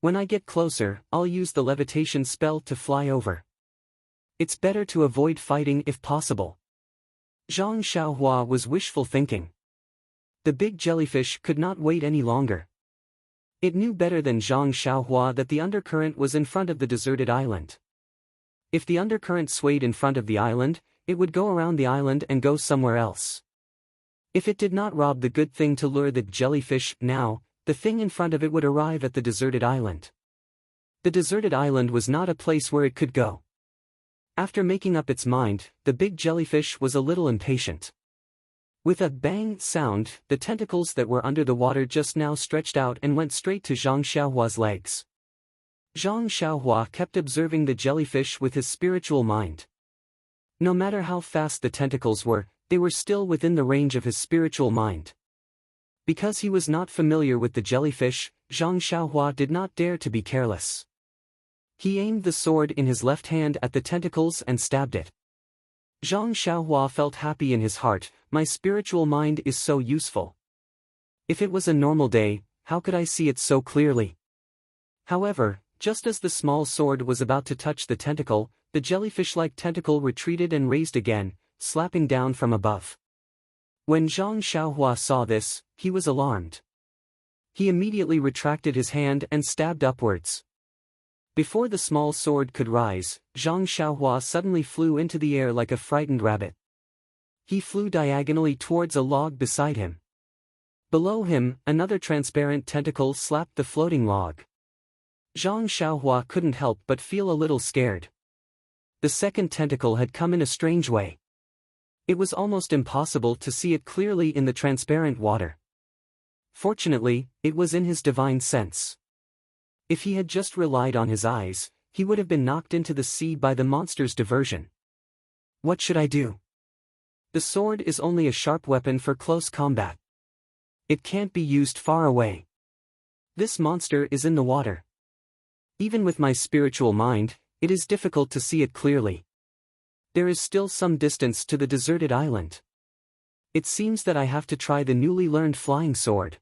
When I get closer, I'll use the levitation spell to fly over. It's better to avoid fighting if possible. Zhang Xiaohua was wishful thinking. The big jellyfish could not wait any longer. It knew better than Zhang Xiaohua that the undercurrent was in front of the deserted island. If the undercurrent swayed in front of the island, it would go around the island and go somewhere else. If it did not rob the good thing to lure the jellyfish now, the thing in front of it would arrive at the deserted island. The deserted island was not a place where it could go. After making up its mind, the big jellyfish was a little impatient. With a bang sound, the tentacles that were under the water just now stretched out and went straight to Zhang Xiaohua's legs. Zhang Xiaohua kept observing the jellyfish with his spiritual mind. No matter how fast the tentacles were, they were still within the range of his spiritual mind. Because he was not familiar with the jellyfish, Zhang Xiaohua did not dare to be careless. He aimed the sword in his left hand at the tentacles and stabbed it. Zhang Xiaohua felt happy in his heart. My spiritual mind is so useful. If it was a normal day, how could I see it so clearly? However, just as the small sword was about to touch the tentacle, the jellyfish-like tentacle retreated and raised again, slapping down from above. When Zhang Xiaohua saw this, he was alarmed. He immediately retracted his hand and stabbed upwards. Before the small sword could rise, Zhang Xiaohua suddenly flew into the air like a frightened rabbit. He flew diagonally towards a log beside him. Below him, another transparent tentacle slapped the floating log. Zhang Xiaohua couldn't help but feel a little scared. The second tentacle had come in a strange way. It was almost impossible to see it clearly in the transparent water. Fortunately, it was in his divine sense. If he had just relied on his eyes, he would have been knocked into the sea by the monster's diversion. What should I do? The sword is only a sharp weapon for close combat. It can't be used far away. This monster is in the water. Even with my spiritual mind, it is difficult to see it clearly. There is still some distance to the deserted island. It seems that I have to try the newly learned flying sword.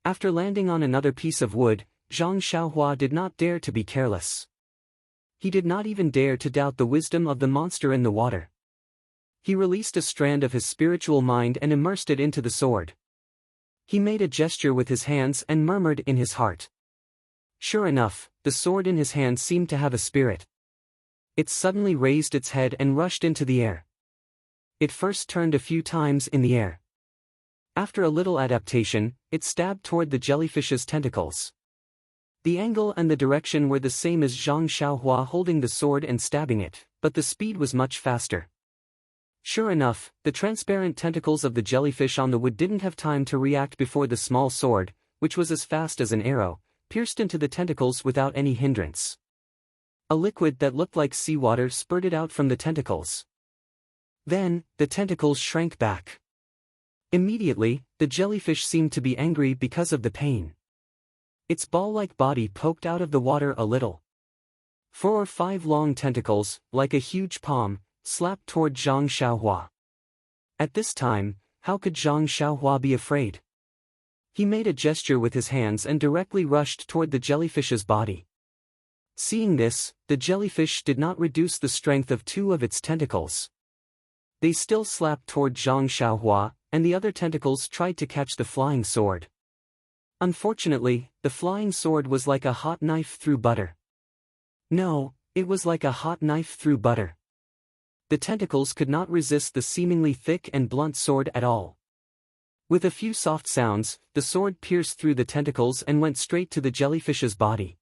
After landing on another piece of wood, Zhang Xiaohua did not dare to be careless. He did not even dare to doubt the wisdom of the monster in the water. He released a strand of his spiritual mind and immersed it into the sword. He made a gesture with his hands and murmured in his heart. Sure enough, the sword in his hand seemed to have a spirit. It suddenly raised its head and rushed into the air. It first turned a few times in the air. After a little adaptation, it stabbed toward the jellyfish's tentacles. The angle and the direction were the same as Zhang Xiaohua holding the sword and stabbing it, but the speed was much faster. Sure enough, the transparent tentacles of the jellyfish on the wood didn't have time to react before the small sword, which was as fast as an arrow, pierced into the tentacles without any hindrance. A liquid that looked like seawater spurted out from the tentacles. Then, the tentacles shrank back. Immediately, the jellyfish seemed to be angry because of the pain. Its ball-like body poked out of the water a little. 4 or 5 long tentacles, like a huge palm, slapped toward Zhang Xiaohua. At this time, how could Zhang Xiaohua be afraid? He made a gesture with his hands and directly rushed toward the jellyfish's body. Seeing this, the jellyfish did not reduce the strength of 2 of its tentacles. They still slapped toward Zhang Xiaohua, and the other tentacles tried to catch the flying sword. Unfortunately, the flying sword was like a hot knife through butter. No, it was like a hot knife through butter. The tentacles could not resist the seemingly thick and blunt sword at all. With a few soft sounds, the sword pierced through the tentacles and went straight to the jellyfish's body.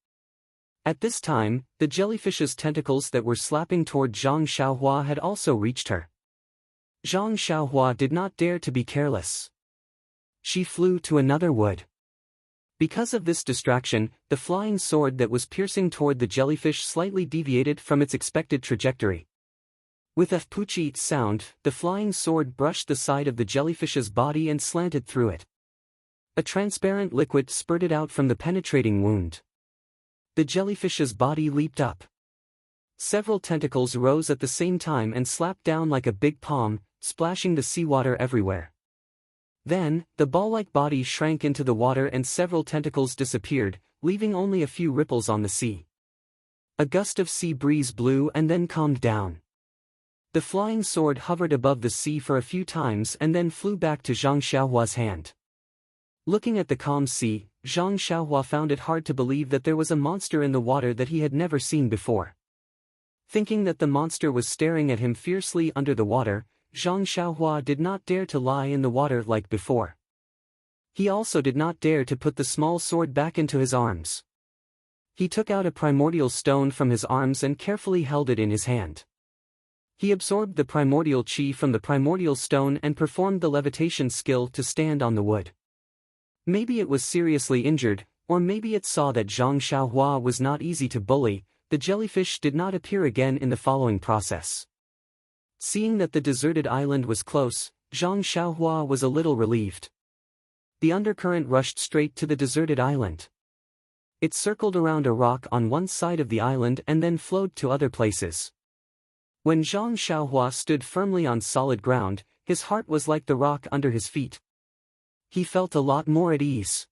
At this time, the jellyfish's tentacles that were slapping toward Zhang Xiaohua had also reached her. Zhang Xiaohua did not dare to be careless. She flew to another wood. Because of this distraction, the flying sword that was piercing toward the jellyfish slightly deviated from its expected trajectory. With a poochie sound, the flying sword brushed the side of the jellyfish's body and slanted through it. A transparent liquid spurted out from the penetrating wound. The jellyfish's body leaped up. Several tentacles rose at the same time and slapped down like a big palm, splashing the seawater everywhere. Then, the ball-like body shrank into the water and several tentacles disappeared, leaving only a few ripples on the sea. A gust of sea breeze blew and then calmed down. The flying sword hovered above the sea for a few times and then flew back to Zhang Xiaohua's hand. Looking at the calm sea, Zhang Xiaohua found it hard to believe that there was a monster in the water that he had never seen before. Thinking that the monster was staring at him fiercely under the water, Zhang Xiaohua did not dare to lie in the water like before. He also did not dare to put the small sword back into his arms. He took out a primordial stone from his arms and carefully held it in his hand. He absorbed the primordial chi from the primordial stone and performed the levitation skill to stand on the wood. Maybe it was seriously injured, or maybe it saw that Zhang Xiaohua was not easy to bully. The jellyfish did not appear again in the following process. Seeing that the deserted island was close, Zhang Xiaohua was a little relieved. The undercurrent rushed straight to the deserted island. It circled around a rock on one side of the island and then flowed to other places. When Zhang Xiaohua stood firmly on solid ground, his heart was like the rock under his feet. He felt a lot more at ease.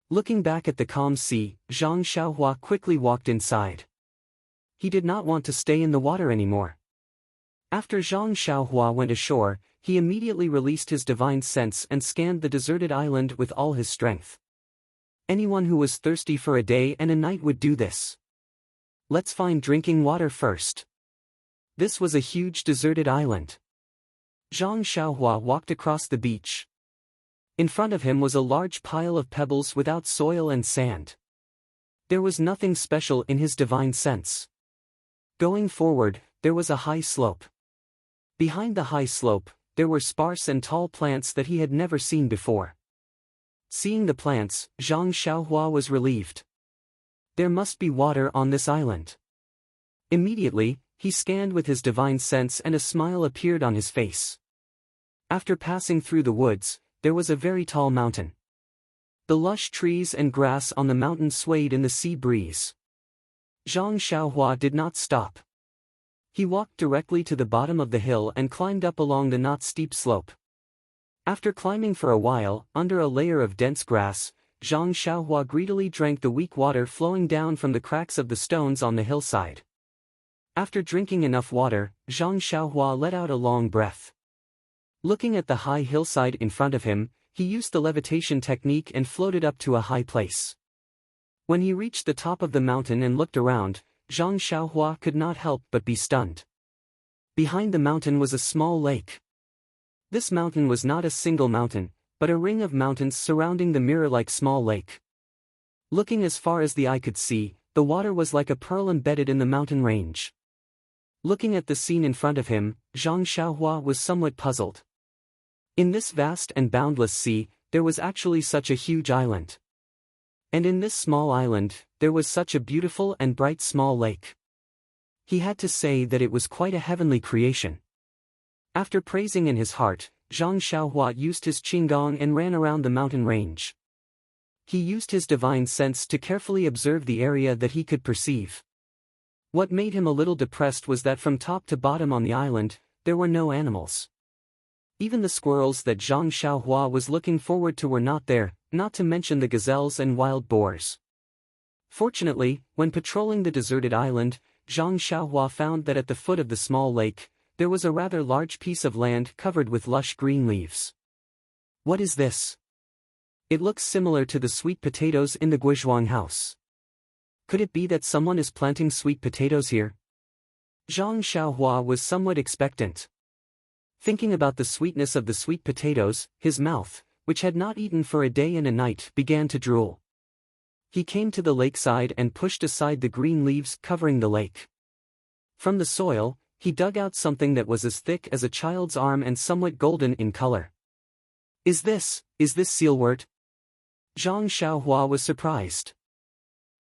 Looking back at the calm sea, Zhang Xiaohua quickly walked inside. He did not want to stay in the water anymore. After Zhang Xiaohua went ashore, he immediately released his divine sense and scanned the deserted island with all his strength. Anyone who was thirsty for a day and a night would do this. Let's find drinking water first. This was a huge deserted island. Zhang Xiaohua walked across the beach. In front of him was a large pile of pebbles without soil and sand. There was nothing special in his divine sense. Going forward, there was a high slope. Behind the high slope, there were sparse and tall plants that he had never seen before. Seeing the plants, Zhang Xiaohua was relieved. There must be water on this island. Immediately, he scanned with his divine sense and a smile appeared on his face. After passing through the woods, there was a very tall mountain. The lush trees and grass on the mountain swayed in the sea breeze. Zhang Xiaohua did not stop. He walked directly to the bottom of the hill and climbed up along the not steep slope. After climbing for a while, under a layer of dense grass, Zhang Xiaohua greedily drank the weak water flowing down from the cracks of the stones on the hillside. After drinking enough water, Zhang Xiaohua let out a long breath. Looking at the high hillside in front of him, he used the levitation technique and floated up to a high place. When he reached the top of the mountain and looked around, Zhang Xiaohua could not help but be stunned. Behind the mountain was a small lake. This mountain was not a single mountain, but a ring of mountains surrounding the mirror-like small lake. Looking as far as the eye could see, the water was like a pearl embedded in the mountain range. Looking at the scene in front of him, Zhang Xiaohua was somewhat puzzled. In this vast and boundless sea, there was actually such a huge island. And in this small island, there was such a beautiful and bright small lake. He had to say that it was quite a heavenly creation. After praising in his heart, Zhang Xiaohua used his qinggong and ran around the mountain range. He used his divine sense to carefully observe the area that he could perceive. What made him a little depressed was that from top to bottom on the island, there were no animals. Even the squirrels that Zhang Xiaohua was looking forward to were not there, not to mention the gazelles and wild boars. Fortunately, when patrolling the deserted island, Zhang Xiaohua found that at the foot of the small lake, there was a rather large piece of land covered with lush green leaves. What is this? It looks similar to the sweet potatoes in the Guizhuang house. Could it be that someone is planting sweet potatoes here? Zhang Xiaohua was somewhat expectant. Thinking about the sweetness of the sweet potatoes, his mouth, which had not eaten for a day and a night, began to drool. He came to the lakeside and pushed aside the green leaves covering the lake. From the soil, he dug out something that was as thick as a child's arm and somewhat golden in color. Is this sealwort? Zhang Xiaohua was surprised.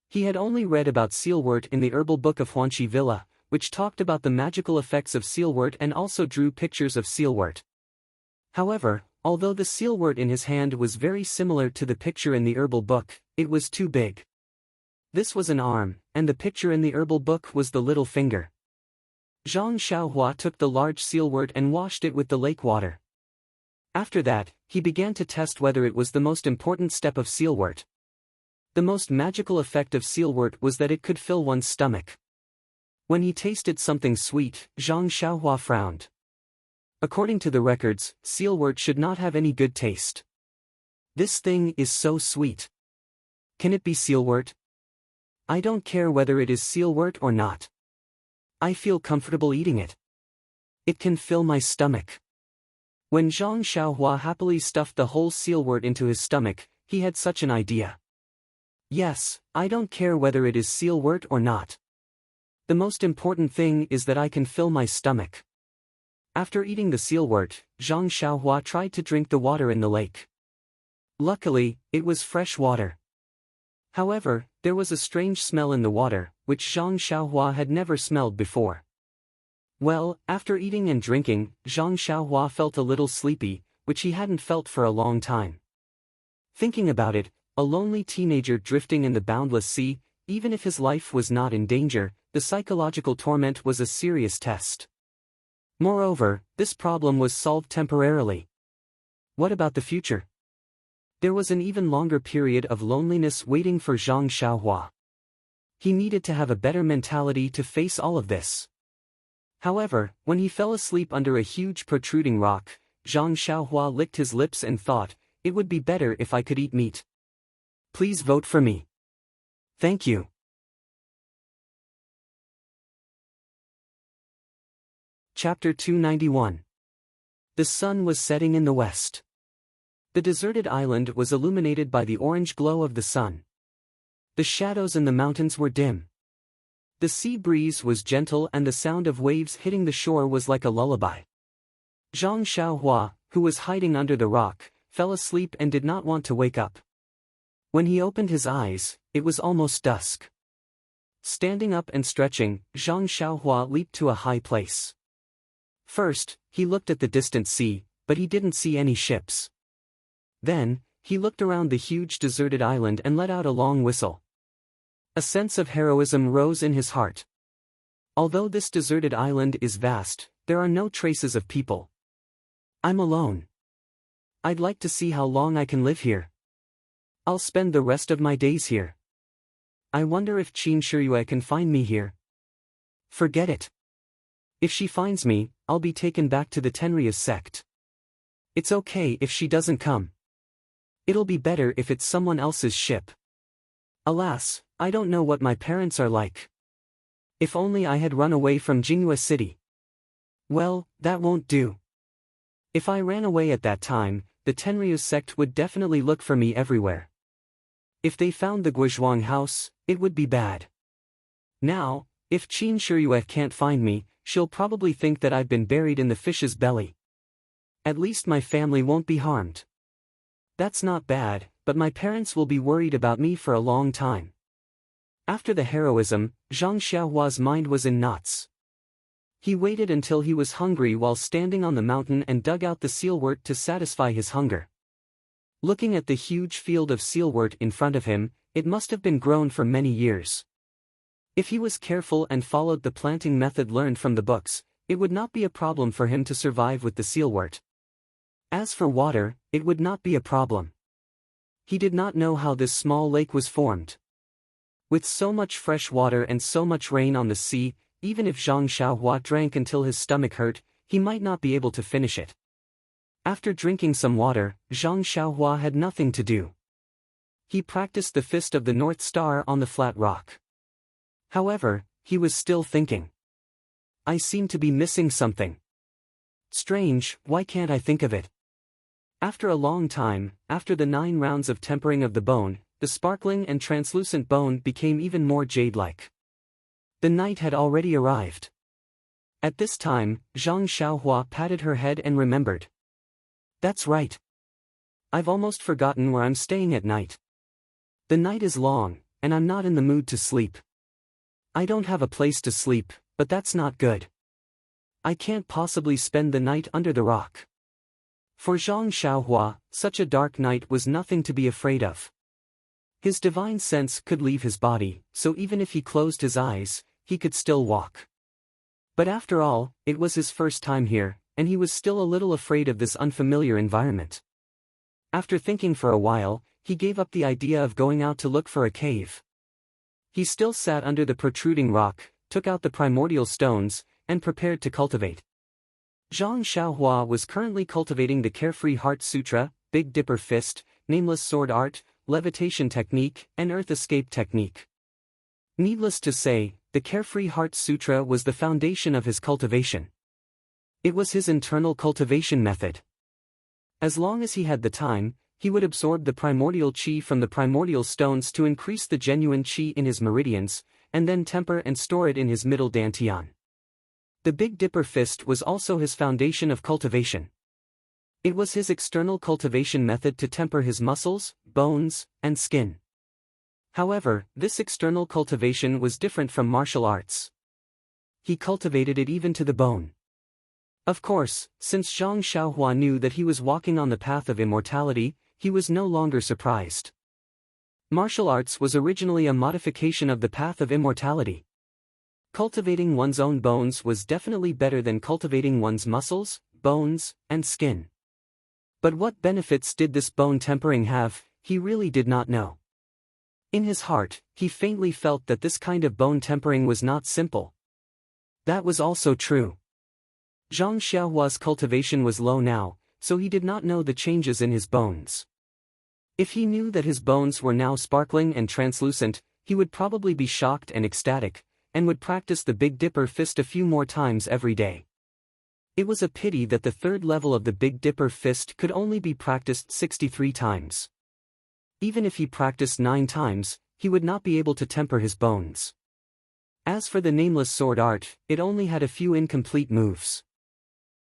He had only read about sealwort in the herbal book of Huanqi Villa, which talked about the magical effects of sealwort and also drew pictures of sealwort. However, although the sealwort in his hand was very similar to the picture in the herbal book, it was too big. This was an arm, and the picture in the herbal book was the little finger. Zhang Xiaohua took the large sealwort and washed it with the lake water. After that, he began to test whether it was the most important step of sealwort. The most magical effect of sealwort was that it could fill one's stomach. When he tasted something sweet, Zhang Xiaohua frowned. According to the records, sealwort should not have any good taste. This thing is so sweet. Can it be sealwort? I don't care whether it is sealwort or not. I feel comfortable eating it. It can fill my stomach. When Zhang Xiaohua happily stuffed the whole sealwort into his stomach, he had such an idea. Yes, I don't care whether it is sealwort or not. The most important thing is that I can fill my stomach. After eating the sealwort, Zhang Xiaohua tried to drink the water in the lake. Luckily, it was fresh water. However, there was a strange smell in the water, which Zhang Xiaohua had never smelled before. Well, after eating and drinking, Zhang Xiaohua felt a little sleepy, which he hadn't felt for a long time. Thinking about it, a lonely teenager drifting in the boundless sea, even if his life was not in danger, the psychological torment was a serious test. Moreover, this problem was solved temporarily. What about the future? There was an even longer period of loneliness waiting for Zhang Xiaohua. He needed to have a better mentality to face all of this. However, when he fell asleep under a huge protruding rock, Zhang Xiaohua licked his lips and thought, it would be better if I could eat meat. Please vote for me. Thank you. Chapter 291. The sun was setting in the west. The deserted island was illuminated by the orange glow of the sun. The shadows in the mountains were dim. The sea breeze was gentle and the sound of waves hitting the shore was like a lullaby. Zhang Xiaohua, who was hiding under the rock, fell asleep and did not want to wake up. When he opened his eyes, it was almost dusk. Standing up and stretching, Zhang Xiaohua leaped to a high place. First, he looked at the distant sea, but he didn't see any ships. Then, he looked around the huge deserted island and let out a long whistle. A sense of heroism rose in his heart. Although this deserted island is vast, there are no traces of people. I'm alone. I'd like to see how long I can live here. I'll spend the rest of my days here. I wonder if Qin Shiyue can find me here. Forget it. If she finds me, I'll be taken back to the Tenryus sect. It's okay if she doesn't come. It'll be better if it's someone else's ship. Alas, I don't know what my parents are like. If only I had run away from Jinghua City. Well, that won't do. If I ran away at that time, the Tenryus sect would definitely look for me everywhere. If they found the Guizhuang house, it would be bad. Now, if Qin Shiyue can't find me, she'll probably think that I've been buried in the fish's belly. At least my family won't be harmed. That's not bad, but my parents will be worried about me for a long time. After the heroism, Zhang Xiaohua's mind was in knots. He waited until he was hungry while standing on the mountain and dug out the sealwort to satisfy his hunger. Looking at the huge field of sealwort in front of him, it must have been grown for many years. If he was careful and followed the planting method learned from the books, it would not be a problem for him to survive with the sealwort. As for water, it would not be a problem. He did not know how this small lake was formed. With so much fresh water and so much rain on the sea, even if Zhang Xiaohua drank until his stomach hurt, he might not be able to finish it. After drinking some water, Zhang Xiaohua had nothing to do. He practiced the fist of the North Star on the flat rock. However, he was still thinking. I seem to be missing something. Strange, why can't I think of it? After a long time, after the 9 rounds of tempering of the bone, the sparkling and translucent bone became even more jade-like. The night had already arrived. At this time, Zhang Xiaohua patted her head and remembered. That's right. I've almost forgotten where I'm staying at night. The night is long, and I'm not in the mood to sleep. I don't have a place to sleep, but that's not good. I can't possibly spend the night under the rock. For Zhang Xiaohua, such a dark night was nothing to be afraid of. His divine sense could leave his body, so even if he closed his eyes, he could still walk. But after all, it was his first time here, and he was still a little afraid of this unfamiliar environment. After thinking for a while, he gave up the idea of going out to look for a cave. He still sat under the protruding rock, took out the primordial stones, and prepared to cultivate. Zhang Xiaohua was currently cultivating the Carefree Heart Sutra, Big Dipper Fist, Nameless Sword Art, Levitation Technique, and Earth Escape Technique. Needless to say, the Carefree Heart Sutra was the foundation of his cultivation. It was his internal cultivation method. As long as he had the time, he would absorb the primordial qi from the primordial stones to increase the genuine qi in his meridians, and then temper and store it in his middle dantian. The Big Dipper Fist was also his foundation of cultivation. It was his external cultivation method to temper his muscles, bones, and skin. However, this external cultivation was different from martial arts. He cultivated it even to the bone. Of course, since Zhang Xiaohua knew that he was walking on the path of immortality, he was no longer surprised. Martial arts was originally a modification of the path of immortality. Cultivating one's own bones was definitely better than cultivating one's muscles, bones, and skin. But what benefits did this bone tempering have, he really did not know. In his heart, he faintly felt that this kind of bone tempering was not simple. That was also true. Zhang Xiaohua's cultivation was low now, so he did not know the changes in his bones. If he knew that his bones were now sparkling and translucent, he would probably be shocked and ecstatic, and would practice the Big Dipper Fist a few more times every day. It was a pity that the third level of the Big Dipper Fist could only be practiced 63 times. Even if he practiced 9 times, he would not be able to temper his bones. As for the Nameless Sword Art, it only had a few incomplete moves.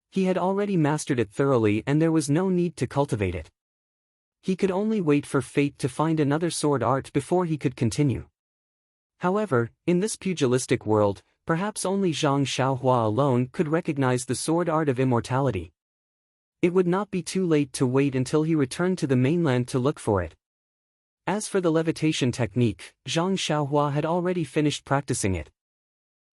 He had already mastered it thoroughly and there was no need to cultivate it. He could only wait for fate to find another sword art before he could continue. However, in this pugilistic world, perhaps only Zhang Xiaohua alone could recognize the sword art of immortality. It would not be too late to wait until he returned to the mainland to look for it. As for the levitation technique, Zhang Xiaohua had already finished practicing it.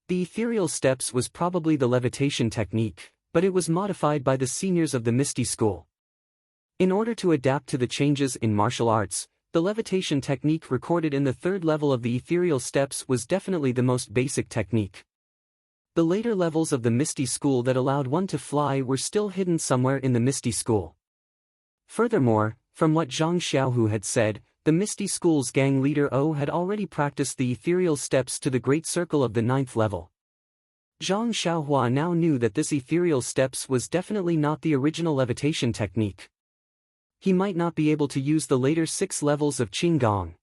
The ethereal steps was probably the levitation technique, but it was modified by the seniors of the Misty School. In order to adapt to the changes in martial arts, the levitation technique recorded in the third level of the ethereal steps was definitely the most basic technique. The later levels of the Misty School that allowed one to fly were still hidden somewhere in the Misty School. Furthermore, from what Zhang Xiaohu had said, the Misty School's gang leader O had already practiced the ethereal steps to the Great Circle of the 9th level. Zhang Xiaohua now knew that this ethereal steps was definitely not the original levitation technique. He might not be able to use the later 6 levels of Qinggong.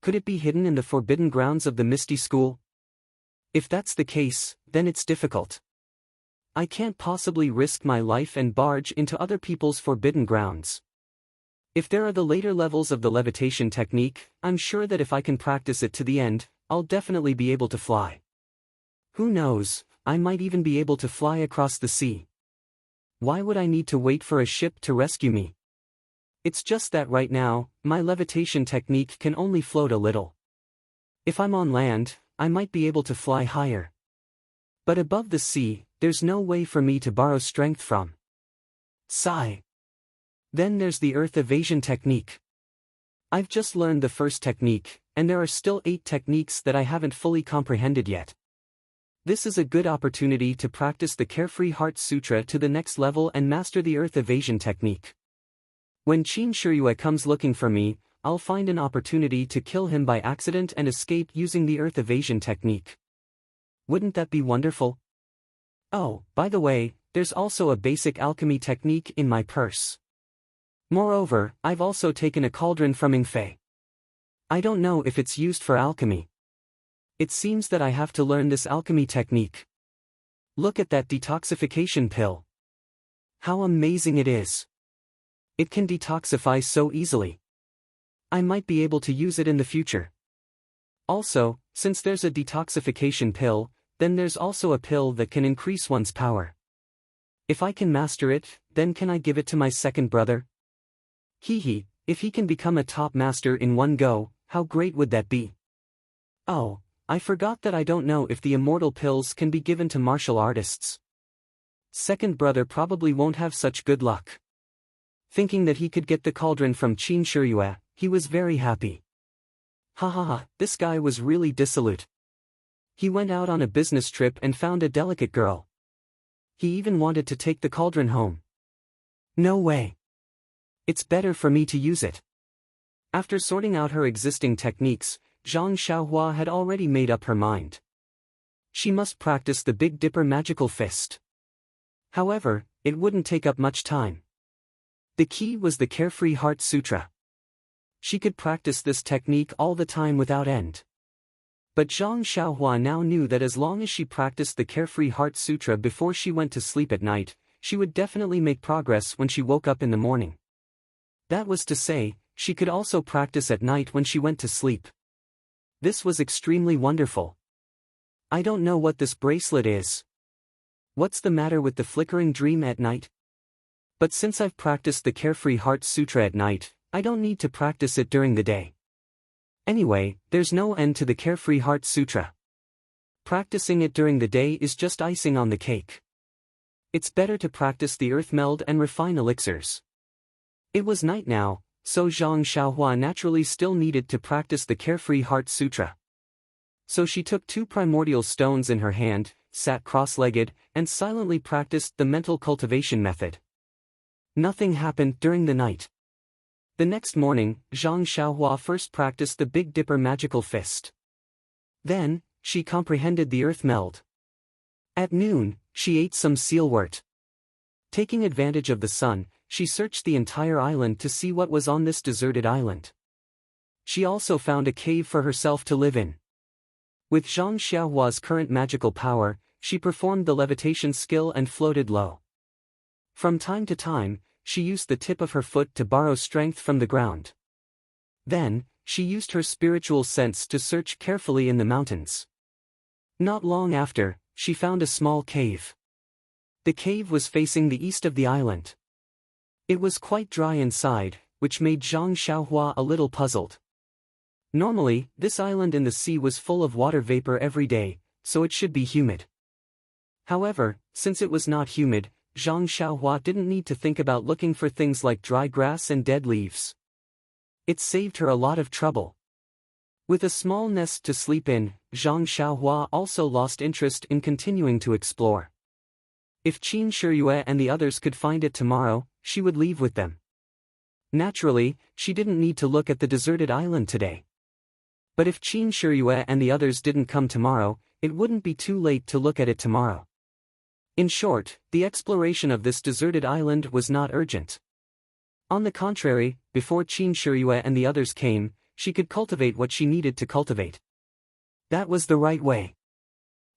Could it be hidden in the forbidden grounds of the Misty School? If that's the case, then it's difficult. I can't possibly risk my life and barge into other people's forbidden grounds. If there are the later levels of the levitation technique, I'm sure that if I can practice it to the end, I'll definitely be able to fly. Who knows, I might even be able to fly across the sea. Why would I need to wait for a ship to rescue me? It's just that right now, my levitation technique can only float a little. If I'm on land, I might be able to fly higher. But above the sea, there's no way for me to borrow strength from. Sigh. Then there's the earth evasion technique. I've just learned the first technique, and there are still 8 techniques that I haven't fully comprehended yet. This is a good opportunity to practice the Carefree Heart Sutra to the next level and master the earth evasion technique. When Qin Shiyue comes looking for me, I'll find an opportunity to kill him by accident and escape using the earth evasion technique. Wouldn't that be wonderful? Oh, by the way, there's also a basic alchemy technique in my purse. Moreover, I've also taken a cauldron from Yingfei. I don't know if it's used for alchemy. It seems that I have to learn this alchemy technique. Look at that detoxification pill. How amazing it is. It can detoxify so easily. I might be able to use it in the future. Also, since there's a detoxification pill, then there's also a pill that can increase one's power. If I can master it, then can I give it to my second brother? Hee, if he can become a top master in one go, how great would that be? Oh, I forgot that I don't know if the immortal pills can be given to martial artists. Second brother probably won't have such good luck. Thinking that he could get the cauldron from Qin Shiyue, he was very happy. This guy was really dissolute. He went out on a business trip and found a delicate girl. He even wanted to take the cauldron home. No way. It's better for me to use it. After sorting out her existing techniques, Zhang Xiaohua had already made up her mind. She must practice the Big Dipper magical fist. However, it wouldn't take up much time. The key was the Carefree Heart Sutra. She could practice this technique all the time without end. But Zhang Xiaohua now knew that as long as she practiced the Carefree Heart Sutra before she went to sleep at night, she would definitely make progress when she woke up in the morning. That was to say, she could also practice at night when she went to sleep. This was extremely wonderful. I don't know what this bracelet is. What's the matter with the flickering dream at night? But since I've practiced the Carefree Heart Sutra at night, I don't need to practice it during the day. Anyway, there's no end to the Carefree Heart Sutra. Practicing it during the day is just icing on the cake. It's better to practice the earth meld and refine elixirs. It was night now, so Zhang Xiaohua naturally still needed to practice the Carefree Heart Sutra. So she took 2 primordial stones in her hand, sat cross-legged, and silently practiced the mental cultivation method. Nothing happened during the night. The next morning, Zhang Xiaohua first practiced the Big Dipper magical fist. Then, she comprehended the earth meld. At noon, she ate some sealwort. Taking advantage of the sun, she searched the entire island to see what was on this deserted island. She also found a cave for herself to live in. With Zhang Xiaohua's current magical power, she performed the levitation skill and floated low. From time to time, she used the tip of her foot to borrow strength from the ground. Then, she used her spiritual sense to search carefully in the mountains. Not long after, she found a small cave. The cave was facing the east of the island. It was quite dry inside, which made Zhang Xiaohua a little puzzled. Normally, this island in the sea was full of water vapor every day, so it should be humid. However, since it was not humid, Zhang Xiaohua didn't need to think about looking for things like dry grass and dead leaves. It saved her a lot of trouble. With a small nest to sleep in, Zhang Xiaohua also lost interest in continuing to explore. If Qin Shiyue and the others could find it tomorrow, she would leave with them. Naturally, she didn't need to look at the deserted island today. But if Qin Shiyue and the others didn't come tomorrow, it wouldn't be too late to look at it tomorrow. In short, the exploration of this deserted island was not urgent. On the contrary, before Qin Shiyue and the others came, she could cultivate what she needed to cultivate. That was the right way.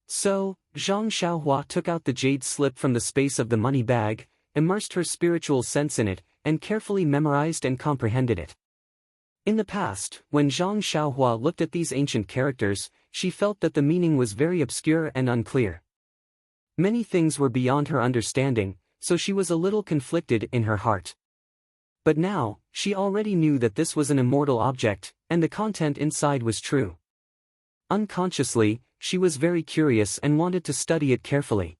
So, Zhang Xiaohua took out the jade slip from the space of the money bag, immersed her spiritual sense in it, and carefully memorized and comprehended it. In the past, when Zhang Xiaohua looked at these ancient characters, she felt that the meaning was very obscure and unclear. Many things were beyond her understanding, so she was a little conflicted in her heart. But now, she already knew that this was an immortal object, and the content inside was true. Unconsciously, she was very curious and wanted to study it carefully.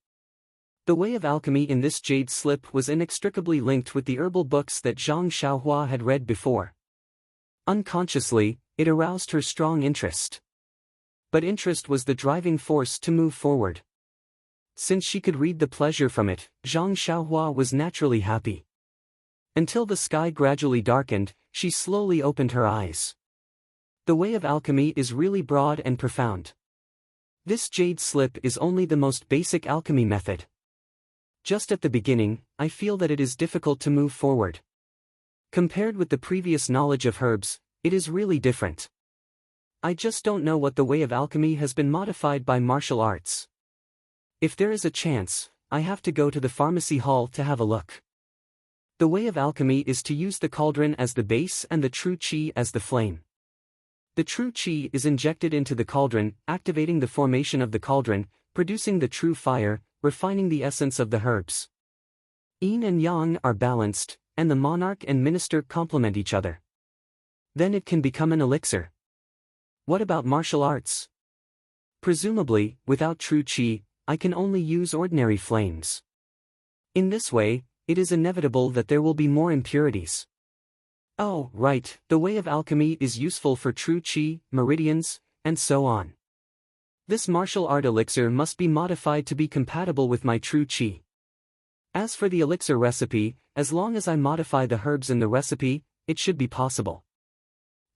The way of alchemy in this jade slip was inextricably linked with the herbal books that Zhang Xiaohua had read before. Unconsciously, it aroused her strong interest. But interest was the driving force to move forward. Since she could read the pleasure from it, Zhang Xiaohua was naturally happy. Until the sky gradually darkened, she slowly opened her eyes. The way of alchemy is really broad and profound. This jade slip is only the most basic alchemy method. Just at the beginning, I feel that it is difficult to move forward. Compared with the previous knowledge of herbs, it is really different. I just don't know what the way of alchemy has been modified by martial arts. If there is a chance, I have to go to the pharmacy hall to have a look. The way of alchemy is to use the cauldron as the base and the true qi as the flame. The true qi is injected into the cauldron, activating the formation of the cauldron, producing the true fire, refining the essence of the herbs. Yin and yang are balanced, and the monarch and minister complement each other. Then it can become an elixir. What about martial arts? Presumably, without true qi, I can only use ordinary flames. In this way, it is inevitable that there will be more impurities. Oh, right, the way of alchemy is useful for true qi, meridians, and so on. This martial art elixir must be modified to be compatible with my true qi. As for the elixir recipe, as long as I modify the herbs in the recipe, it should be possible.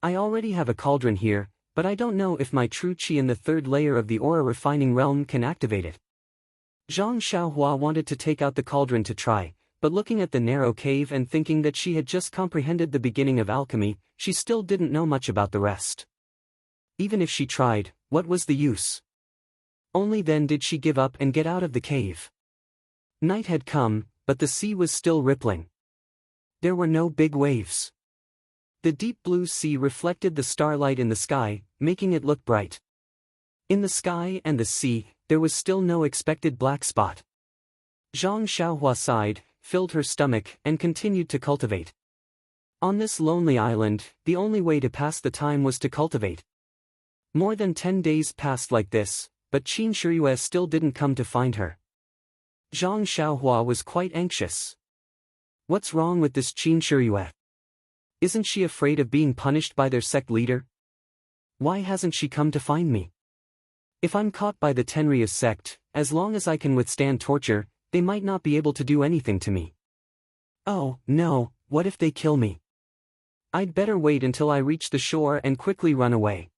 I already have a cauldron here, but I don't know if my true qi in the third layer of the aura refining realm can activate it. Zhang Xiaohua wanted to take out the cauldron to try, but looking at the narrow cave and thinking that she had just comprehended the beginning of alchemy, she still didn't know much about the rest. Even if she tried, what was the use? Only then did she give up and get out of the cave. Night had come, but the sea was still rippling. There were no big waves. The deep blue sea reflected the starlight in the sky, making it look bright. In the sky and the sea, there was still no expected black spot. Zhang Xiaohua sighed, filled her stomach, and continued to cultivate. On this lonely island, the only way to pass the time was to cultivate. More than 10 days passed like this, but Qin Shiyue still didn't come to find her. Zhang Xiaohua was quite anxious. What's wrong with this Qin Shiyue? Isn't she afraid of being punished by their sect leader? Why hasn't she come to find me? If I'm caught by the Tenryu's sect, as long as I can withstand torture, they might not be able to do anything to me. Oh, no, what if they kill me? I'd better wait until I reach the shore and quickly run away.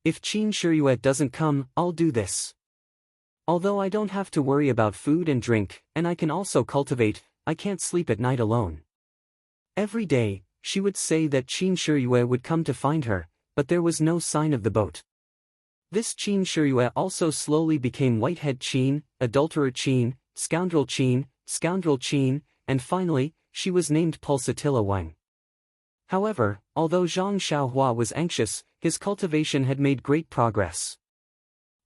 If Qin Shiyue doesn't come, I'll do this. Although I don't have to worry about food and drink, and I can also cultivate, I can't sleep at night alone. Every day, she would say that Qin Shiyue would come to find her, but there was no sign of the boat. This Qin Shiyue also slowly became Whitehead Qin, Adulterer Qin, Scoundrel Qin, and finally, she was named Pulsatilla Wang. However, although Zhang Xiaohua was anxious, his cultivation had made great progress.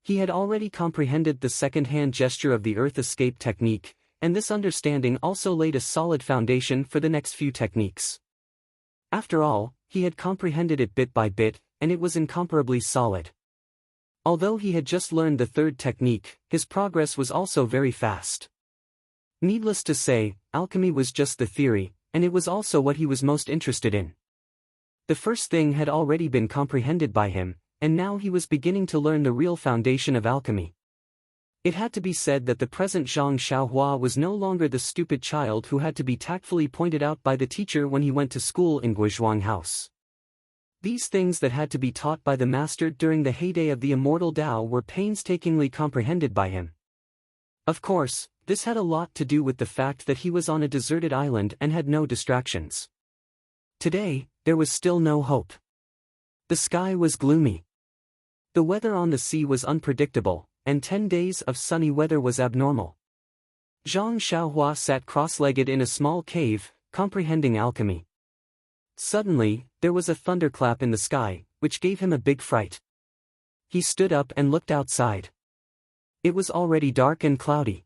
He had already comprehended the second-hand gesture of the earth escape technique, and this understanding also laid a solid foundation for the next few techniques. After all, he had comprehended it bit by bit, and it was incomparably solid. Although he had just learned the third technique, his progress was also very fast. Needless to say, alchemy was just the theory, and it was also what he was most interested in. The first thing had already been comprehended by him, and now he was beginning to learn the real foundation of alchemy. It had to be said that the present Zhang Xiaohua was no longer the stupid child who had to be tactfully pointed out by the teacher when he went to school in Guizhuang House. These things that had to be taught by the master during the heyday of the immortal Tao were painstakingly comprehended by him. Of course, this had a lot to do with the fact that he was on a deserted island and had no distractions. Today, there was still no hope. The sky was gloomy. The weather on the sea was unpredictable, and 10 days of sunny weather was abnormal. Zhang Xiaohua sat cross-legged in a small cave, comprehending alchemy. Suddenly, there was a thunderclap in the sky, which gave him a big fright. He stood up and looked outside. It was already dark and cloudy.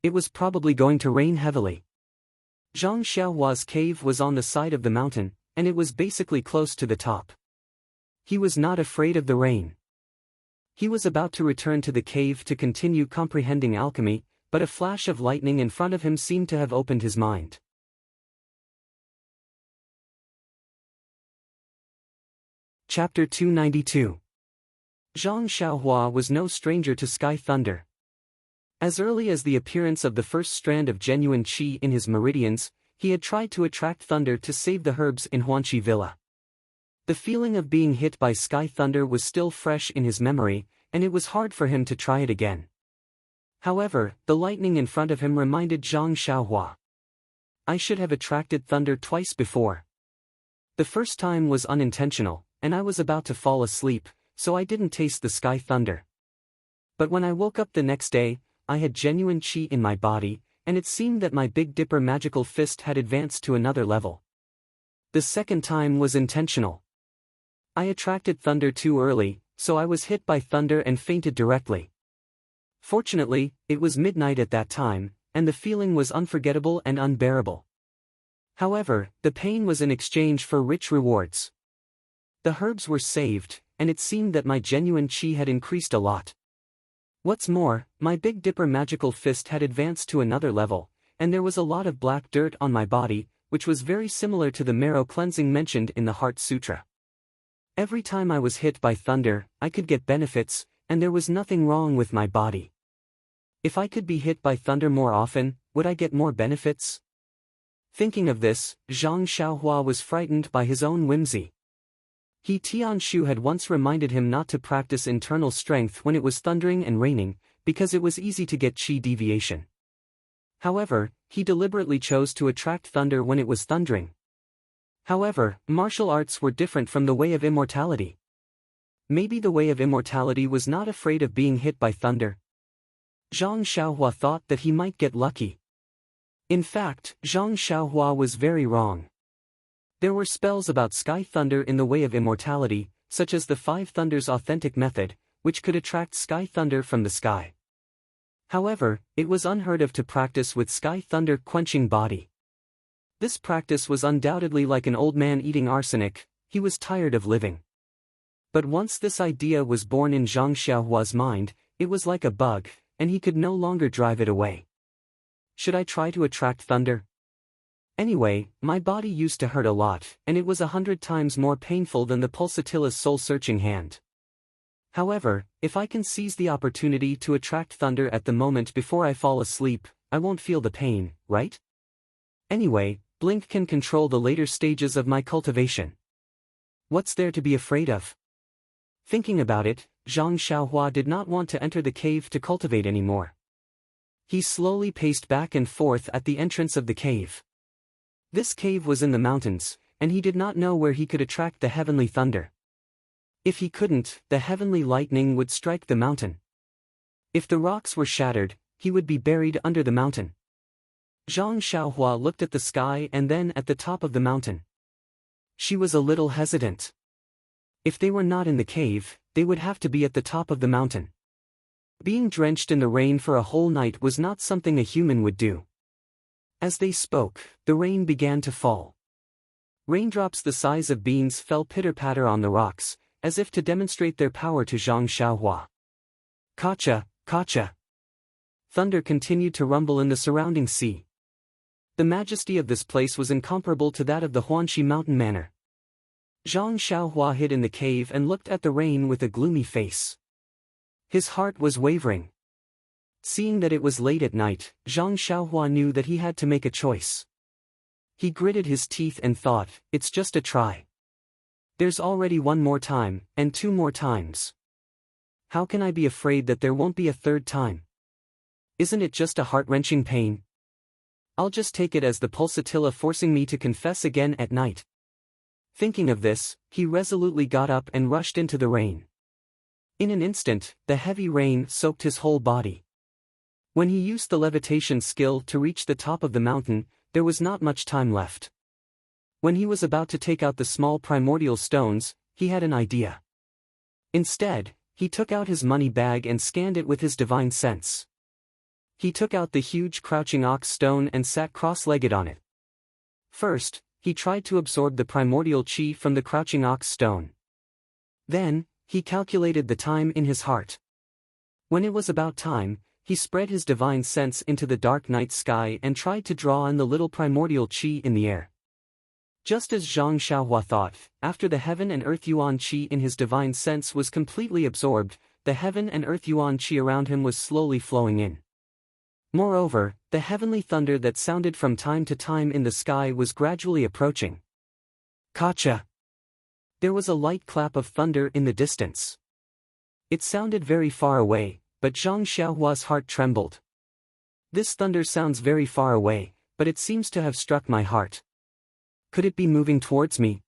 It was probably going to rain heavily. Zhang Xiaohua's cave was on the side of the mountain, and it was basically close to the top. He was not afraid of the rain. He was about to return to the cave to continue comprehending alchemy, but a flash of lightning in front of him seemed to have opened his mind. Chapter 292. Zhang Xiaohua was no stranger to sky thunder. As early as the appearance of the first strand of genuine qi in his meridians, he had tried to attract thunder to save the herbs in Huanqi Villa. The feeling of being hit by sky thunder was still fresh in his memory, and it was hard for him to try it again. However, the lightning in front of him reminded Zhang Xiaohua. I should have attracted thunder twice before. The first time was unintentional, and I was about to fall asleep, so I didn't taste the sky thunder. But when I woke up the next day, I had genuine chi in my body, and it seemed that my Big Dipper magical fist had advanced to another level. The second time was intentional. I attracted thunder too early, so I was hit by thunder and fainted directly. Fortunately, it was midnight at that time, and the feeling was unforgettable and unbearable. However, the pain was in exchange for rich rewards. The herbs were saved, and it seemed that my genuine chi had increased a lot. What's more, my Big Dipper magical fist had advanced to another level, and there was a lot of black dirt on my body, which was very similar to the marrow cleansing mentioned in the Heart Sutra. Every time I was hit by thunder, I could get benefits, and there was nothing wrong with my body. If I could be hit by thunder more often, would I get more benefits? Thinking of this, Zhang Xiaohua was frightened by his own whimsy. He Tianshu had once reminded him not to practice internal strength when it was thundering and raining, because it was easy to get chi deviation. However, he deliberately chose to attract thunder when it was thundering. However, martial arts were different from the way of immortality. Maybe the way of immortality was not afraid of being hit by thunder. Zhang Xiaohua thought that he might get lucky. In fact, Zhang Xiaohua was very wrong. There were spells about sky thunder in the way of immortality, such as the Five Thunders authentic method, which could attract sky thunder from the sky. However, it was unheard of to practice with sky thunder quenching body. This practice was undoubtedly like an old man eating arsenic. He was tired of living. But once this idea was born in Zhang Xiaohua's mind, it was like a bug, and he could no longer drive it away. Should I try to attract thunder? Anyway, my body used to hurt a lot, and it was 100 times more painful than the pulsatilla's soul-searching hand. However, if I can seize the opportunity to attract thunder at the moment before I fall asleep, I won't feel the pain, right? Anyway, Blink can control the later stages of my cultivation. What's there to be afraid of? Thinking about it, Zhang Xiaohua did not want to enter the cave to cultivate anymore. He slowly paced back and forth at the entrance of the cave. This cave was in the mountains, and he did not know where he could attract the heavenly thunder. If he couldn't, the heavenly lightning would strike the mountain. If the rocks were shattered, he would be buried under the mountain. Zhang Xiaohua looked at the sky and then at the top of the mountain. She was a little hesitant. If they were not in the cave, they would have to be at the top of the mountain. Being drenched in the rain for a whole night was not something a human would do. As they spoke, the rain began to fall. Raindrops the size of beans fell pitter-patter on the rocks, as if to demonstrate their power to Zhang Xiaohua. Kacha, kacha. Thunder continued to rumble in the surrounding sea. The majesty of this place was incomparable to that of the Huanxi mountain manor. Zhang Xiaohua hid in the cave and looked at the rain with a gloomy face. His heart was wavering. Seeing that it was late at night, Zhang Xiaohua knew that he had to make a choice. He gritted his teeth and thought, it's just a try. There's already one more time, and two more times. How can I be afraid that there won't be a third time? Isn't it just a heart-wrenching pain? I'll just take it as the pulsatilla forcing me to confess again at night. Thinking of this, he resolutely got up and rushed into the rain. In an instant, the heavy rain soaked his whole body. When he used the levitation skill to reach the top of the mountain, there was not much time left. When he was about to take out the small primordial stones, he had an idea. Instead, he took out his money bag and scanned it with his divine sense. He took out the huge crouching ox stone and sat cross-legged on it. First, he tried to absorb the primordial chi from the crouching ox stone. Then, he calculated the time in his heart. When it was about time, he spread his divine sense into the dark night sky and tried to draw in the little primordial chi in the air. Just as Zhang Xiaohua thought, after the heaven and earth yuan chi in his divine sense was completely absorbed, the heaven and earth yuan chi around him was slowly flowing in. Moreover, the heavenly thunder that sounded from time to time in the sky was gradually approaching. Kacha! There was a light clap of thunder in the distance. It sounded very far away, but Zhang Xiaohua's heart trembled. This thunder sounds very far away, but it seems to have struck my heart. Could it be moving towards me?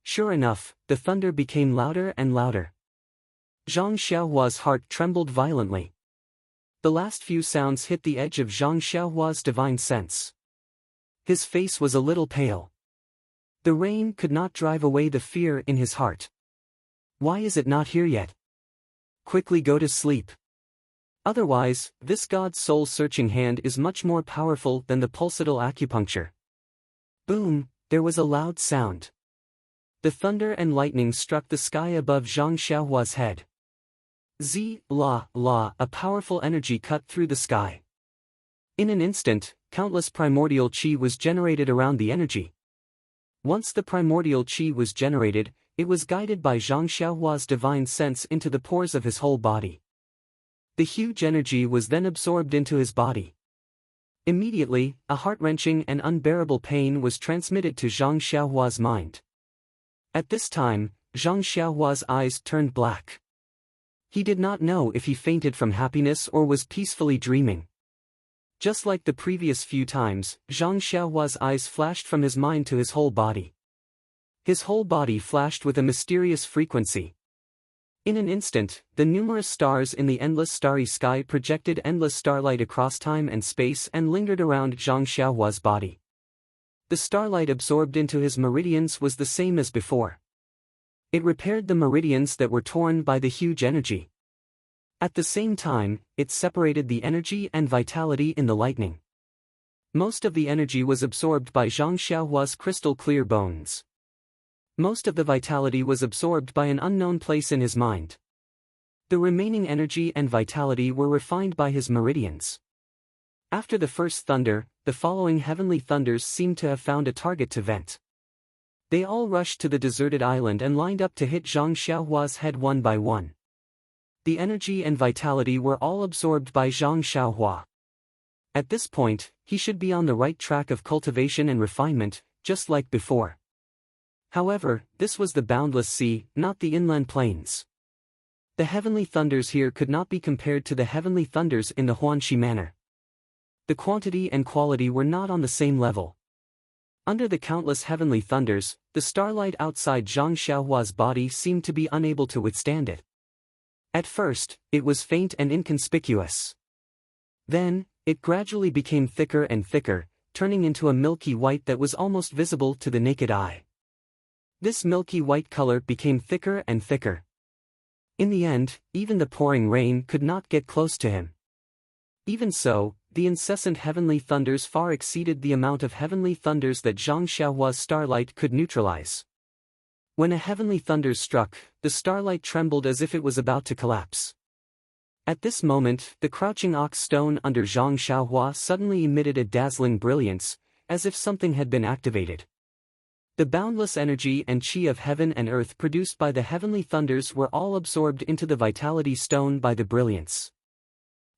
Sure enough, the thunder became louder and louder. Zhang Xiaohua's heart trembled violently. The last few sounds hit the edge of Zhang Xiaohua's divine sense. His face was a little pale. The rain could not drive away the fear in his heart. Why is it not here yet? Quickly go to sleep. Otherwise, this God's soul-searching hand is much more powerful than the pulsatile acupuncture. Boom, there was a loud sound. The thunder and lightning struck the sky above Zhang Xiaohua's head. A powerful energy cut through the sky. In an instant, countless primordial qi was generated around the energy. Once the primordial qi was generated, it was guided by Zhang Xiaohua's divine sense into the pores of his whole body. The huge energy was then absorbed into his body. Immediately, a heart-wrenching and unbearable pain was transmitted to Zhang Xiaohua's mind. At this time, Zhang Xiaohua's eyes turned black. He did not know if he fainted from happiness or was peacefully dreaming. Just like the previous few times, Zhang Xiaohua's eyes flashed from his mind to his whole body. His whole body flashed with a mysterious frequency. In an instant, the numerous stars in the endless starry sky projected endless starlight across time and space and lingered around Zhang Xiaohua's body. The starlight absorbed into his meridians was the same as before. It repaired the meridians that were torn by the huge energy. At the same time, it separated the energy and vitality in the lightning. Most of the energy was absorbed by Zhang Xiaohua's crystal-clear bones. Most of the vitality was absorbed by an unknown place in his mind. The remaining energy and vitality were refined by his meridians. After the first thunder, the following heavenly thunders seemed to have found a target to vent. They all rushed to the deserted island and lined up to hit Zhang Xiaohua's head one by one. The energy and vitality were all absorbed by Zhang Xiaohua. At this point, he should be on the right track of cultivation and refinement, just like before. However, this was the boundless sea, not the inland plains. The heavenly thunders here could not be compared to the heavenly thunders in the Huanxi manor. The quantity and quality were not on the same level. Under the countless heavenly thunders, the starlight outside Zhang Xiaohua's body seemed to be unable to withstand it. At first, it was faint and inconspicuous. Then, it gradually became thicker and thicker, turning into a milky white that was almost visible to the naked eye. This milky white color became thicker and thicker. In the end, even the pouring rain could not get close to him. Even so, the incessant heavenly thunders far exceeded the amount of heavenly thunders that Zhang Xiaohua's starlight could neutralize. When a heavenly thunder struck, the starlight trembled as if it was about to collapse. At this moment, the crouching ox stone under Zhang Xiaohua suddenly emitted a dazzling brilliance, as if something had been activated. The boundless energy and qi of heaven and earth produced by the heavenly thunders were all absorbed into the vitality stone by the brilliance.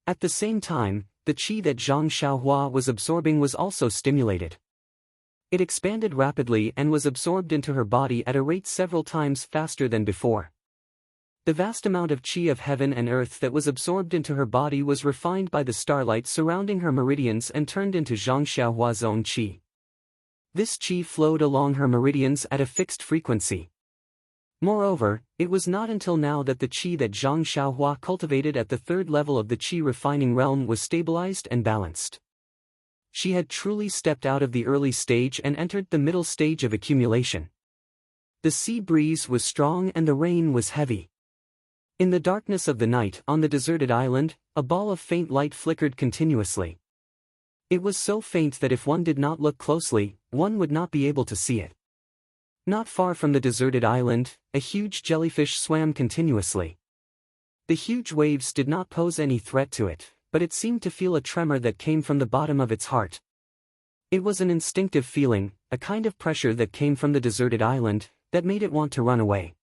At the same time, the qi that Zhang Xiaohua was absorbing was also stimulated. It expanded rapidly and was absorbed into her body at a rate several times faster than before. The vast amount of qi of heaven and earth that was absorbed into her body was refined by the starlight surrounding her meridians and turned into Zhang Xiaohua's own qi. This qi flowed along her meridians at a fixed frequency. Moreover, it was not until now that the qi that Zhang Xiaohua cultivated at the third level of the qi refining realm was stabilized and balanced. She had truly stepped out of the early stage and entered the middle stage of accumulation. The sea breeze was strong and the rain was heavy. In the darkness of the night on the deserted island, a ball of faint light flickered continuously. It was so faint that if one did not look closely, one would not be able to see it. Not far from the deserted island, a huge jellyfish swam continuously. The huge waves did not pose any threat to it, but it seemed to feel a tremor that came from the bottom of its heart. It was an instinctive feeling, a kind of pressure that came from the deserted island, that made it want to run away.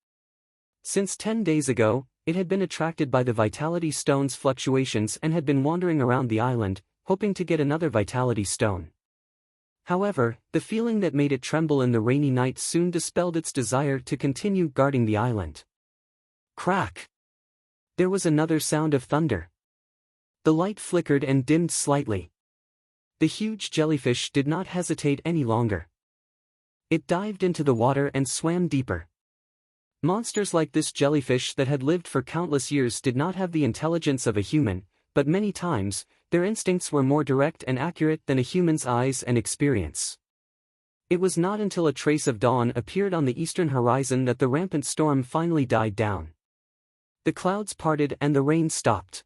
Since 10 days ago, it had been attracted by the vitality stone's fluctuations and had been wandering around the island, hoping to get another vitality stone. However, the feeling that made it tremble in the rainy night soon dispelled its desire to continue guarding the island. Crack! There was another sound of thunder. The light flickered and dimmed slightly. The huge jellyfish did not hesitate any longer. It dived into the water and swam deeper. Monsters like this jellyfish that had lived for countless years did not have the intelligence of a human, but many times, their instincts were more direct and accurate than a human's eyes and experience. It was not until a trace of dawn appeared on the eastern horizon that the rampant storm finally died down. The clouds parted and the rain stopped.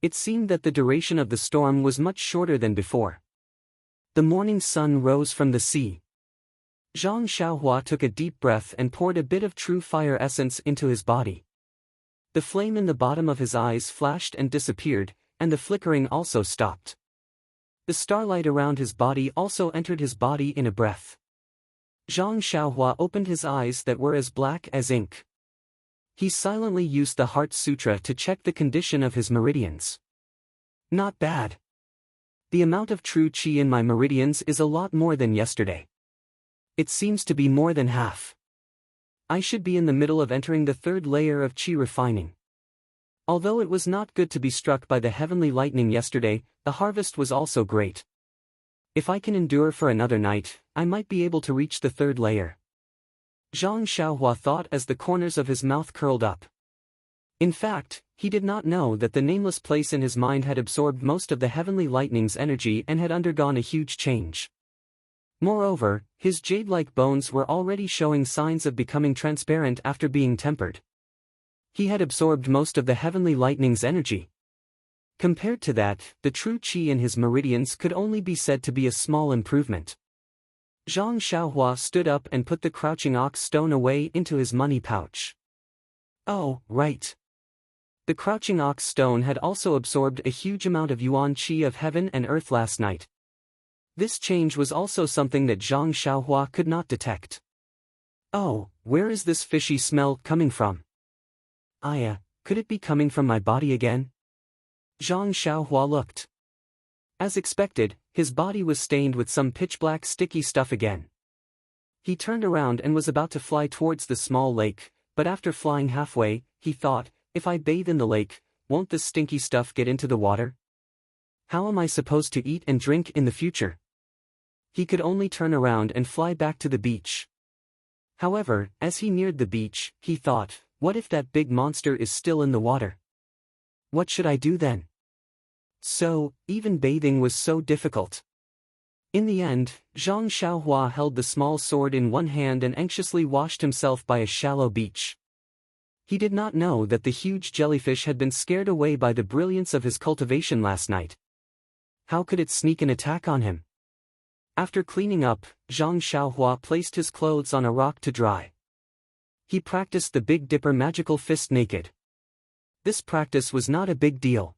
It seemed that the duration of the storm was much shorter than before. The morning sun rose from the sea. Zhang Xiaohua took a deep breath and poured a bit of true fire essence into his body. The flame in the bottom of his eyes flashed and disappeared, and the flickering also stopped. The starlight around his body also entered his body in a breath. Zhang Xiaohua opened his eyes that were as black as ink. He silently used the Heart Sutra to check the condition of his meridians. Not bad. The amount of true qi in my meridians is a lot more than yesterday. It seems to be more than half. I should be in the middle of entering the third layer of qi refining. Although it was not good to be struck by the heavenly lightning yesterday, the harvest was also great. If I can endure for another night, I might be able to reach the third layer. Zhang Xiaohua thought as the corners of his mouth curled up. In fact, he did not know that the nameless place in his mind had absorbed most of the heavenly lightning's energy and had undergone a huge change. Moreover, his jade-like bones were already showing signs of becoming transparent after being tempered. He had absorbed most of the heavenly lightning's energy. Compared to that, the true qi in his meridians could only be said to be a small improvement. Zhang Xiaohua stood up and put the crouching ox stone away into his money pouch. Oh, right. The crouching ox stone had also absorbed a huge amount of yuan qi of heaven and earth last night. This change was also something that Zhang Xiaohua could not detect. Oh, where is this fishy smell coming from? Could it be coming from my body again? Zhang Xiaohua looked. As expected, his body was stained with some pitch-black sticky stuff again. He turned around and was about to fly towards the small lake, but after flying halfway, he thought, if I bathe in the lake, won't this stinky stuff get into the water? How am I supposed to eat and drink in the future? He could only turn around and fly back to the beach. However, as he neared the beach, he thought, what if that big monster is still in the water? What should I do then? So, even bathing was so difficult. In the end, Zhang Xiaohua held the small sword in one hand and anxiously washed himself by a shallow beach. He did not know that the huge jellyfish had been scared away by the brilliance of his cultivation last night. How could it sneak an attack on him? After cleaning up, Zhang Xiaohua placed his clothes on a rock to dry. He practiced the Big Dipper magical fist naked. This practice was not a big deal.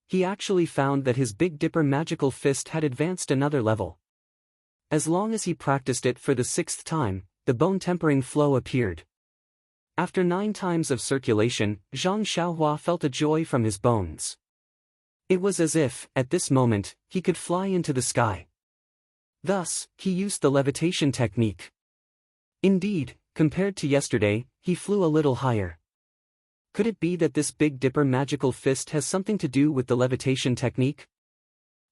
He actually found that his Big Dipper magical fist had advanced another level. As long as he practiced it for the 6th time, the bone-tempering flow appeared. After 9 times of circulation, Zhang Xiaohua felt a joy from his bones. It was as if, at this moment, he could fly into the sky. Thus, he used the levitation technique. Indeed, compared to yesterday, he flew a little higher. Could it be that this Big Dipper magical fist has something to do with the levitation technique?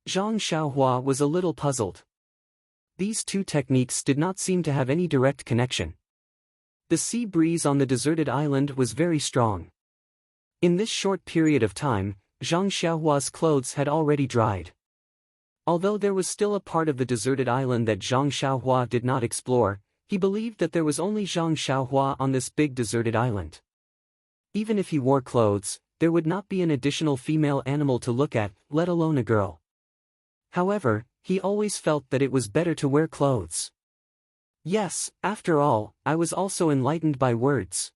Zhang Xiaohua was a little puzzled. These two techniques did not seem to have any direct connection. The sea breeze on the deserted island was very strong. In this short period of time, Zhang Xiaohua's clothes had already dried. Although there was still a part of the deserted island that Zhang Xiaohua did not explore, he believed that there was only Zhang Xiaohua on this big deserted island. Even if he wore clothes, there would not be an additional female animal to look at, let alone a girl. However, he always felt that it was better to wear clothes. Yes, after all, I was also enlightened by words.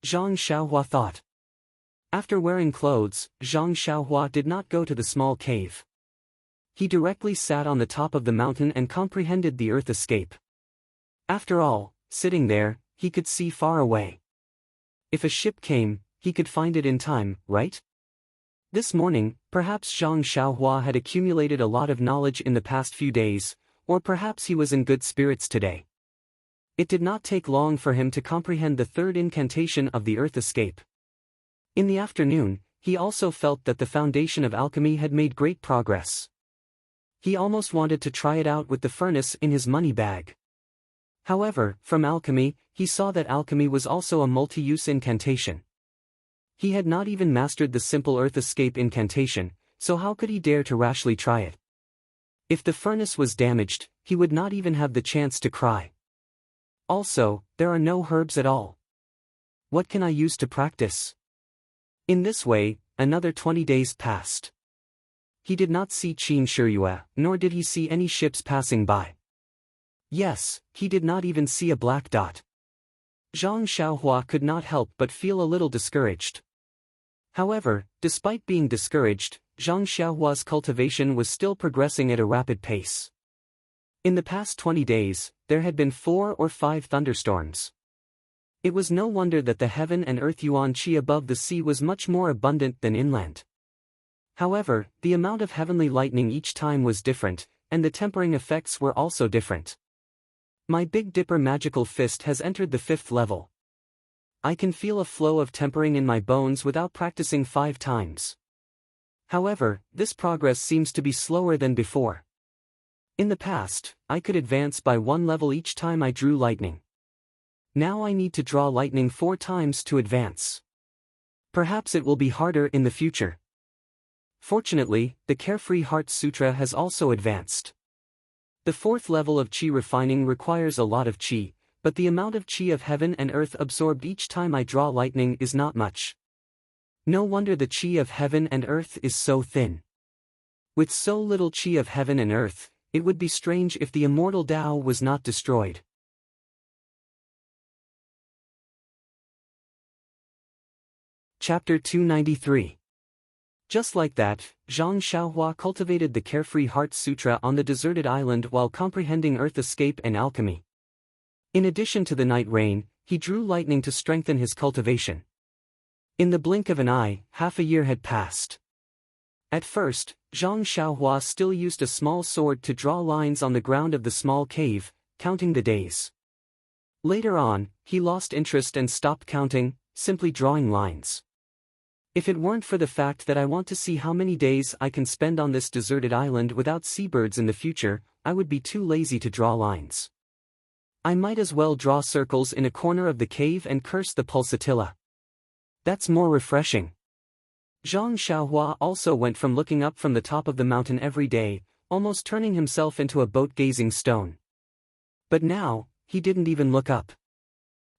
Zhang Xiaohua thought. After wearing clothes, Zhang Xiaohua did not go to the small cave. He directly sat on the top of the mountain and comprehended the earth escape. After all, sitting there, he could see far away. If a ship came, he could find it in time, right? This morning, perhaps Zhang Xiaohua had accumulated a lot of knowledge in the past few days, or perhaps he was in good spirits today. It did not take long for him to comprehend the 3rd incantation of the earth escape. In the afternoon, he also felt that the foundation of alchemy had made great progress. He almost wanted to try it out with the furnace in his money bag. However, from alchemy, he saw that alchemy was also a multi-use incantation. He had not even mastered the simple earth escape incantation, so how could he dare to rashly try it? If the furnace was damaged, he would not even have the chance to cry. Also, there are no herbs at all. What can I use to practice? In this way, another 20 days passed. He did not see Qin Shiyue, nor did he see any ships passing by. Yes, he did not even see a black dot. Zhang Xiaohua could not help but feel a little discouraged. However, despite being discouraged, Zhang Xiaohua's cultivation was still progressing at a rapid pace. In the past 20 days, there had been 4 or 5 thunderstorms. It was no wonder that the heaven and earth yuan qi above the sea was much more abundant than inland. However, the amount of heavenly lightning each time was different, and the tempering effects were also different. My Big Dipper magical fist has entered the 5th level. I can feel a flow of tempering in my bones without practicing 5 times. However, this progress seems to be slower than before. In the past, I could advance by 1 level each time I drew lightning. Now I need to draw lightning 4 times to advance. Perhaps it will be harder in the future. Fortunately, the Carefree Heart Sutra has also advanced. The 4th level of Qi refining requires a lot of Qi, but the amount of Qi of heaven and earth absorbed each time I draw lightning is not much. No wonder the Qi of heaven and earth is so thin. With so little Qi of heaven and earth, it would be strange if the immortal Tao was not destroyed. Chapter 293. Just like that, Zhang Xiaohua cultivated the Carefree Heart Sutra on the deserted island while comprehending earth escape and alchemy. In addition to the night rain, he drew lightning to strengthen his cultivation. In the blink of an eye, half a year had passed. At first, Zhang Xiaohua still used a small sword to draw lines on the ground of the small cave, counting the days. Later on, he lost interest and stopped counting, simply drawing lines. If it weren't for the fact that I want to see how many days I can spend on this deserted island without seabirds in the future, I would be too lazy to draw lines. I might as well draw circles in a corner of the cave and curse the pulsatilla. That's more refreshing. Zhang Xiaohua also went from looking up from the top of the mountain every day, almost turning himself into a boat-gazing stone. But now, he didn't even look up.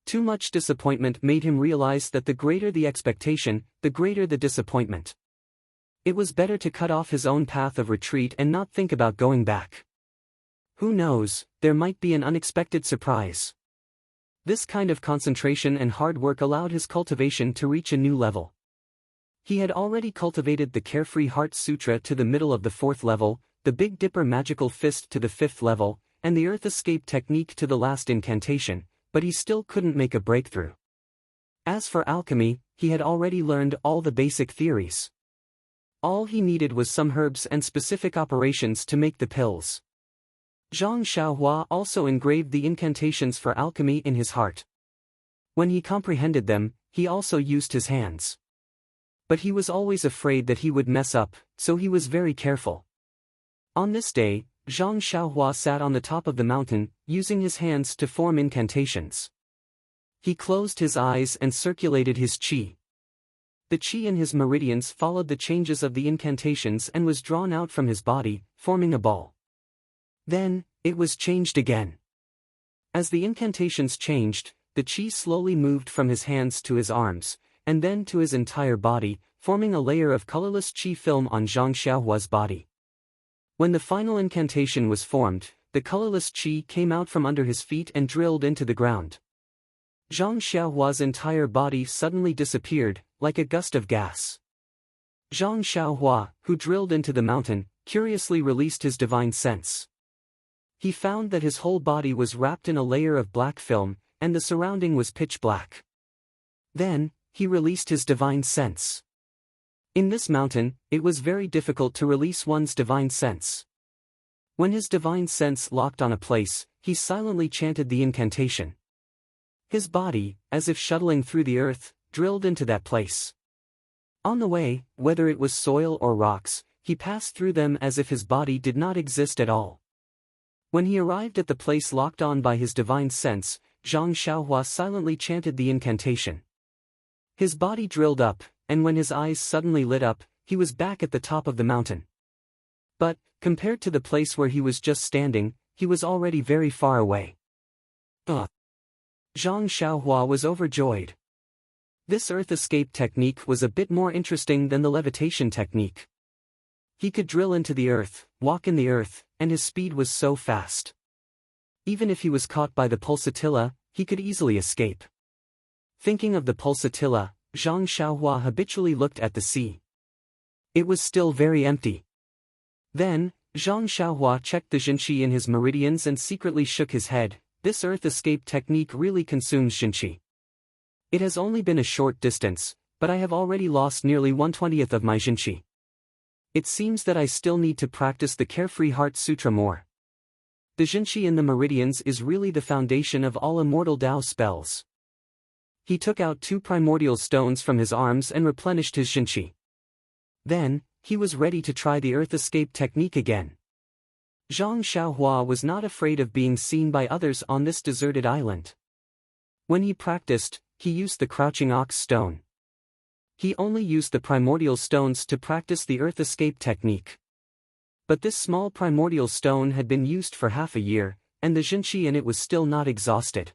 Too much disappointment made him realize that the greater the expectation, the greater the disappointment. It was better to cut off his own path of retreat and not think about going back. Who knows, there might be an unexpected surprise. This kind of concentration and hard work allowed his cultivation to reach a new level. He had already cultivated the Carefree Heart Sutra to the middle of the 4th level, the Big Dipper magical fist to the 5th level, and the earth escape technique to the last incantation, but he still couldn't make a breakthrough. As for alchemy, he had already learned all the basic theories. All he needed was some herbs and specific operations to make the pills. Zhang Xiaohua also engraved the incantations for alchemy in his heart. When he comprehended them, he also used his hands. But he was always afraid that he would mess up, so he was very careful. On this day, Zhang Xiaohua sat on the top of the mountain, using his hands to form incantations. He closed his eyes and circulated his qi. The qi in his meridians followed the changes of the incantations and was drawn out from his body, forming a ball. Then, it was changed again. As the incantations changed, the qi slowly moved from his hands to his arms, and then to his entire body, forming a layer of colorless qi film on Zhang Xiaohua's body. When the final incantation was formed, the colorless qi came out from under his feet and drilled into the ground. Zhang Xiaohua's entire body suddenly disappeared, like a gust of gas. Zhang Xiaohua, who drilled into the mountain, curiously released his divine sense. He found that his whole body was wrapped in a layer of black film, and the surrounding was pitch black. Then, he released his divine sense. In this mountain, it was very difficult to release one's divine sense. When his divine sense locked on a place, he silently chanted the incantation. His body, as if shuttling through the earth, drilled into that place. On the way, whether it was soil or rocks, he passed through them as if his body did not exist at all. When he arrived at the place locked on by his divine sense, Zhang Xiaohua silently chanted the incantation. His body drilled up, and when his eyes suddenly lit up, he was back at the top of the mountain. But, compared to the place where he was just standing, he was already very far away. Zhang Xiaohua was overjoyed. This earth escape technique was a bit more interesting than the levitation technique. He could drill into the earth, walk in the earth, and his speed was so fast. Even if he was caught by the pulsatilla, he could easily escape. Thinking of the pulsatilla, Zhang Xiaohua habitually looked at the sea. It was still very empty. Then, Zhang Xiaohua checked the Jinqi in his meridians and secretly shook his head. This earth escape technique really consumes Jinqi. It has only been a short distance, but I have already lost nearly 1/20th of my Jinqi. It seems that I still need to practice the Carefree Heart Sutra more. The Jinqi in the meridians is really the foundation of all immortal Dao spells. He took out 2 primordial stones from his arms and replenished his Jinqi. Then, he was ready to try the earth escape technique again. Zhang Xiaohua was not afraid of being seen by others on this deserted island. When he practiced, he used the crouching ox stone. He only used the primordial stones to practice the earth escape technique. But this small primordial stone had been used for half a year, and the Jinqi in it was still not exhausted.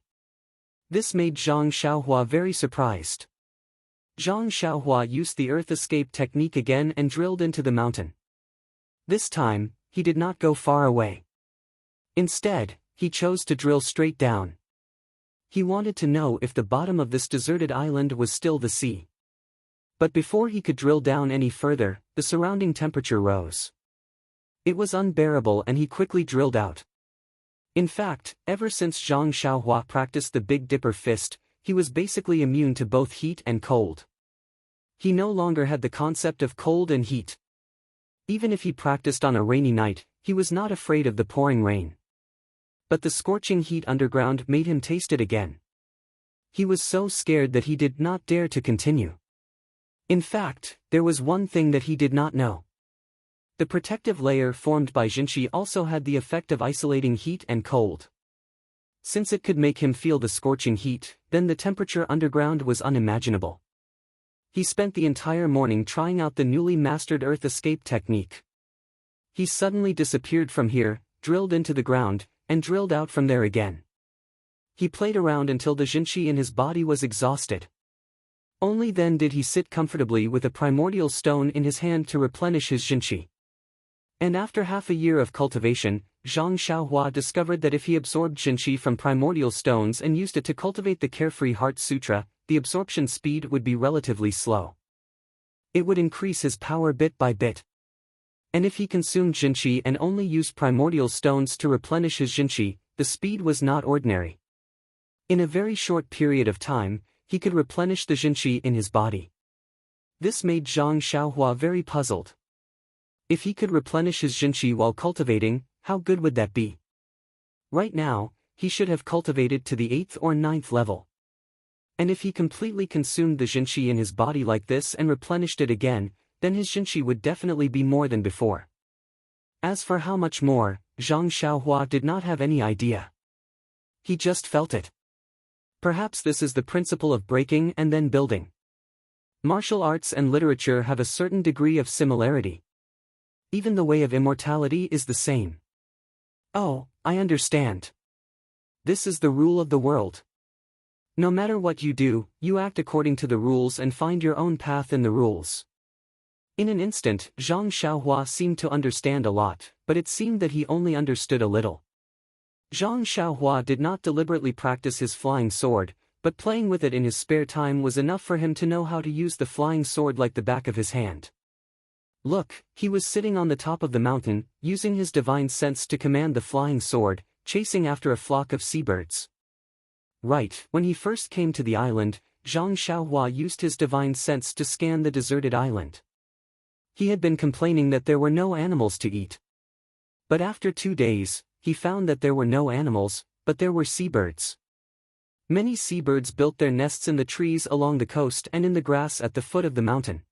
This made Zhang Xiaohua very surprised. Zhang Xiaohua used the earth escape technique again and drilled into the mountain. This time, he did not go far away. Instead, he chose to drill straight down. He wanted to know if the bottom of this deserted island was still the sea. But before he could drill down any further, the surrounding temperature rose. It was unbearable and he quickly drilled out. In fact, ever since Zhang Xiaohua practiced the Big Dipper fist, he was basically immune to both heat and cold. He no longer had the concept of cold and heat. Even if he practiced on a rainy night, he was not afraid of the pouring rain. But the scorching heat underground made him taste it again. He was so scared that he did not dare to continue. In fact, there was one thing that he did not know. The protective layer formed by Jinqi also had the effect of isolating heat and cold. Since it could make him feel the scorching heat, then the temperature underground was unimaginable. He spent the entire morning trying out the newly mastered earth escape technique. He suddenly disappeared from here, drilled into the ground, and drilled out from there again. He played around until the Jinqi in his body was exhausted. Only then did he sit comfortably with a primordial stone in his hand to replenish his Jinqi. And after half a year of cultivation, Zhang Xiaohua discovered that if he absorbed Jinqi from primordial stones and used it to cultivate the Carefree Heart Sutra, the absorption speed would be relatively slow. It would increase his power bit by bit. And if he consumed Jinqi and only used primordial stones to replenish his Jinqi, the speed was not ordinary. In a very short period of time, he could replenish the Jinqi in his body. This made Zhang Xiaohua very puzzled. If he could replenish his Jinqi while cultivating, how good would that be? Right now, he should have cultivated to the 8th or 9th level. And if he completely consumed the Jinqi in his body like this and replenished it again, then his Jinqi would definitely be more than before. As for how much more, Zhang Xiaohua did not have any idea. He just felt it. Perhaps this is the principle of breaking and then building. Martial arts and literature have a certain degree of similarity. Even the way of immortality is the same. Oh, I understand. This is the rule of the world. No matter what you do, you act according to the rules and find your own path in the rules. In an instant, Zhang Xiaohua seemed to understand a lot, but it seemed that he only understood a little. Zhang Xiaohua did not deliberately practice his flying sword, but playing with it in his spare time was enough for him to know how to use the flying sword like the back of his hand. Look, he was sitting on the top of the mountain, using his divine sense to command the flying sword, chasing after a flock of seabirds. Right, when he first came to the island, Zhang Xiaohua used his divine sense to scan the deserted island. He had been complaining that there were no animals to eat. But after 2 days, he found that there were no animals, but there were seabirds. Many seabirds built their nests in the trees along the coast and in the grass at the foot of the mountain.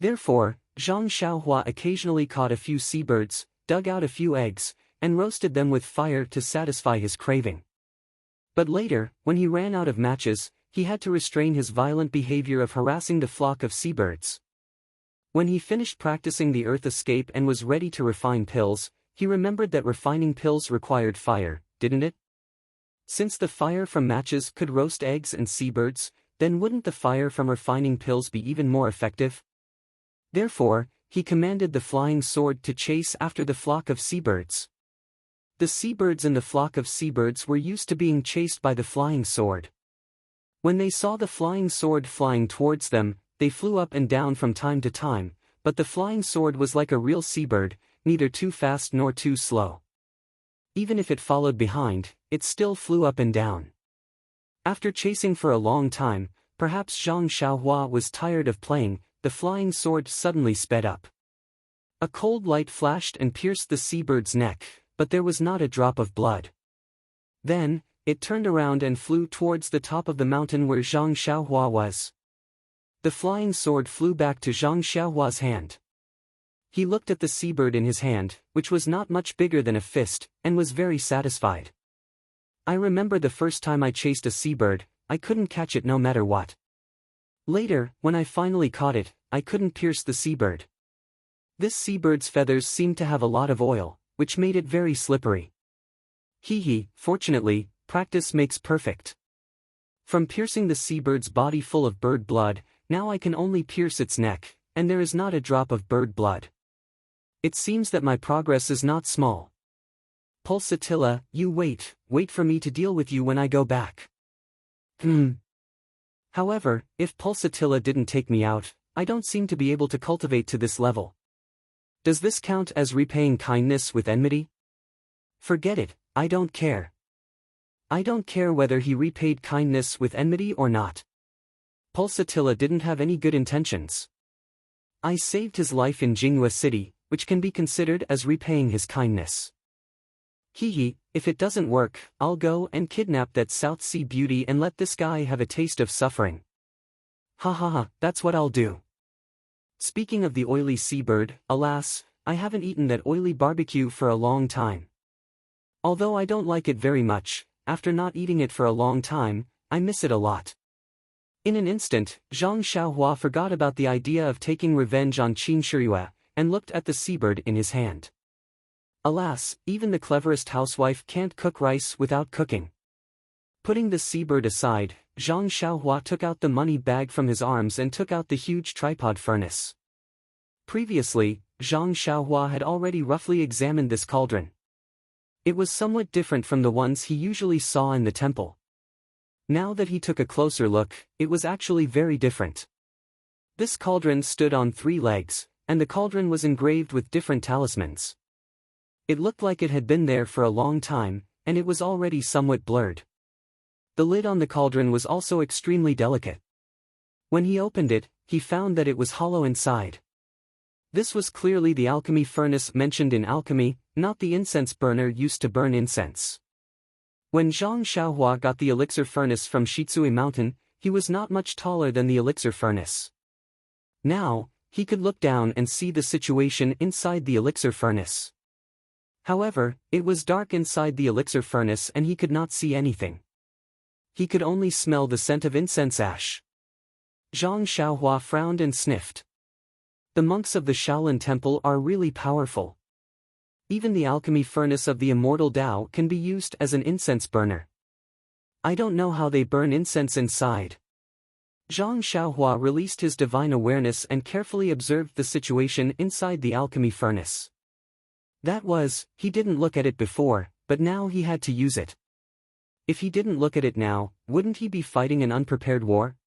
Therefore, Zhang Xiaohua occasionally caught a few seabirds, dug out a few eggs, and roasted them with fire to satisfy his craving. But later, when he ran out of matches, he had to restrain his violent behavior of harassing the flock of seabirds. When he finished practicing the earth escape and was ready to refine pills, he remembered that refining pills required fire, didn't it? Since the fire from matches could roast eggs and seabirds, then wouldn't the fire from refining pills be even more effective? Therefore, he commanded the flying sword to chase after the flock of seabirds. The seabirds in the flock of seabirds were used to being chased by the flying sword. When they saw the flying sword flying towards them, they flew up and down from time to time, but the flying sword was like a real seabird, neither too fast nor too slow. Even if it followed behind, it still flew up and down. After chasing for a long time, perhaps Zhang Xiaohua was tired of playing, the flying sword suddenly sped up. A cold light flashed and pierced the seabird's neck, but there was not a drop of blood. Then, it turned around and flew towards the top of the mountain where Zhang Xiaohua was. The flying sword flew back to Zhang Xiaohua's hand. He looked at the seabird in his hand, which was not much bigger than a fist, and was very satisfied. I remember the first time I chased a seabird, I couldn't catch it no matter what. Later, when I finally caught it, I couldn't pierce the seabird. This seabird's feathers seemed to have a lot of oil, which made it very slippery. Fortunately, practice makes perfect. From piercing the seabird's body full of bird blood, now I can only pierce its neck, and there is not a drop of bird blood. It seems that my progress is not small. Pulsatilla, you wait for me to deal with you when I go back. However, if Pulsatilla didn't take me out, I don't seem to be able to cultivate to this level. Does this count as repaying kindness with enmity? Forget it, I don't care. I don't care whether he repaid kindness with enmity or not. Pulsatilla didn't have any good intentions. I saved his life in Jinghua City, which can be considered as repaying his kindness. If it doesn't work, I'll go and kidnap that South Sea beauty and let this guy have a taste of suffering. That's what I'll do. Speaking of the oily seabird, alas, I haven't eaten that oily barbecue for a long time. Although I don't like it very much, after not eating it for a long time, I miss it a lot. In an instant, Zhang Xiaohua forgot about the idea of taking revenge on Qin Shiyue, and looked at the seabird in his hand. Alas, even the cleverest housewife can't cook rice without cooking. Putting the seabird aside, Zhang Xiaohua took out the money bag from his arms and took out the huge tripod furnace. Previously, Zhang Xiaohua had already roughly examined this cauldron. It was somewhat different from the ones he usually saw in the temple. Now that he took a closer look, it was actually very different. This cauldron stood on 3 legs, and the cauldron was engraved with different talismans. It looked like it had been there for a long time, and it was already somewhat blurred. The lid on the cauldron was also extremely delicate. When he opened it, he found that it was hollow inside. This was clearly the alchemy furnace mentioned in alchemy, not the incense burner used to burn incense. When Zhang Xiaohua got the elixir furnace from Shitsui Mountain, he was not much taller than the elixir furnace. Now, he could look down and see the situation inside the elixir furnace. However, it was dark inside the elixir furnace and he could not see anything. He could only smell the scent of incense ash. Zhang Xiaohua frowned and sniffed. The monks of the Shaolin Temple are really powerful. Even the alchemy furnace of the immortal Tao can be used as an incense burner. I don't know how they burn incense inside. Zhang Xiaohua released his divine awareness and carefully observed the situation inside the alchemy furnace. He didn't look at it before, but now he had to use it. If he didn't look at it now, wouldn't he be fighting an unprepared war?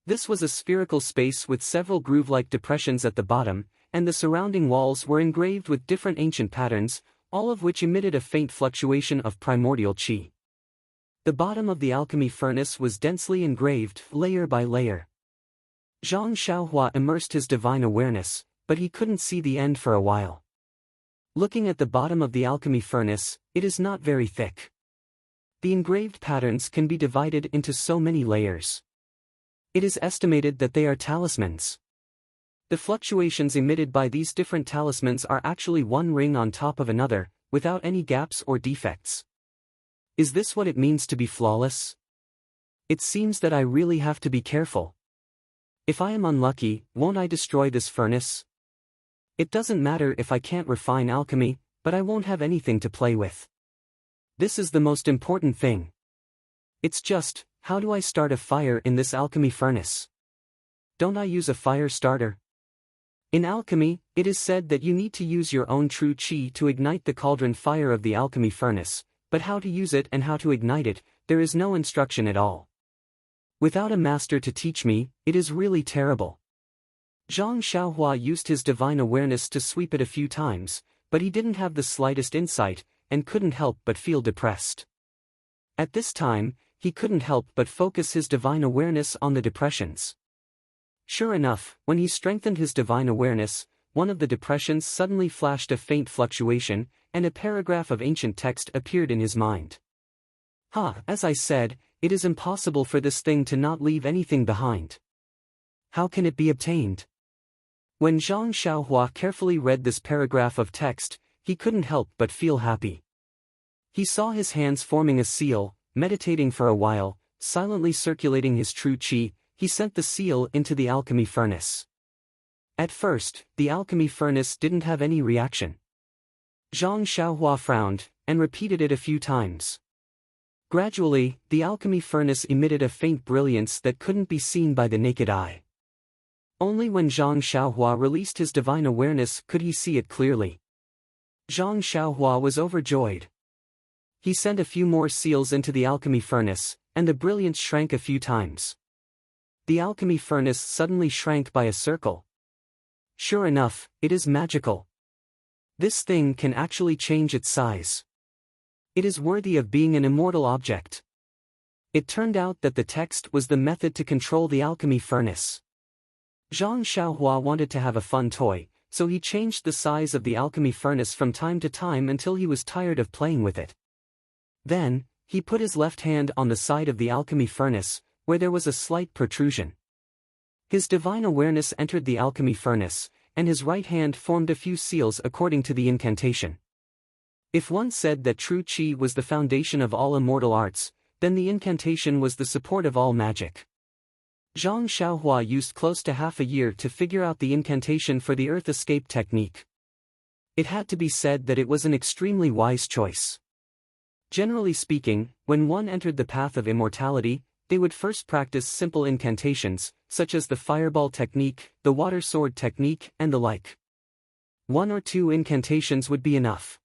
This was a spherical space with several groove-like depressions at the bottom, and the surrounding walls were engraved with different ancient patterns, all of which emitted a faint fluctuation of primordial qi. The bottom of the alchemy furnace was densely engraved, layer by layer. Zhang Xiaohua immersed his divine awareness, but he couldn't see the end for a while. Looking at the bottom of the alchemy furnace, it is not very thick. The engraved patterns can be divided into so many layers. It is estimated that they are talismans. The fluctuations emitted by these different talismans are actually one ring on top of another, without any gaps or defects. Is this what it means to be flawless? It seems that I really have to be careful. If I am unlucky, won't I destroy this furnace? It doesn't matter if I can't refine alchemy, but I won't have anything to play with. This is the most important thing. It's just, how do I start a fire in this alchemy furnace? Don't I use a fire starter? In alchemy, it is said that you need to use your own true qi to ignite the cauldron fire of the alchemy furnace, but how to use it and how to ignite it, there is no instruction at all. Without a master to teach me, it is really terrible. Zhang Xiaohua used his divine awareness to sweep it a few times, but he didn't have the slightest insight, and couldn't help but feel depressed. At this time, he couldn't help but focus his divine awareness on the depressions. Sure enough, when he strengthened his divine awareness, one of the depressions suddenly flashed a faint fluctuation, and a paragraph of ancient text appeared in his mind. As I said, it is impossible for this thing to not leave anything behind. How can it be obtained? When Zhang Xiaohua carefully read this paragraph of text, he couldn't help but feel happy. He saw his hands forming a seal, meditating for a while, silently circulating his true qi. He sent the seal into the alchemy furnace. At first, the alchemy furnace didn't have any reaction. Zhang Xiaohua frowned, and repeated it a few times. Gradually, the alchemy furnace emitted a faint brilliance that couldn't be seen by the naked eye. Only when Zhang Xiaohua released his divine awareness could he see it clearly. Zhang Xiaohua was overjoyed. He sent a few more seals into the alchemy furnace, and the brilliance shrank a few times. The alchemy furnace suddenly shrank by a circle. Sure enough, it is magical. This thing can actually change its size. It is worthy of being an immortal object. It turned out that the text was the method to control the alchemy furnace. Zhang Xiaohua wanted to have a fun toy, so he changed the size of the alchemy furnace from time to time until he was tired of playing with it. Then, he put his left hand on the side of the alchemy furnace, where there was a slight protrusion. His divine awareness entered the alchemy furnace, and his right hand formed a few seals according to the incantation. If one said that true qi was the foundation of all immortal arts, then the incantation was the support of all magic. Zhang Xiaohua used close to half a year to figure out the incantation for the earth escape technique. It had to be said that it was an extremely wise choice. Generally speaking, when one entered the path of immortality, they would first practice simple incantations, such as the fireball technique, the water sword technique, and the like. 1 or 2 incantations would be enough.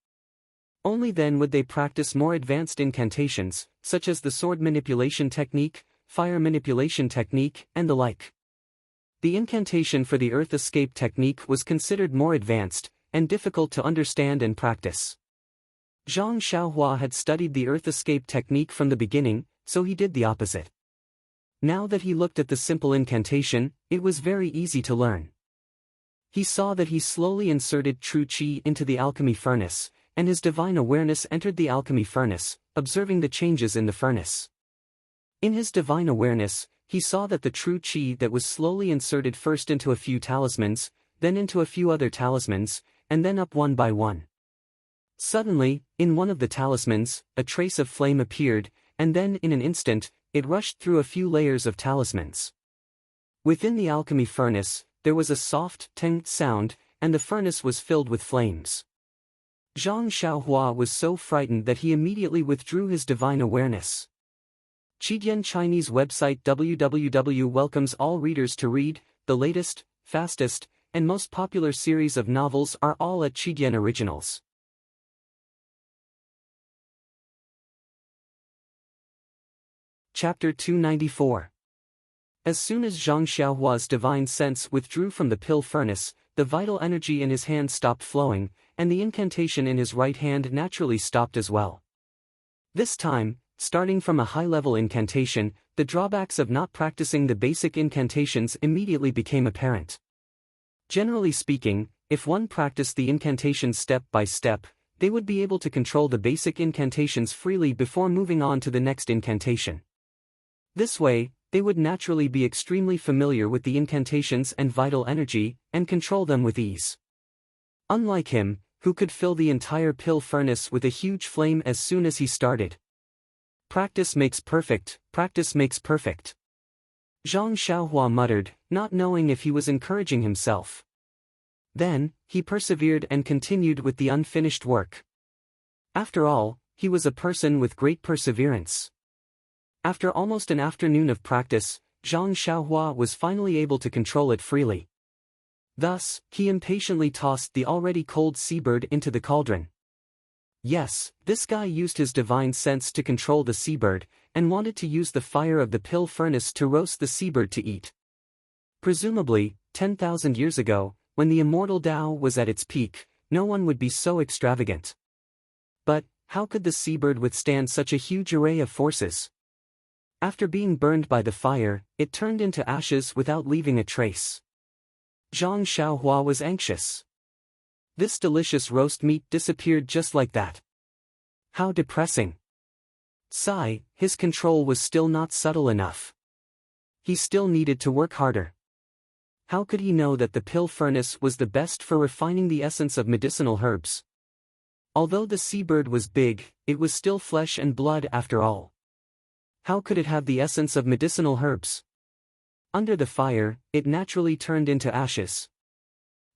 Only then would they practice more advanced incantations, such as the sword manipulation technique, fire manipulation technique, and the like. The incantation for the earth escape technique was considered more advanced, and difficult to understand and practice. Zhang Xiaohua had studied the earth escape technique from the beginning, so he did the opposite. Now that he looked at the simple incantation, it was very easy to learn. He saw that he slowly inserted true qi into the alchemy furnace, and his divine awareness entered the alchemy furnace, observing the changes in the furnace. In his divine awareness, he saw that the true qi that was slowly inserted first into a few talismans, then into a few other talismans, and then up one by one. Suddenly, in one of the talismans, a trace of flame appeared, and then in an instant, it rushed through a few layers of talismans. Within the alchemy furnace, there was a soft, ting sound, and the furnace was filled with flames. Zhang Xiaohua was so frightened that he immediately withdrew his divine awareness. Qidian Chinese website www welcomes all readers to read. The latest, fastest, and most popular series of novels are all at Qidian Originals. Chapter 294. As soon as Zhang Xiaohua's divine sense withdrew from the pill furnace, the vital energy in his hand stopped flowing, and the incantation in his right hand naturally stopped as well. This time, starting from a high-level incantation, the drawbacks of not practicing the basic incantations immediately became apparent. Generally speaking, if one practiced the incantations step by step, they would be able to control the basic incantations freely before moving on to the next incantation. This way, they would naturally be extremely familiar with the incantations and vital energy, and control them with ease. Unlike him, who could fill the entire pill furnace with a huge flame as soon as he started. Practice makes perfect, practice makes perfect. Zhang Xiaohua muttered, not knowing if he was encouraging himself. Then, he persevered and continued with the unfinished work. After all, he was a person with great perseverance. After almost an afternoon of practice, Zhang Xiaohua was finally able to control it freely. Thus, he impatiently tossed the already cold seabird into the cauldron. Yes, this guy used his divine sense to control the seabird, and wanted to use the fire of the pill furnace to roast the seabird to eat. Presumably, 10,000 years ago, when the immortal Tao was at its peak, no one would be so extravagant. But, how could the seabird withstand such a huge array of forces? After being burned by the fire, it turned into ashes without leaving a trace. Zhang Xiaohua was anxious. This delicious roast meat disappeared just like that. How depressing. Sigh, his control was still not subtle enough. He still needed to work harder. How could he know that the pill furnace was the best for refining the essence of medicinal herbs? Although the seabird was big, it was still flesh and blood after all. How could it have the essence of medicinal herbs? Under the fire, it naturally turned into ashes.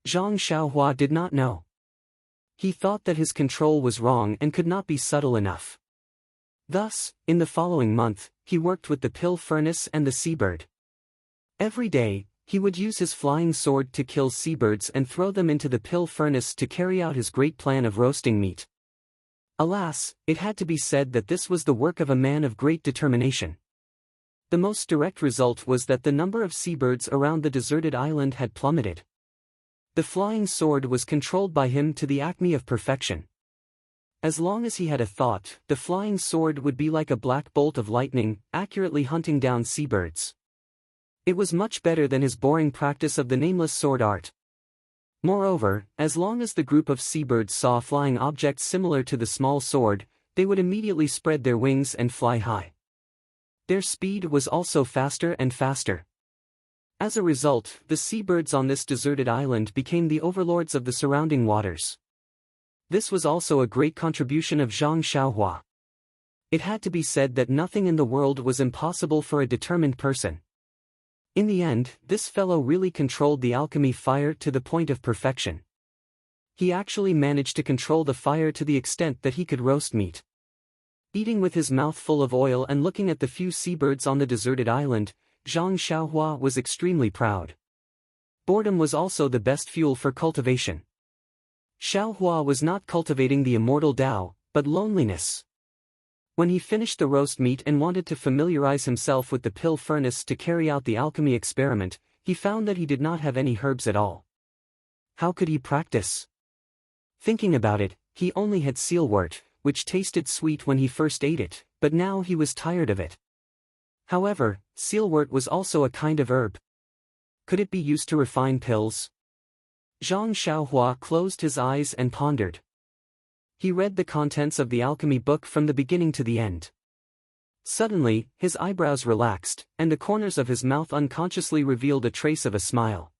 Zhang Xiaohua did not know. He thought that his control was wrong and could not be subtle enough. Thus, in the following month, he worked with the pill furnace and the seabird. Every day, he would use his flying sword to kill seabirds and throw them into the pill furnace to carry out his great plan of roasting meat. Alas, it had to be said that this was the work of a man of great determination. The most direct result was that the number of seabirds around the deserted island had plummeted. The flying sword was controlled by him to the acme of perfection. As long as he had a thought, the flying sword would be like a black bolt of lightning, accurately hunting down seabirds. It was much better than his boring practice of the nameless sword art. Moreover, as long as the group of seabirds saw flying objects similar to the small sword, they would immediately spread their wings and fly high. Their speed was also faster and faster. As a result, the seabirds on this deserted island became the overlords of the surrounding waters. This was also a great contribution of Zhang Xiaohua. It had to be said that nothing in the world was impossible for a determined person. In the end, this fellow really controlled the alchemy fire to the point of perfection. He actually managed to control the fire to the extent that he could roast meat. Eating with his mouth full of oil and looking at the few seabirds on the deserted island, Zhang Xiaohua was extremely proud. Boredom was also the best fuel for cultivation. Xiaohua was not cultivating the immortal Tao, but loneliness. When he finished the roast meat and wanted to familiarize himself with the pill furnace to carry out the alchemy experiment, he found that he did not have any herbs at all. How could he practice? Thinking about it, he only had sealwort, which tasted sweet when he first ate it, but now he was tired of it. However, sealwort was also a kind of herb. Could it be used to refine pills? Zhang Xiaohua closed his eyes and pondered. He read the contents of the alchemy book from the beginning to the end. Suddenly, his eyebrows relaxed, and the corners of his mouth unconsciously revealed a trace of a smile.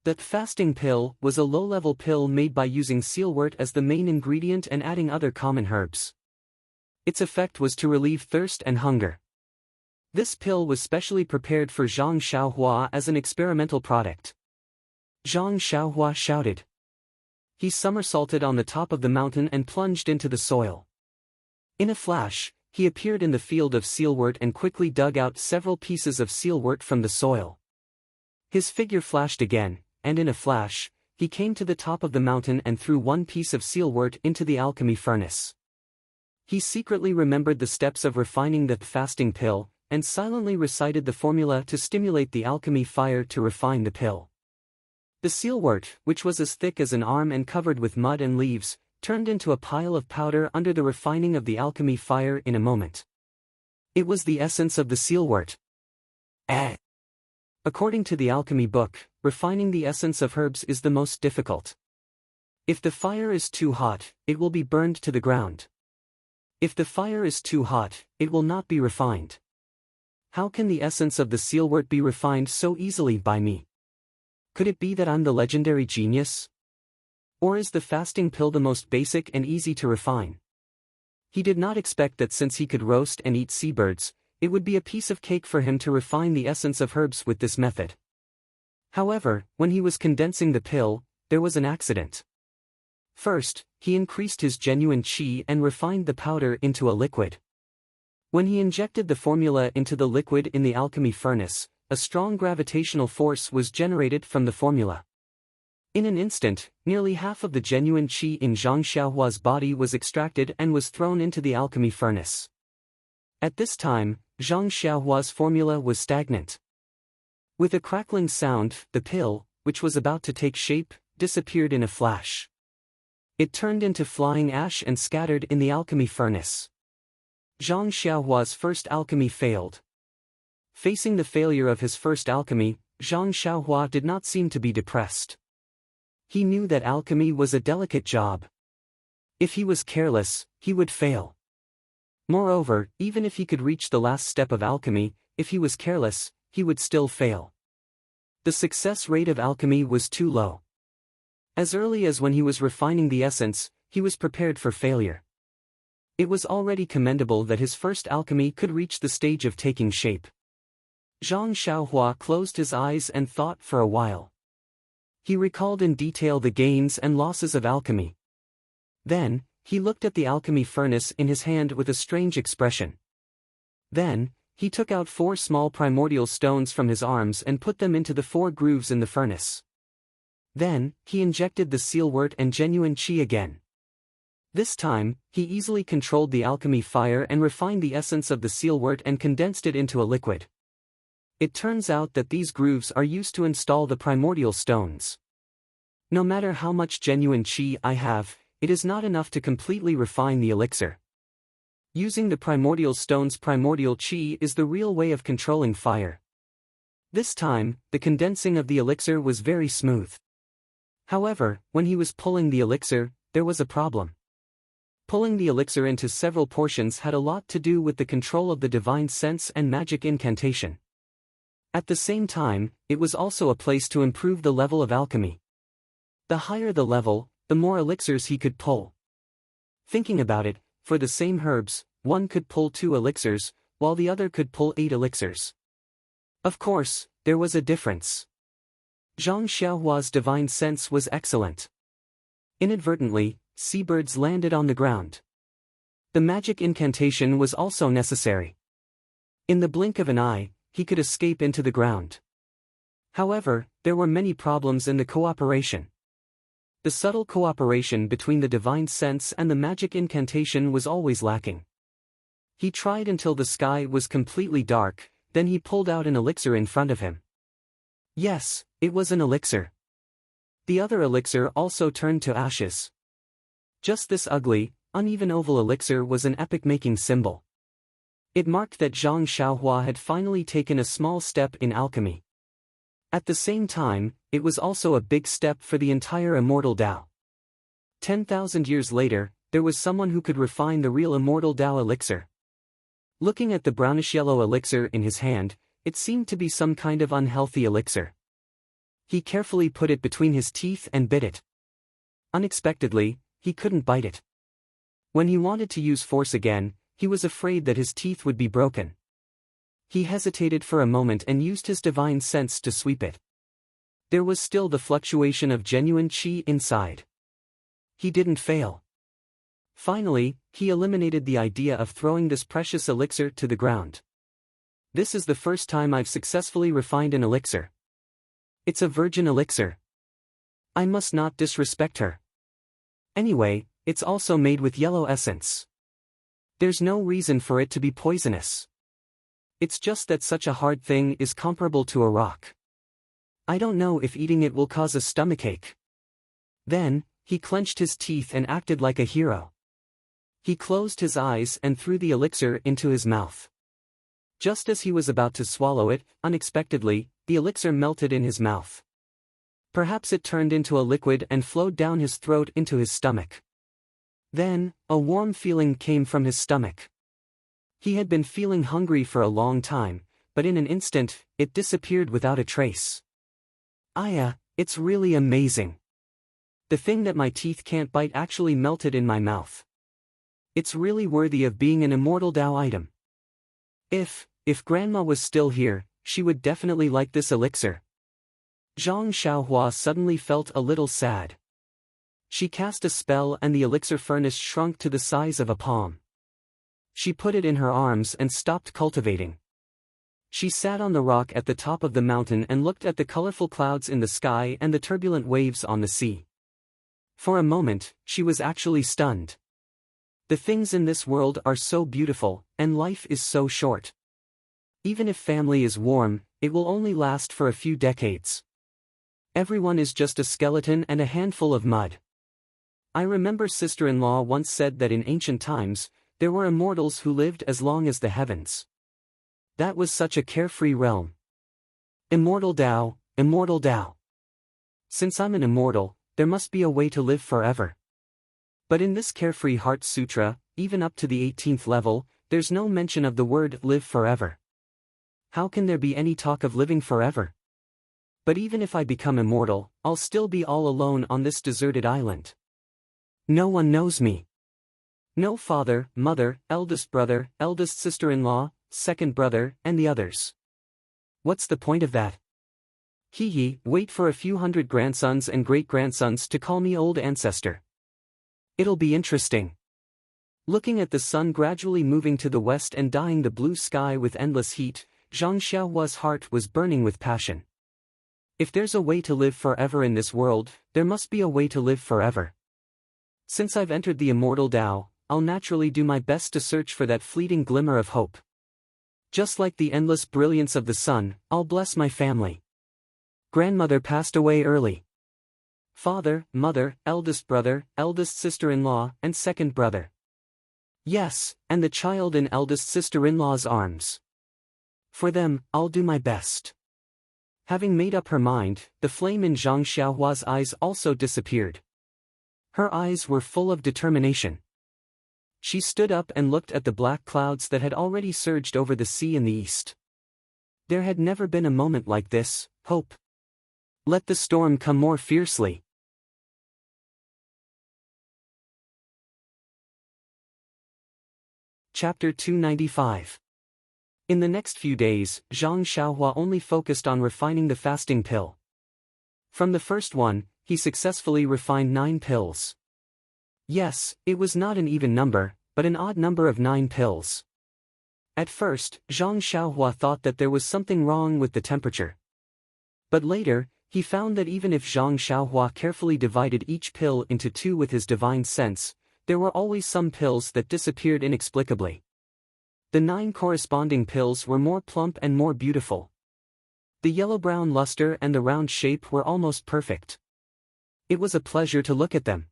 That fasting pill was a low-level pill made by using sealwort as the main ingredient and adding other common herbs. Its effect was to relieve thirst and hunger. This pill was specially prepared for Zhang Xiaohua as an experimental product. Zhang Xiaohua shouted. He somersaulted on the top of the mountain and plunged into the soil. In a flash, he appeared in the field of sealwort and quickly dug out several pieces of sealwort from the soil. His figure flashed again, and in a flash, he came to the top of the mountain and threw one piece of sealwort into the alchemy furnace. He secretly remembered the steps of refining the fasting pill, and silently recited the formula to stimulate the alchemy fire to refine the pill. The sealwort, which was as thick as an arm and covered with mud and leaves, turned into a pile of powder under the refining of the alchemy fire in a moment. It was the essence of the sealwort. According to the alchemy book, refining the essence of herbs is the most difficult. If the fire is too hot, it will be burned to the ground. If the fire is too hot, it will not be refined. How can the essence of the sealwort be refined so easily by me? Could it be that I'm the legendary genius? Or is the fasting pill the most basic and easy to refine? He did not expect that since he could roast and eat seabirds, it would be a piece of cake for him to refine the essence of herbs with this method. However, when he was condensing the pill, there was an accident. First, he increased his genuine qi and refined the powder into a liquid. When he injected the formula into the liquid in the alchemy furnace, a strong gravitational force was generated from the formula. In an instant, nearly half of the genuine qi in Zhang Xiaohua's body was extracted and was thrown into the alchemy furnace. At this time, Zhang Xiaohua's formula was stagnant. With a crackling sound, the pill, which was about to take shape, disappeared in a flash. It turned into flying ash and scattered in the alchemy furnace. Zhang Xiaohua's first alchemy failed. Facing the failure of his first alchemy, Zhang Xiaohua did not seem to be depressed. He knew that alchemy was a delicate job. If he was careless, he would fail. Moreover, even if he could reach the last step of alchemy, if he was careless, he would still fail. The success rate of alchemy was too low. As early as when he was refining the essence, he was prepared for failure. It was already commendable that his first alchemy could reach the stage of taking shape. Zhang Xiaohua closed his eyes and thought for a while. He recalled in detail the gains and losses of alchemy. Then, he looked at the alchemy furnace in his hand with a strange expression. Then, he took out 4 small primordial stones from his arms and put them into the 4 grooves in the furnace. Then, he injected the sealwort and genuine qi again. This time, he easily controlled the alchemy fire and refined the essence of the sealwort and condensed it into a liquid. It turns out that these grooves are used to install the primordial stones. No matter how much genuine qi I have, it is not enough to completely refine the elixir. Using the primordial stone's primordial qi is the real way of controlling fire. This time, the condensing of the elixir was very smooth. However, when he was pulling the elixir, there was a problem. Pulling the elixir into several portions had a lot to do with the control of the divine sense and magic incantation. At the same time, it was also a place to improve the level of alchemy. The higher the level, the more elixirs he could pull. Thinking about it, for the same herbs, one could pull 2 elixirs, while the other could pull 8 elixirs. Of course, there was a difference. Zhang Xiaohua's divine sense was excellent. Inadvertently, seabirds landed on the ground. The magic incantation was also necessary. In the blink of an eye, he could escape into the ground. However, there were many problems in the cooperation. The subtle cooperation between the divine sense and the magic incantation was always lacking. He tried until the sky was completely dark, then he pulled out an elixir in front of him. Yes, it was an elixir. The other elixir also turned to ashes. Just this ugly, uneven oval elixir was an epoch-making symbol. It marked that Zhang Xiaohua had finally taken a small step in alchemy. At the same time, it was also a big step for the entire immortal Tao. 10,000 years later, there was someone who could refine the real immortal Tao elixir. Looking at the brownish-yellow elixir in his hand, it seemed to be some kind of unhealthy elixir. He carefully put it between his teeth and bit it. Unexpectedly, he couldn't bite it. When he wanted to use force again, he was afraid that his teeth would be broken. He hesitated for a moment and used his divine sense to sweep it. There was still the fluctuation of genuine qi inside. He didn't fail. Finally, he eliminated the idea of throwing this precious elixir to the ground. This is the first time I've successfully refined an elixir. It's a virgin elixir. I must not disrespect her. Anyway, it's also made with yellow essence. There's no reason for it to be poisonous. It's just that such a hard thing is comparable to a rock. I don't know if eating it will cause a stomachache. Then, he clenched his teeth and acted like a hero. He closed his eyes and threw the elixir into his mouth. Just as he was about to swallow it, unexpectedly, the elixir melted in his mouth. Perhaps it turned into a liquid and flowed down his throat into his stomach. Then, a warm feeling came from his stomach. He had been feeling hungry for a long time, but in an instant, it disappeared without a trace. It's really amazing. The thing that my teeth can't bite actually melted in my mouth. It's really worthy of being an immortal Tao item. If Grandma was still here, she would definitely like this elixir. Zhang Xiaohua suddenly felt a little sad. She cast a spell and the elixir furnace shrunk to the size of a palm. She put it in her arms and stopped cultivating. She sat on the rock at the top of the mountain and looked at the colorful clouds in the sky and the turbulent waves on the sea. For a moment, she was actually stunned. The things in this world are so beautiful, and life is so short. Even if family is warm, it will only last for a few decades. Everyone is just a skeleton and a handful of mud. I remember sister-in-law once said that in ancient times, there were immortals who lived as long as the heavens. That was such a carefree realm. Immortal Tao, immortal Tao. Since I'm an immortal, there must be a way to live forever. But in this Carefree Heart Sutra, even up to the 18th level, there's no mention of the word live forever. How can there be any talk of living forever? But even if I become immortal, I'll still be all alone on this deserted island. No one knows me. No father, mother, eldest brother, eldest sister-in-law, second brother, and the others. What's the point of that? Wait for a few hundred grandsons and great-grandsons to call me old ancestor. It'll be interesting. Looking at the sun gradually moving to the west and dyeing the blue sky with endless heat, Zhang Xiaohua's heart was burning with passion. If there's a way to live forever in this world, there must be a way to live forever. Since I've entered the immortal Tao, I'll naturally do my best to search for that fleeting glimmer of hope. Just like the endless brilliance of the sun, I'll bless my family. Grandmother passed away early. Father, mother, eldest brother, eldest sister-in-law, and second brother. Yes, and the child in eldest sister-in-law's arms. For them, I'll do my best. Having made up her mind, the flame in Zhang Xiaohua's eyes also disappeared. Her eyes were full of determination. She stood up and looked at the black clouds that had already surged over the sea in the east. There had never been a moment like this, hope. Let the storm come more fiercely. Chapter 295. In the next few days, Zhang Xiaohua only focused on refining the fasting pill. From the first one, he successfully refined 9 pills. Yes, it was not an even number, but an odd number of 9 pills. At first, Zhang Xiaohua thought that there was something wrong with the temperature. But later, he found that even if Zhang Xiaohua carefully divided each pill into 2 with his divine sense, there were always some pills that disappeared inexplicably. The 9 corresponding pills were more plump and more beautiful. The yellow-brown luster and the round shape were almost perfect. It was a pleasure to look at them.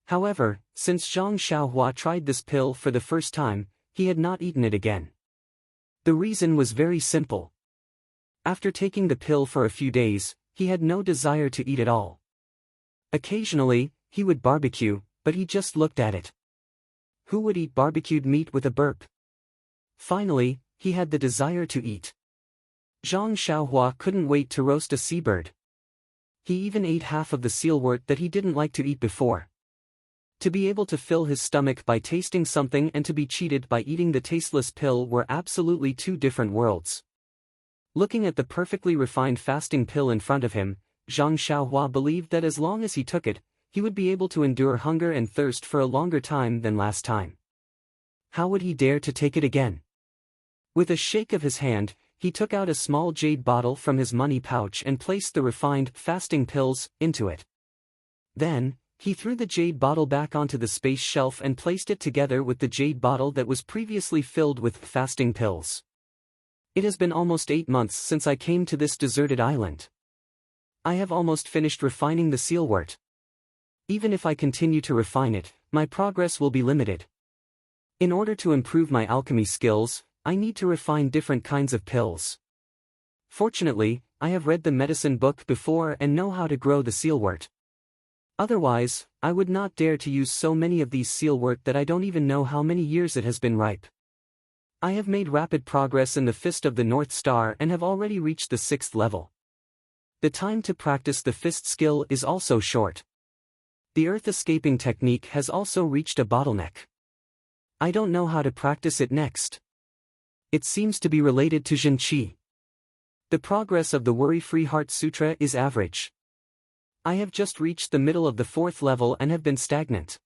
However, since Zhang Xiaohua tried this pill for the first time, he had not eaten it again. The reason was very simple. After taking the pill for a few days, he had no desire to eat at all. Occasionally, he would barbecue, but he just looked at it. Who would eat barbecued meat with a burp? Finally, he had the desire to eat. Zhang Xiaohua couldn't wait to roast a seabird. He even ate half of the sealwort that he didn't like to eat before. To be able to fill his stomach by tasting something and to be cheated by eating the tasteless pill were absolutely 2 different worlds. Looking at the perfectly refined fasting pill in front of him, Zhang Xiaohua believed that as long as he took it, he would be able to endure hunger and thirst for a longer time than last time. How would he dare to take it again? With a shake of his hand, he took out a small jade bottle from his money pouch and placed the refined fasting pills into it. Then, he threw the jade bottle back onto the space shelf and placed it together with the jade bottle that was previously filled with fasting pills. It has been almost 8 months since I came to this deserted island. I have almost finished refining the sealwort. Even if I continue to refine it, my progress will be limited. In order to improve my alchemy skills, I need to refine different kinds of pills. Fortunately, I have read the medicine book before and know how to grow the sealwort. Otherwise, I would not dare to use so many of these sealwort that I don't even know how many years it has been ripe. I have made rapid progress in the Fist of the North Star and have already reached the 6th level. The time to practice the fist skill is also short. The earth escaping technique has also reached a bottleneck. I don't know how to practice it next. It seems to be related to Zhenqi. The progress of the Worry-Free Heart Sutra is average. I have just reached the middle of the 4th level and have been stagnant.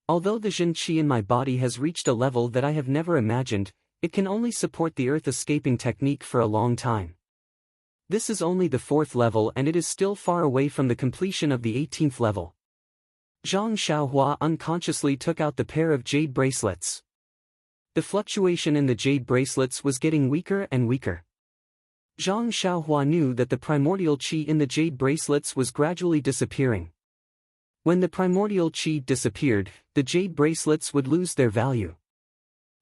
Although the Zhenqi in my body has reached a level that I have never imagined, it can only support the earth escaping technique for a long time. This is only the 4th level and it is still far away from the completion of the 18th level. Zhang Xiaohua unconsciously took out the pair of jade bracelets. The fluctuation in the jade bracelets was getting weaker and weaker. Zhang Xiaohua knew that the primordial qi in the jade bracelets was gradually disappearing. When the primordial qi disappeared, the jade bracelets would lose their value.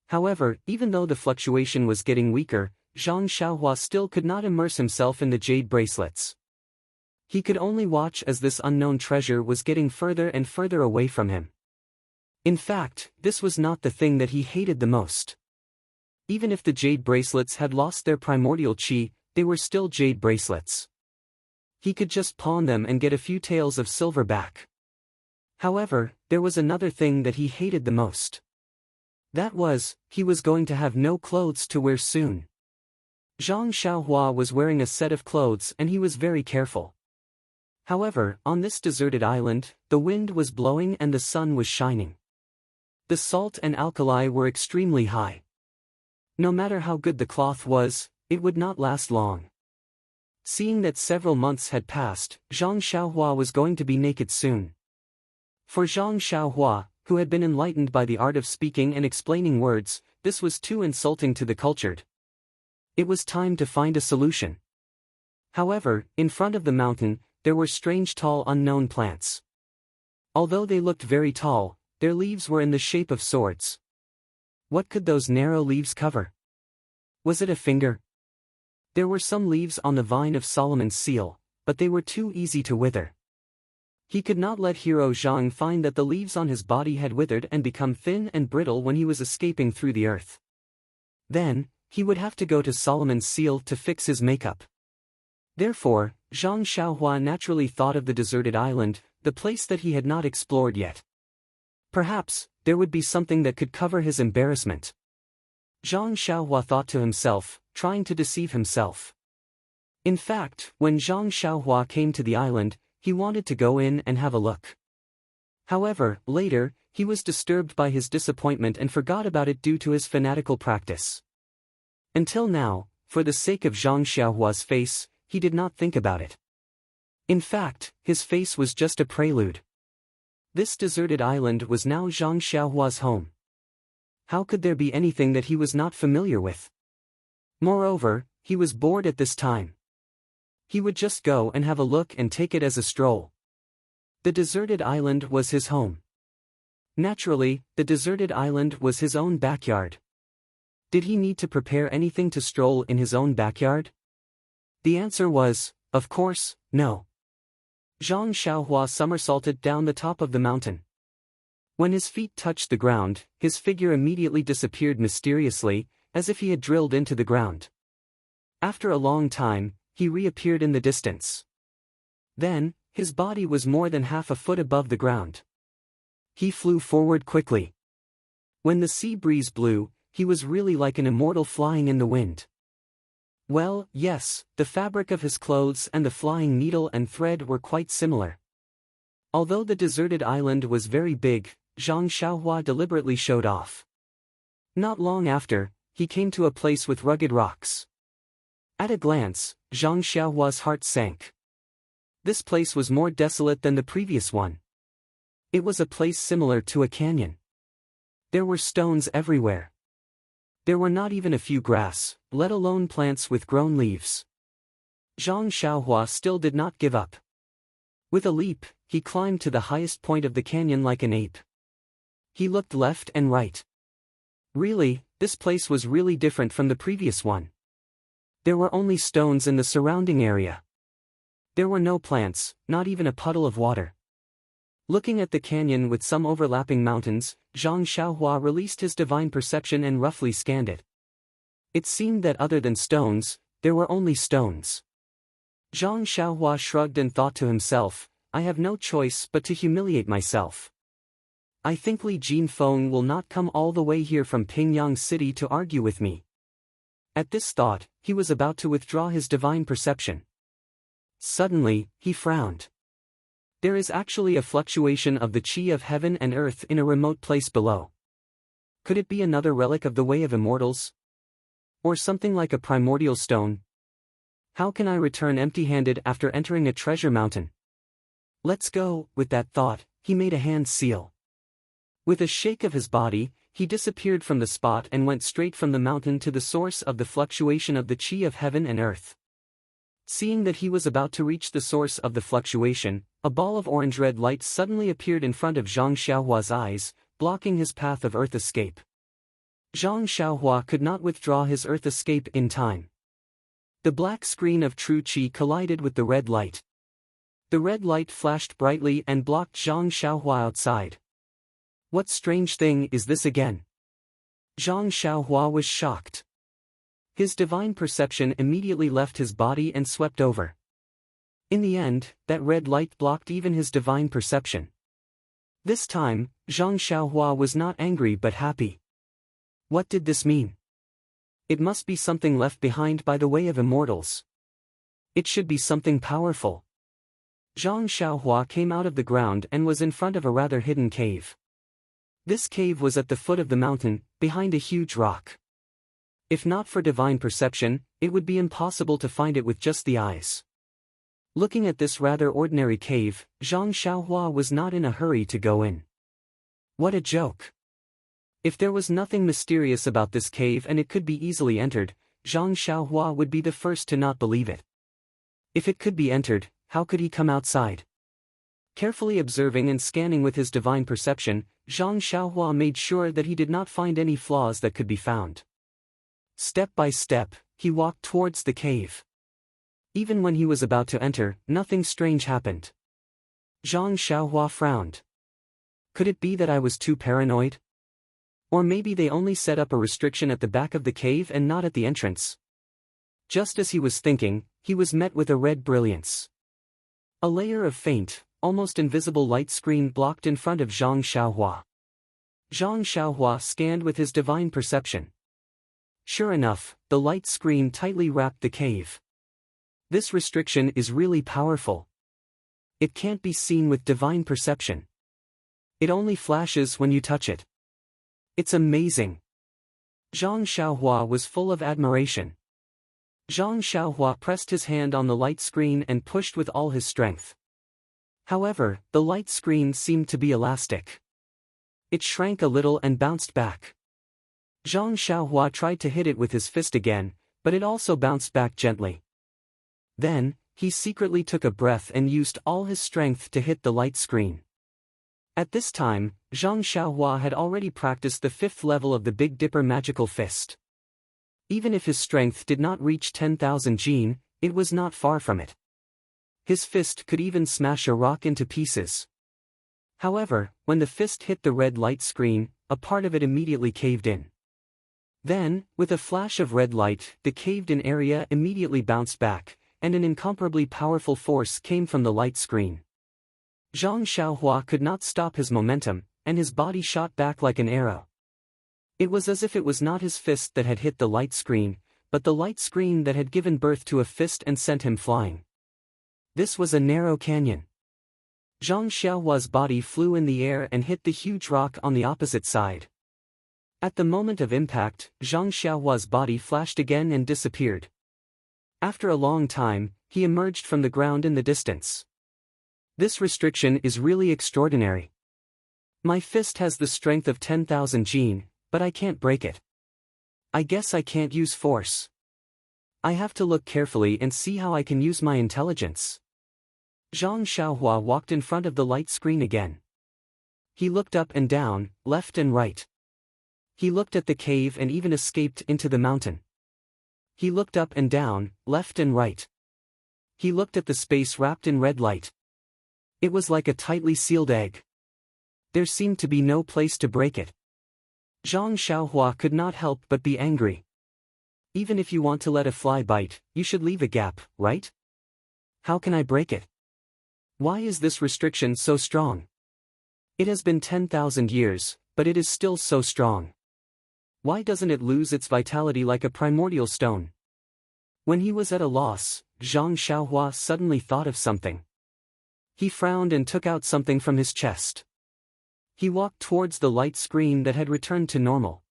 However, even though the fluctuation was getting weaker, Zhang Xiaohua still could not immerse himself in the jade bracelets. He could only watch as this unknown treasure was getting further and further away from him. In fact, this was not the thing that he hated the most. Even if the jade bracelets had lost their primordial qi, they were still jade bracelets. He could just pawn them and get a few taels of silver back. However, there was another thing that he hated the most. That was, he was going to have no clothes to wear soon. Zhang Xiaohua was wearing a set of clothes and he was very careful. However, on this deserted island, the wind was blowing and the sun was shining. The salt and alkali were extremely high. No matter how good the cloth was, it would not last long. Seeing that several months had passed, Zhang Xiaohua was going to be naked soon. For Zhang Xiaohua, who had been enlightened by the art of speaking and explaining words, this was too insulting to the cultured. It was time to find a solution. However, in front of the mountain, there were strange tall unknown plants. Although they looked very tall, their leaves were in the shape of swords. What could those narrow leaves cover? Was it a finger? There were some leaves on the vine of Solomon's seal, but they were too easy to wither. He could not let Hero Zhang find that the leaves on his body had withered and become thin and brittle when he was escaping through the earth. Then, he would have to go to Solomon's seal to fix his makeup. Therefore, Zhang Xiaohua naturally thought of the deserted island, the place that he had not explored yet. Perhaps, there would be something that could cover his embarrassment. Zhang Xiaohua thought to himself, trying to deceive himself. In fact, when Zhang Xiaohua came to the island, he wanted to go in and have a look. However, later, he was disturbed by his disappointment and forgot about it due to his fanatical practice. Until now, for the sake of Zhang Xiaohua's face, he did not think about it. In fact, his face was just a prelude. This deserted island was now Zhang Xiaohua's home. How could there be anything that he was not familiar with? Moreover, he was bored at this time. He would just go and have a look and take it as a stroll. The deserted island was his home. Naturally, the deserted island was his own backyard. Did he need to prepare anything to stroll in his own backyard? The answer was, of course, no. Zhang Xiaohua somersaulted down the top of the mountain. When his feet touched the ground, his figure immediately disappeared mysteriously, as if he had drilled into the ground. After a long time, he reappeared in the distance. Then, his body was more than half a foot above the ground. He flew forward quickly. When the sea breeze blew, he was really like an immortal flying in the wind. Well, yes, the fabric of his clothes and the flying needle and thread were quite similar. Although the deserted island was very big, Zhang Xiaohua deliberately showed off. Not long after, he came to a place with rugged rocks. At a glance, Zhang Xiaohua's heart sank. This place was more desolate than the previous one. It was a place similar to a canyon. There were stones everywhere. There were not even a few grass, let alone plants with grown leaves. Zhang Xiaohua still did not give up. With a leap, he climbed to the highest point of the canyon like an ape. He looked left and right. Really, this place was really different from the previous one. There were only stones in the surrounding area. There were no plants, not even a puddle of water. Looking at the canyon with some overlapping mountains, Zhang Xiaohua released his divine perception and roughly scanned it. It seemed that other than stones, there were only stones. Zhang Xiaohua shrugged and thought to himself, I have no choice but to humiliate myself. I think Li Jinfeng will not come all the way here from Pingyang City to argue with me. At this thought, he was about to withdraw his divine perception. Suddenly, he frowned. There is actually a fluctuation of the chi of heaven and earth in a remote place below. Could it be another relic of the Way of Immortals? Or something like a primordial stone? How can I return empty-handed after entering a treasure mountain? Let's go. With that thought, he made a hand seal. With a shake of his body, he disappeared from the spot and went straight from the mountain to the source of the fluctuation of the chi of heaven and earth. Seeing that he was about to reach the source of the fluctuation, a ball of orange-red light suddenly appeared in front of Zhang Xiaohua's eyes, blocking his path of earth escape. Zhang Xiaohua could not withdraw his earth escape in time. The black screen of true qi collided with the red light. The red light flashed brightly and blocked Zhang Xiaohua outside. What strange thing is this again? Zhang Xiaohua was shocked. His divine perception immediately left his body and swept over. In the end, that red light blocked even his divine perception. This time, Zhang Xiaohua was not angry but happy. What did this mean? It must be something left behind by the Way of Immortals. It should be something powerful. Zhang Xiaohua came out of the ground and was in front of a rather hidden cave. This cave was at the foot of the mountain, behind a huge rock. If not for divine perception, it would be impossible to find it with just the eyes. Looking at this rather ordinary cave, Zhang Xiaohua was not in a hurry to go in. What a joke! If there was nothing mysterious about this cave and it could be easily entered, Zhang Xiaohua would be the first to not believe it. If it could be entered, how could he come outside? Carefully observing and scanning with his divine perception, Zhang Xiaohua made sure that he did not find any flaws that could be found. Step by step, he walked towards the cave. Even when he was about to enter, nothing strange happened. Zhang Xiaohua frowned. Could it be that I was too paranoid? Or maybe they only set up a restriction at the back of the cave and not at the entrance? Just as he was thinking, he was met with a red brilliance. A layer of faint, almost invisible light screen blocked in front of Zhang Xiaohua. Zhang Xiaohua scanned with his divine perception. Sure enough, the light screen tightly wrapped the cave. This restriction is really powerful. It can't be seen with divine perception. It only flashes when you touch it. It's amazing. Zhang Xiaohua was full of admiration. Zhang Xiaohua pressed his hand on the light screen and pushed with all his strength. However, the light screen seemed to be elastic. It shrank a little and bounced back. Zhang Xiaohua tried to hit it with his fist again, but it also bounced back gently. Then, he secretly took a breath and used all his strength to hit the light screen. At this time, Zhang Xiaohua had already practiced the 5th level of the Big Dipper magical fist. Even if his strength did not reach 10,000 jin, it was not far from it. His fist could even smash a rock into pieces. However, when the fist hit the red light screen, a part of it immediately caved in. Then, with a flash of red light, the caved-in area immediately bounced back, and an incomparably powerful force came from the light screen. Zhang Xiaohua could not stop his momentum, and his body shot back like an arrow. It was as if it was not his fist that had hit the light screen, but the light screen that had given birth to a fist and sent him flying. This was a narrow canyon. Zhang Xiaohua's body flew in the air and hit the huge rock on the opposite side. At the moment of impact, Zhang Xiaohua's body flashed again and disappeared. After a long time, he emerged from the ground in the distance. This restriction is really extraordinary. My fist has the strength of 10,000 jin, but I can't break it. I guess I can't use force. I have to look carefully and see how I can use my intelligence. Zhang Xiaohua walked in front of the light screen again. He looked up and down, left and right. He looked at the cave and even escaped into the mountain. He looked up and down, left and right. He looked at the space wrapped in red light. It was like a tightly sealed egg. There seemed to be no place to break it. Zhang Xiaohua could not help but be angry. Even if you want to let a fly bite, you should leave a gap, right? How can I break it? Why is this restriction so strong? It has been 10,000 years, but it is still so strong. Why doesn't it lose its vitality like a primordial stone? When he was at a loss, Zhang Xiaohua suddenly thought of something. He frowned and took out something from his chest. He walked towards the light screen that had returned to normal.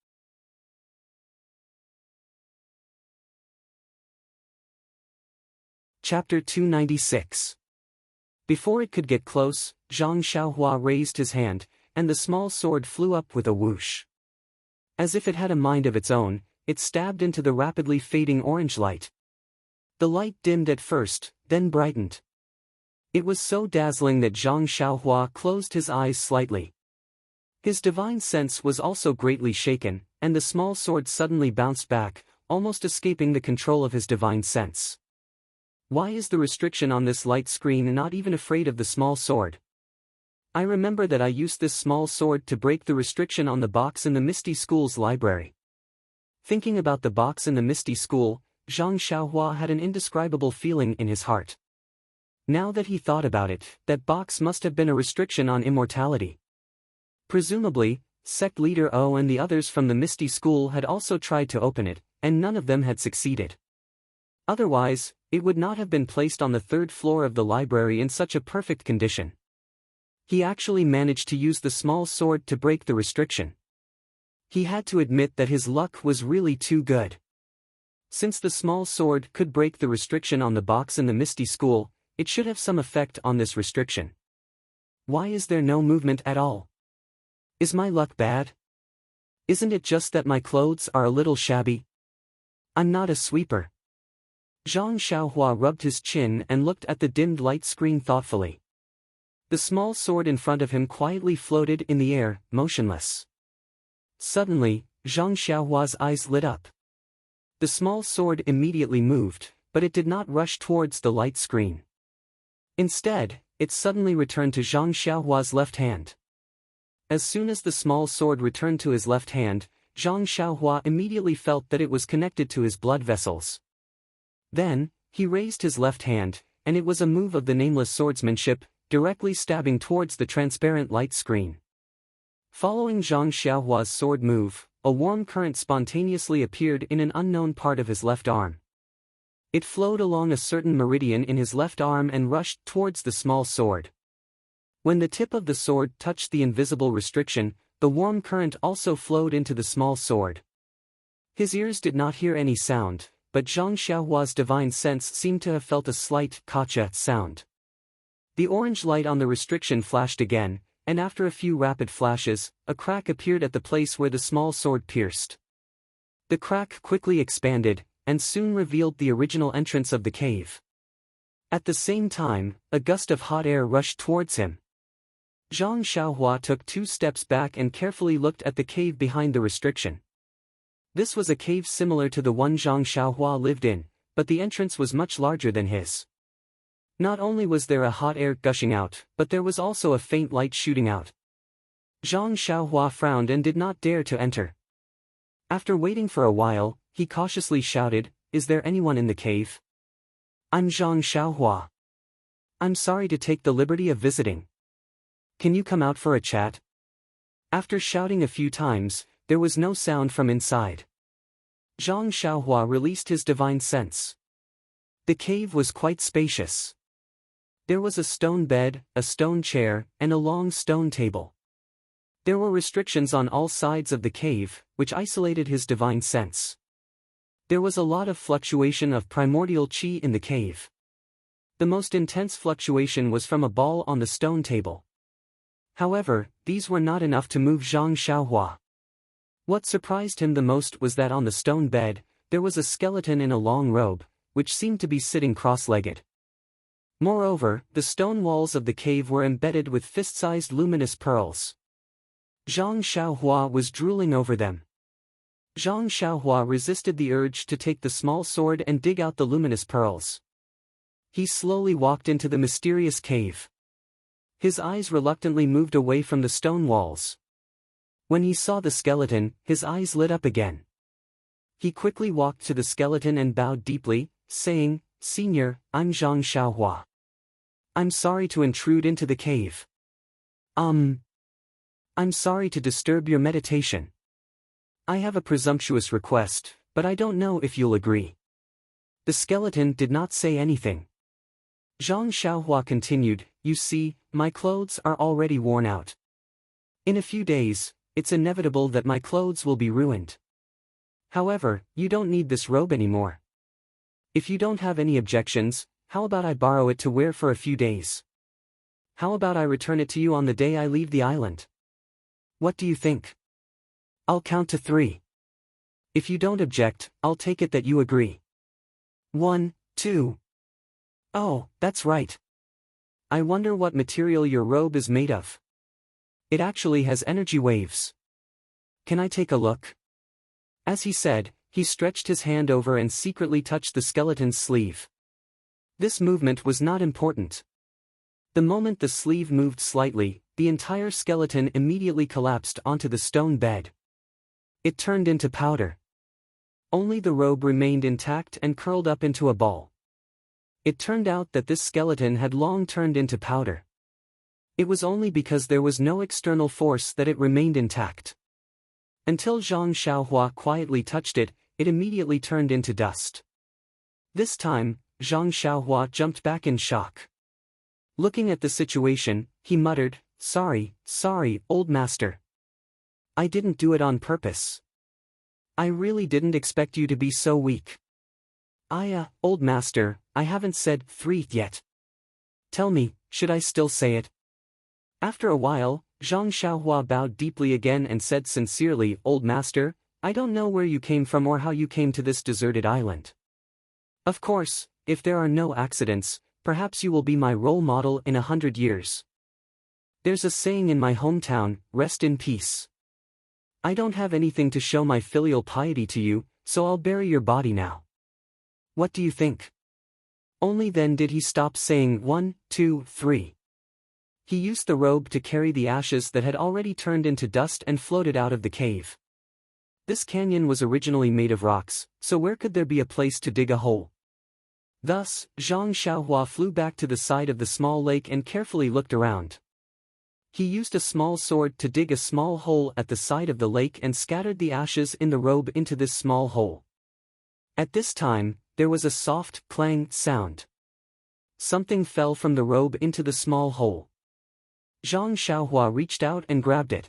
Chapter 296. Before it could get close, Zhang Xiaohua raised his hand, and the small sword flew up with a whoosh. As if it had a mind of its own, it stabbed into the rapidly fading orange light. The light dimmed at first, then brightened. It was so dazzling that Zhang Xiaohua closed his eyes slightly. His divine sense was also greatly shaken, and the small sword suddenly bounced back, almost escaping the control of his divine sense. Why is the restriction on this light screen not even afraid of the small sword? I remember that I used this small sword to break the restriction on the box in the Misty School's library. Thinking about the box in the Misty School, Zhang Xiaohua had an indescribable feeling in his heart. Now that he thought about it, that box must have been a restriction on immortality. Presumably, sect leader O and the others from the Misty School had also tried to open it, and none of them had succeeded. Otherwise, it would not have been placed on the third floor of the library in such a perfect condition. He actually managed to use the small sword to break the restriction. He had to admit that his luck was really too good. Since the small sword could break the restriction on the box in the Misty School, it should have some effect on this restriction. Why is there no movement at all? Is my luck bad? Isn't it just that my clothes are a little shabby? I'm not a sweeper. Zhang Xiaohua rubbed his chin and looked at the dimmed light screen thoughtfully. The small sword in front of him quietly floated in the air, motionless. Suddenly, Zhang Xiaohua's eyes lit up. The small sword immediately moved, but it did not rush towards the light screen. Instead, it suddenly returned to Zhang Xiaohua's left hand. As soon as the small sword returned to his left hand, Zhang Xiaohua immediately felt that it was connected to his blood vessels. Then, he raised his left hand, and it was a move of the nameless swordsmanship, directly stabbing towards the transparent light screen. Following Zhang Xiaohua's sword move, a warm current spontaneously appeared in an unknown part of his left arm. It flowed along a certain meridian in his left arm and rushed towards the small sword. When the tip of the sword touched the invisible restriction, the warm current also flowed into the small sword. His ears did not hear any sound, but Zhang Xiaohua's divine sense seemed to have felt a slight "kacha" sound. The orange light on the restriction flashed again, and after a few rapid flashes, a crack appeared at the place where the small sword pierced. The crack quickly expanded, and soon revealed the original entrance of the cave. At the same time, a gust of hot air rushed towards him. Zhang Xiaohua took 2 steps back and carefully looked at the cave behind the restriction. This was a cave similar to the one Zhang Xiaohua lived in, but the entrance was much larger than his. Not only was there a hot air gushing out, but there was also a faint light shooting out. Zhang Xiaohua frowned and did not dare to enter. After waiting for a while, he cautiously shouted, "Is there anyone in the cave?" "I'm Zhang Xiaohua. I'm sorry to take the liberty of visiting. Can you come out for a chat?" After shouting a few times, there was no sound from inside. Zhang Xiaohua released his divine sense. The cave was quite spacious. There was a stone bed, a stone chair, and a long stone table. There were restrictions on all sides of the cave, which isolated his divine sense. There was a lot of fluctuation of primordial qi in the cave. The most intense fluctuation was from a ball on the stone table. However, these were not enough to move Zhang Xiaohua. What surprised him the most was that on the stone bed, there was a skeleton in a long robe, which seemed to be sitting cross-legged. Moreover, the stone walls of the cave were embedded with fist-sized luminous pearls. Zhang Xiaohua was drooling over them. Zhang Xiaohua resisted the urge to take the small sword and dig out the luminous pearls. He slowly walked into the mysterious cave. His eyes reluctantly moved away from the stone walls. When he saw the skeleton, his eyes lit up again. He quickly walked to the skeleton and bowed deeply, saying, "Senior, I'm Zhang Xiaohua. I'm sorry to intrude into the cave. I'm sorry to disturb your meditation. I have a presumptuous request, but I don't know if you'll agree. The skeleton did not say anything. Zhang Xiaohua continued, you see, my clothes are already worn out. In a few days, it's inevitable that my clothes will be ruined. However, you don't need this robe anymore. If you don't have any objections, how about I borrow it to wear for a few days? How about I return it to you on the day I leave the island? What do you think? I'll count to 3. If you don't object, I'll take it that you agree. 1, 2. Oh, that's right. I wonder what material your robe is made of. It actually has energy waves. Can I take a look? As he said, he stretched his hand over and secretly touched the skeleton's sleeve. This movement was not important. The moment the sleeve moved slightly, the entire skeleton immediately collapsed onto the stone bed. It turned into powder. Only the robe remained intact and curled up into a ball. It turned out that this skeleton had long turned into powder. It was only because there was no external force that it remained intact. Until Zhang Xiaohua quietly touched it, it immediately turned into dust. This time, Zhang Xiaohua jumped back in shock. Looking at the situation, he muttered, sorry, old master. I didn't do it on purpose. I really didn't expect you to be so weak. Old master, I haven't said 3 yet. Tell me, should I still say it? After a while, Zhang Xiaohua bowed deeply again and said sincerely, old master, I don't know where you came from or how you came to this deserted island. Of course, if there are no accidents, perhaps you will be my role model in 100 years. There's a saying in my hometown, rest in peace. I don't have anything to show my filial piety to you, so I'll bury your body now. What do you think? Only then did he stop saying 1, 2, 3. He used the robe to carry the ashes that had already turned into dust and floated out of the cave. This canyon was originally made of rocks, so where could there be a place to dig a hole? Thus, Zhang Xiaohua flew back to the side of the small lake and carefully looked around. He used a small sword to dig a small hole at the side of the lake and scattered the ashes in the robe into this small hole. At this time, there was a soft, clang sound. Something fell from the robe into the small hole. Zhang Xiaohua reached out and grabbed it.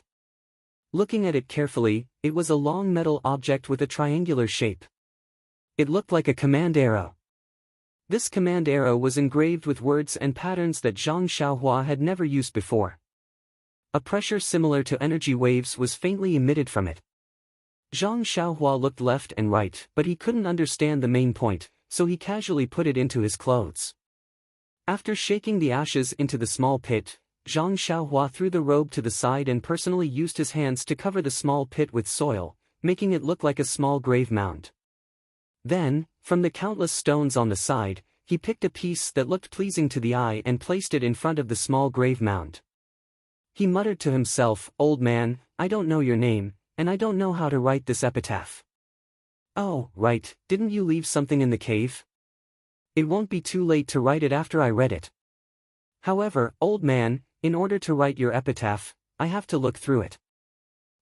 Looking at it carefully, it was a long metal object with a triangular shape. It looked like a command arrow. This command arrow was engraved with words and patterns that Zhang Xiaohua had never used before. A pressure similar to energy waves was faintly emitted from it. Zhang Xiaohua looked left and right, but he couldn't understand the main point, so he casually put it into his clothes. After shaking the ashes into the small pit, Zhang Xiaohua threw the robe to the side and personally used his hands to cover the small pit with soil, making it look like a small grave mound. Then, from the countless stones on the side, he picked a piece that looked pleasing to the eye and placed it in front of the small grave mound. He muttered to himself, old man, I don't know your name, and I don't know how to write this epitaph. Oh, right, didn't you leave something in the cave? It won't be too late to write it after I read it. However, old man, in order to write your epitaph, I have to look through it.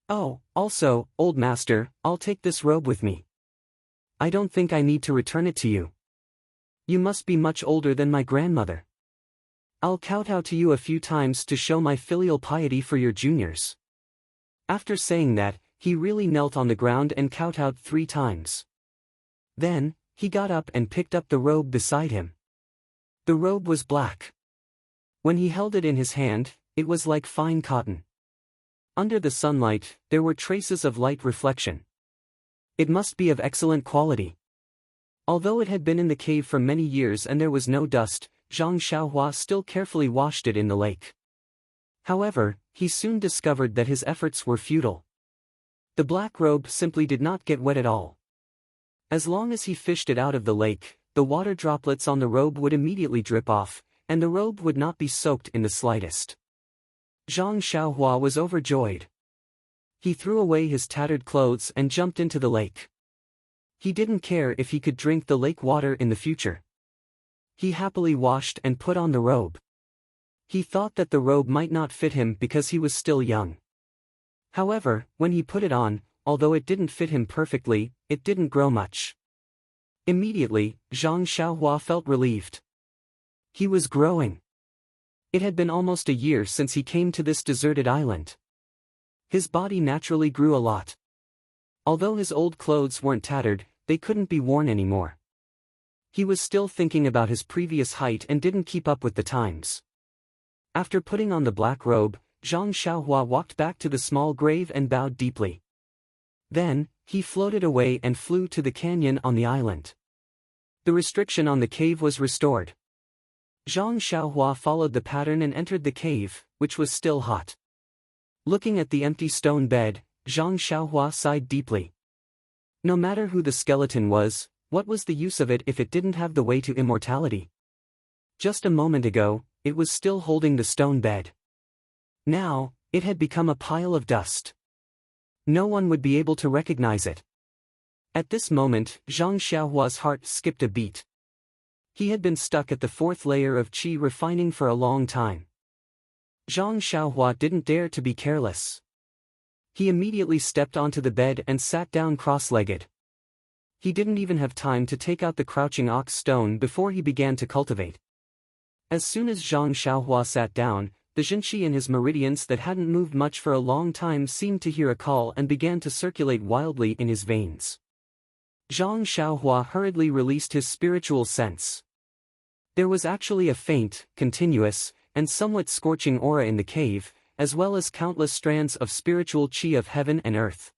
Oh, also, old master, I'll take this robe with me. I don't think I need to return it to you. You must be much older than my grandmother. I'll kowtow to you a few times to show my filial piety for your juniors. After saying that, he really knelt on the ground and kowtowed 3 times. Then, he got up and picked up the robe beside him. The robe was black. When he held it in his hand, it was like fine cotton. Under the sunlight, there were traces of light reflection. It must be of excellent quality. Although it had been in the cave for many years and there was no dust, Zhang Xiaohua still carefully washed it in the lake. However, he soon discovered that his efforts were futile. The black robe simply did not get wet at all. As long as he fished it out of the lake, the water droplets on the robe would immediately drip off, and the robe would not be soaked in the slightest. Zhang Xiaohua was overjoyed. He threw away his tattered clothes and jumped into the lake. He didn't care if he could drink the lake water in the future. He happily washed and put on the robe. He thought that the robe might not fit him because he was still young. However, when he put it on, although it didn't fit him perfectly, it didn't grow much. Immediately, Zhang Xiaohua felt relieved. He was growing. It had been almost a year since he came to this deserted island. His body naturally grew a lot. Although his old clothes weren't tattered, they couldn't be worn anymore. He was still thinking about his previous height and didn't keep up with the times. After putting on the black robe, Zhang Xiaohua walked back to the small grave and bowed deeply. Then, he floated away and flew to the canyon on the island. The restriction on the cave was restored. Zhang Xiaohua followed the pattern and entered the cave, which was still hot. Looking at the empty stone bed, Zhang Xiaohua sighed deeply. No matter who the skeleton was, what was the use of it if it didn't have the way to immortality? Just a moment ago, it was still holding the stone bed. Now, it had become a pile of dust. No one would be able to recognize it. At this moment, Zhang Xiaohua's heart skipped a beat. He had been stuck at the fourth layer of qi refining for a long time. Zhang Xiaohua didn't dare to be careless. He immediately stepped onto the bed and sat down cross-legged. He didn't even have time to take out the crouching ox stone before he began to cultivate. As soon as Zhang Xiaohua sat down, the Jinqi in his meridians that hadn't moved much for a long time seemed to hear a call and began to circulate wildly in his veins. Zhang Xiaohua hurriedly released his spiritual sense. There was actually a faint, continuous, and somewhat scorching aura in the cave, as well as countless strands of spiritual qi of heaven and earth.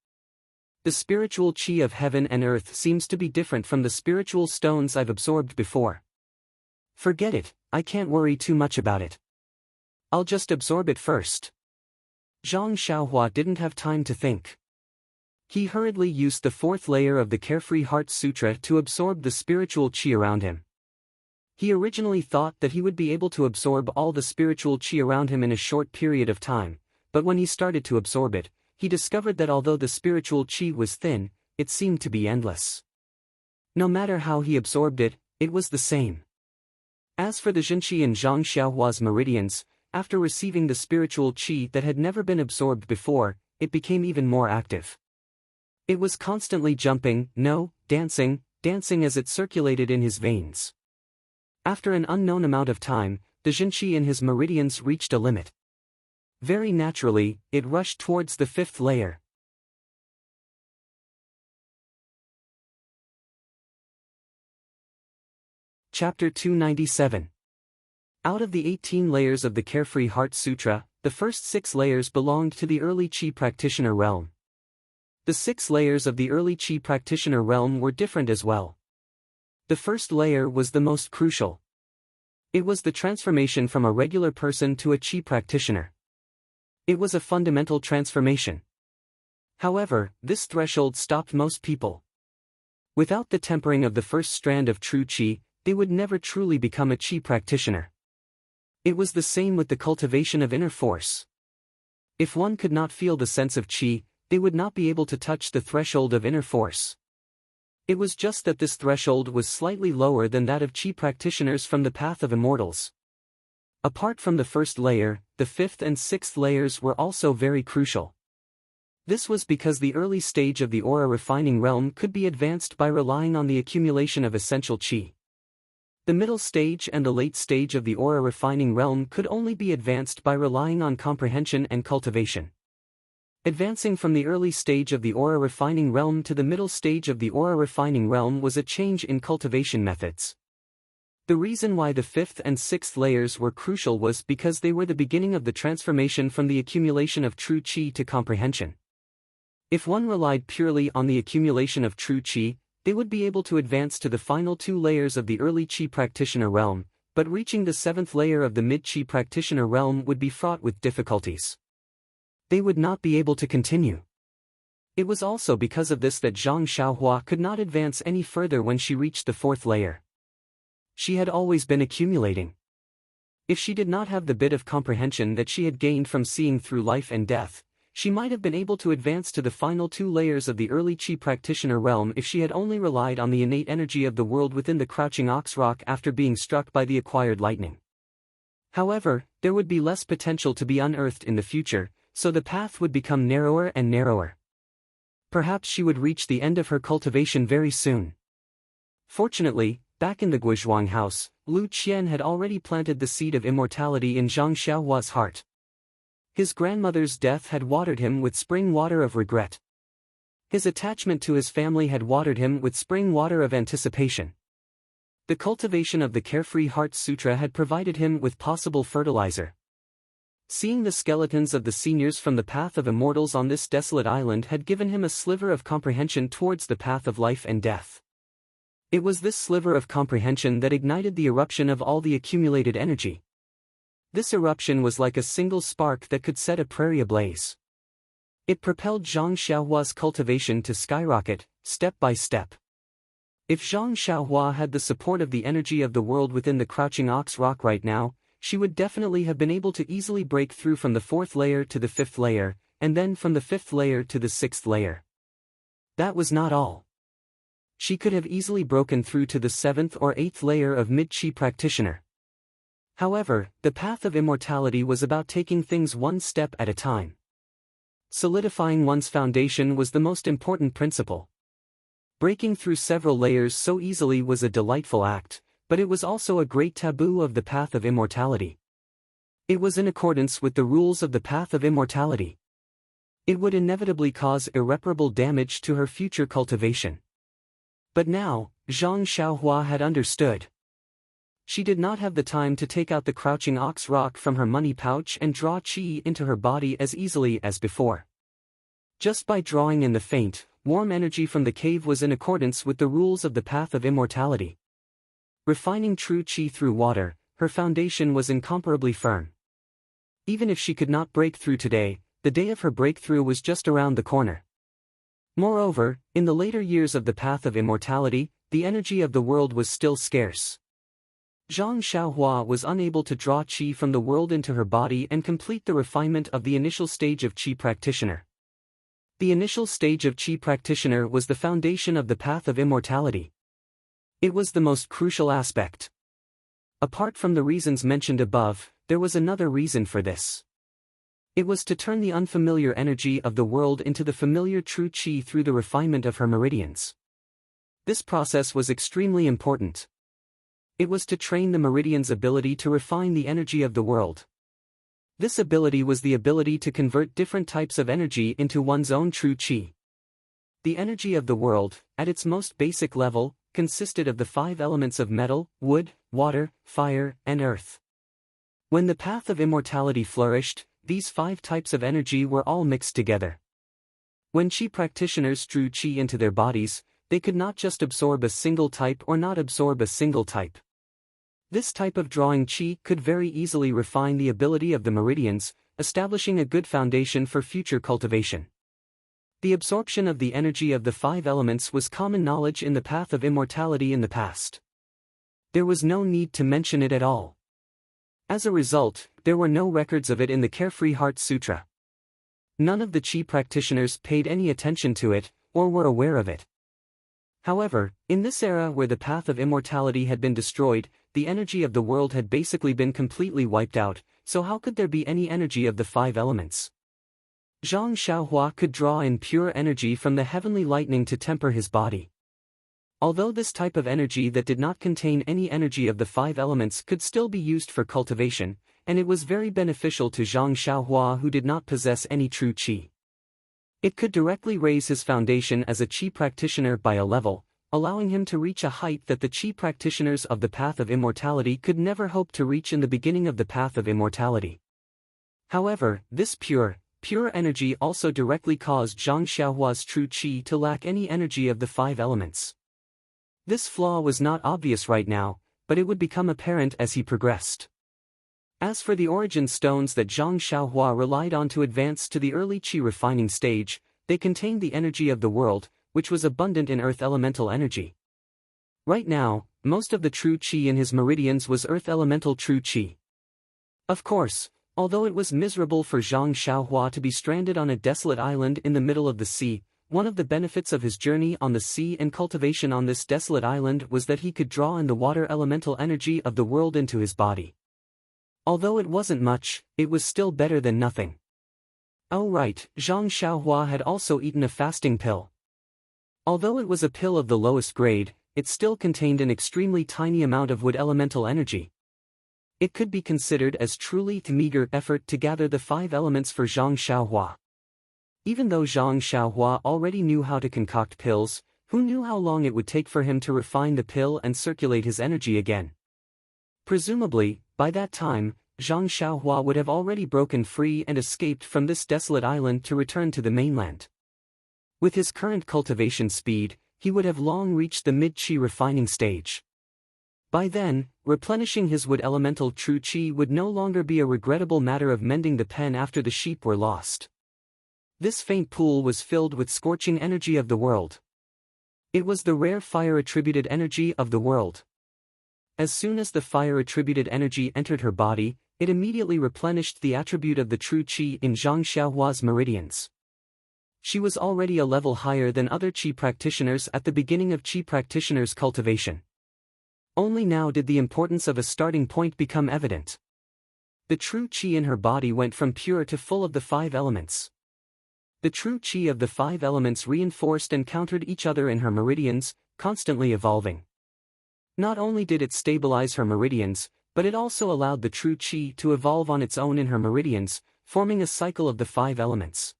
The spiritual qi of heaven and earth seems to be different from the spiritual stones I've absorbed before. Forget it, I can't worry too much about it. I'll just absorb it first. Zhang Xiaohua didn't have time to think. He hurriedly used the fourth layer of the Carefree Heart Sutra to absorb the spiritual qi around him. He originally thought that he would be able to absorb all the spiritual qi around him in a short period of time, but when he started to absorb it, he discovered that although the spiritual qi was thin, it seemed to be endless. No matter how he absorbed it, it was the same. As for the Jinqi in Zhang Xiaohua's meridians, after receiving the spiritual qi that had never been absorbed before, it became even more active. It was constantly jumping, dancing as it circulated in his veins. After an unknown amount of time, the Jinqi in his meridians reached a limit. Very naturally, it rushed towards the fifth layer. Chapter 297. Out of the 18 layers of the Carefree Heart Sutra, the first 6 layers belonged to the early Qi practitioner realm. The 6 layers of the early Qi practitioner realm were different as well. The first layer was the most crucial. It was the transformation from a regular person to a Qi practitioner. It was a fundamental transformation. However, this threshold stopped most people. Without the tempering of the first strand of true Qi, they would never truly become a Qi practitioner. It was the same with the cultivation of inner force. If one could not feel the sense of qi, they would not be able to touch the threshold of inner force. It was just that this threshold was slightly lower than that of qi practitioners from the path of immortals. Apart from the first layer, the fifth and sixth layers were also very crucial. This was because the early stage of the aura refining realm could be advanced by relying on the accumulation of essential qi. The middle stage and the late stage of the aura refining realm could only be advanced by relying on comprehension and cultivation. Advancing from the early stage of the aura refining realm to the middle stage of the aura refining realm was a change in cultivation methods. The reason why the fifth and sixth layers were crucial was because they were the beginning of the transformation from the accumulation of true qi to comprehension. If one relied purely on the accumulation of true qi, they would be able to advance to the final 2 layers of the early Qi practitioner realm, but reaching the 7th layer of the mid-Qi practitioner realm would be fraught with difficulties. They would not be able to continue. It was also because of this that Zhang Xiaohua could not advance any further when she reached the 4th layer. She had always been accumulating. If she did not have the bit of comprehension that she had gained from seeing through life and death, she might have been able to advance to the final 2 layers of the early Qi practitioner realm if she had only relied on the innate energy of the world within the crouching ox rock after being struck by the acquired lightning. However, there would be less potential to be unearthed in the future, so the path would become narrower and narrower. Perhaps she would reach the end of her cultivation very soon. Fortunately, back in the Guizhuang house, Lu Qian had already planted the seed of immortality in Zhang Xiaohua's heart. His grandmother's death had watered him with spring water of regret. His attachment to his family had watered him with spring water of anticipation. The cultivation of the Carefree Heart Sutra had provided him with possible fertilizer. Seeing the skeletons of the seniors from the path of immortals on this desolate island had given him a sliver of comprehension towards the path of life and death. It was this sliver of comprehension that ignited the eruption of all the accumulated energy. This eruption was like a single spark that could set a prairie ablaze. It propelled Zhang Xiaohua's cultivation to skyrocket, step by step. If Zhang Xiaohua had the support of the energy of the world within the Crouching Ox Rock right now, she would definitely have been able to easily break through from the 4th layer to the 5th layer, and then from the 5th layer to the 6th layer. That was not all. She could have easily broken through to the 7th or 8th layer of mid-chi practitioner. However, the path of immortality was about taking things one step at a time. Solidifying one's foundation was the most important principle. Breaking through several layers so easily was a delightful act, but it was also a great taboo of the path of immortality. It was in accordance with the rules of the path of immortality. It would inevitably cause irreparable damage to her future cultivation. But now, Zhang Xiaohua had understood. She did not have the time to take out the Crouching Ox Rock from her money pouch and draw qi into her body as easily as before. Just by drawing in the faint, warm energy from the cave was in accordance with the rules of the path of immortality. Refining true qi through water, her foundation was incomparably firm. Even if she could not break through today, the day of her breakthrough was just around the corner. Moreover, in the later years of the path of immortality, the energy of the world was still scarce. Zhang Xiaohua was unable to draw qi from the world into her body and complete the refinement of the initial stage of qi practitioner. The initial stage of qi practitioner was the foundation of the path of immortality. It was the most crucial aspect. Apart from the reasons mentioned above, there was another reason for this. It was to turn the unfamiliar energy of the world into the familiar true qi through the refinement of her meridians. This process was extremely important. It was to train the meridian's ability to refine the energy of the world. This ability was the ability to convert different types of energy into one's own true qi. The energy of the world, at its most basic level, consisted of the 5 elements of metal, wood, water, fire, and earth. When the path of immortality flourished, these 5 types of energy were all mixed together. When qi practitioners drew qi into their bodies, they could not just absorb a single type or not absorb a single type. This type of drawing qi could very easily refine the ability of the meridians, establishing a good foundation for future cultivation. The absorption of the energy of the 5 elements was common knowledge in the path of immortality in the past. There was no need to mention it at all. As a result, there were no records of it in the Carefree Heart Sutra. None of the qi practitioners paid any attention to it, or were aware of it. However, in this era where the path of immortality had been destroyed, the energy of the world had basically been completely wiped out, so how could there be any energy of the 5 elements? Zhang Xiaohua could draw in pure energy from the heavenly lightning to temper his body. Although this type of energy that did not contain any energy of the 5 elements could still be used for cultivation, and it was very beneficial to Zhang Xiaohua who did not possess any true qi. It could directly raise his foundation as a qi practitioner by a level, allowing him to reach a height that the qi practitioners of the path of immortality could never hope to reach in the beginning of the path of immortality. However, this pure energy also directly caused Zhang Xiaohua's true qi to lack any energy of the 5 elements. This flaw was not obvious right now, but it would become apparent as he progressed. As for the origin stones that Zhang Xiaohua relied on to advance to the early qi refining stage, they contained the energy of the world, which was abundant in earth elemental energy. Right now, most of the true qi in his meridians was earth elemental true qi. Of course, although it was miserable for Zhang Xiaohua to be stranded on a desolate island in the middle of the sea, one of the benefits of his journey on the sea and cultivation on this desolate island was that he could draw in the water elemental energy of the world into his body. Although it wasn't much, it was still better than nothing. Oh right, Zhang Xiaohua had also eaten a fasting pill. Although it was a pill of the lowest grade, it still contained an extremely tiny amount of wood elemental energy. It could be considered as truly a meager effort to gather the 5 elements for Zhang Xiaohua. Even though Zhang Xiaohua already knew how to concoct pills, who knew how long it would take for him to refine the pill and circulate his energy again? Presumably, by that time, Zhang Xiaohua would have already broken free and escaped from this desolate island to return to the mainland. With his current cultivation speed, he would have long reached the mid-qi refining stage. By then, replenishing his wood elemental true qi would no longer be a regrettable matter of mending the pen after the sheep were lost. This faint pool was filled with scorching energy of the world. It was the rare fire-attributed energy of the world. As soon as the fire-attributed energy entered her body, it immediately replenished the attribute of the true qi in Zhang Xiaohua's meridians. She was already a level higher than other qi practitioners at the beginning of qi practitioners' cultivation. Only now did the importance of a starting point become evident. The true qi in her body went from pure to full of the 5 elements. The true qi of the 5 elements reinforced and countered each other in her meridians, constantly evolving. Not only did it stabilize her meridians, but it also allowed the true qi to evolve on its own in her meridians, forming a cycle of the 5 elements.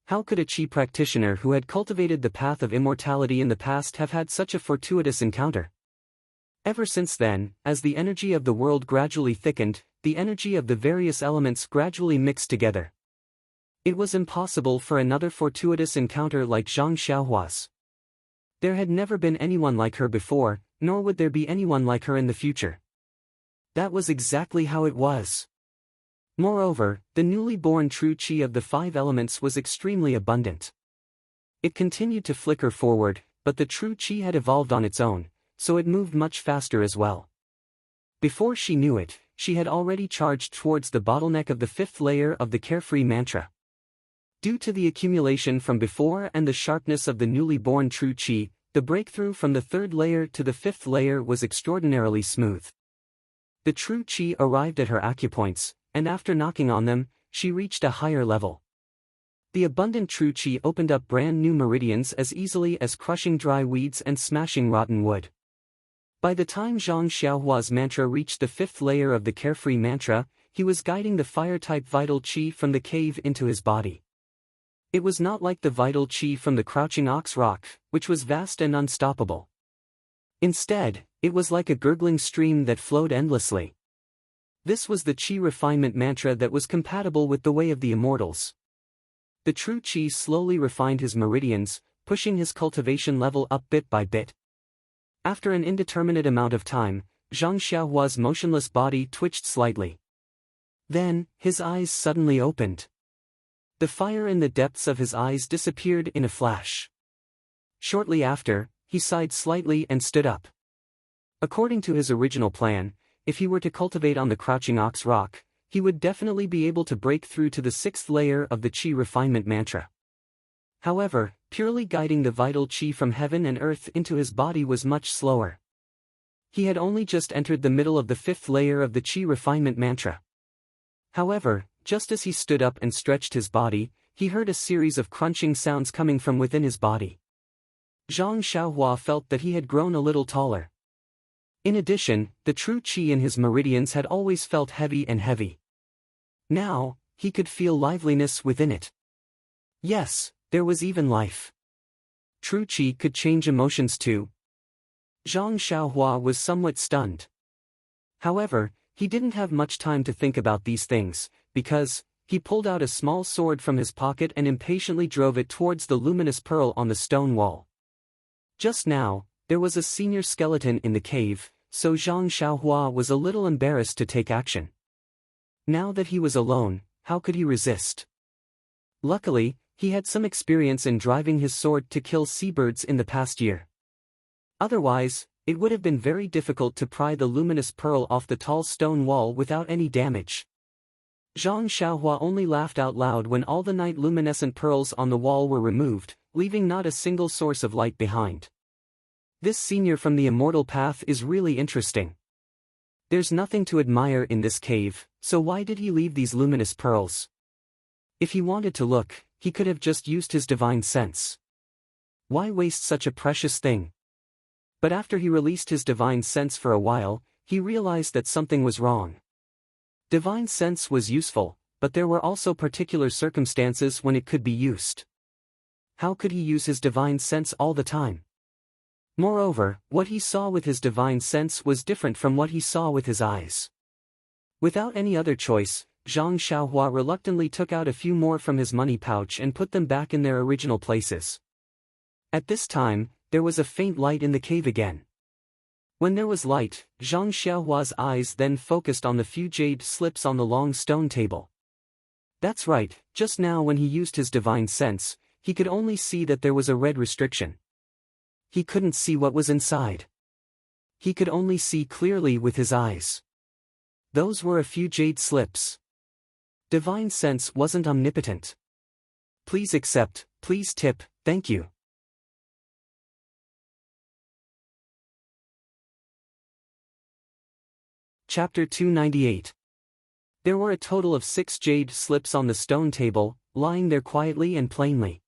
How could a qi practitioner who had cultivated the path of immortality in the past have had such a fortuitous encounter? Ever since then, as the energy of the world gradually thickened, the energy of the various elements gradually mixed together. It was impossible for another fortuitous encounter like Zhang Xiaohua's. There had never been anyone like her before, nor would there be anyone like her in the future. That was exactly how it was. Moreover, the newly born true qi of the 5 elements was extremely abundant. It continued to flicker forward, but the true qi had evolved on its own, so it moved much faster as well. Before she knew it, she had already charged towards the bottleneck of the 5th layer of the carefree mantra. Due to the accumulation from before and the sharpness of the newly born true qi, the breakthrough from the 3rd layer to the 5th layer was extraordinarily smooth. The true qi arrived at her acupoints, and after knocking on them, she reached a higher level. The abundant true qi opened up brand new meridians as easily as crushing dry weeds and smashing rotten wood. By the time Zhang Xiaohua's mantra reached the 5th layer of the carefree mantra, he was guiding the fire-type vital qi from the cave into his body. It was not like the vital qi from the crouching ox rock, which was vast and unstoppable. Instead, it was like a gurgling stream that flowed endlessly. This was the qi refinement mantra that was compatible with the way of the immortals. The true qi slowly refined his meridians, pushing his cultivation level up bit by bit. After an indeterminate amount of time, Zhang Xiaohua's motionless body twitched slightly. Then, his eyes suddenly opened. The fire in the depths of his eyes disappeared in a flash. Shortly after, he sighed slightly and stood up. According to his original plan, if he were to cultivate on the crouching ox rock, he would definitely be able to break through to the 6th layer of the qi refinement mantra. However, purely guiding the vital qi from heaven and earth into his body was much slower. He had only just entered the middle of the 5th layer of the qi refinement mantra. However, just as he stood up and stretched his body, he heard a series of crunching sounds coming from within his body. Zhang Xiaohua felt that he had grown a little taller. In addition, the true qi in his meridians had always felt heavy and heavy. Now, he could feel liveliness within it. Yes, there was even life. True qi could change emotions too. Zhang Xiaohua was somewhat stunned. However, he didn't have much time to think about these things, because he pulled out a small sword from his pocket and impatiently drove it towards the luminous pearl on the stone wall. Just now, there was a senior skeleton in the cave, so Zhang Xiaohua was a little embarrassed to take action. Now that he was alone, how could he resist? Luckily, he had some experience in driving his sword to kill seabirds in the past year. Otherwise, it would have been very difficult to pry the luminous pearl off the tall stone wall without any damage. Zhang Xiaohua only laughed out loud when all the night luminescent pearls on the wall were removed, leaving not a single source of light behind. This senior from the immortal path is really interesting. There's nothing to admire in this cave, so why did he leave these luminous pearls? If he wanted to look, he could have just used his divine sense. Why waste such a precious thing? But after he released his divine sense for a while, he realized that something was wrong. Divine sense was useful, but there were also particular circumstances when it could be used. How could he use his divine sense all the time? Moreover, what he saw with his divine sense was different from what he saw with his eyes. Without any other choice, Zhang Xiaohua reluctantly took out a few more from his money pouch and put them back in their original places. At this time, there was a faint light in the cave again. When there was light, Zhang Xiaohua's eyes then focused on the few jade slips on the long stone table. That's right, just now when he used his divine sense, he could only see that there was a red restriction. He couldn't see what was inside. He could only see clearly with his eyes. Those were a few jade slips. Divine sense wasn't omnipotent. Please accept, please tip, thank you. Chapter 298. There were a total of 6 jade slips on the stone table, lying there quietly and plainly.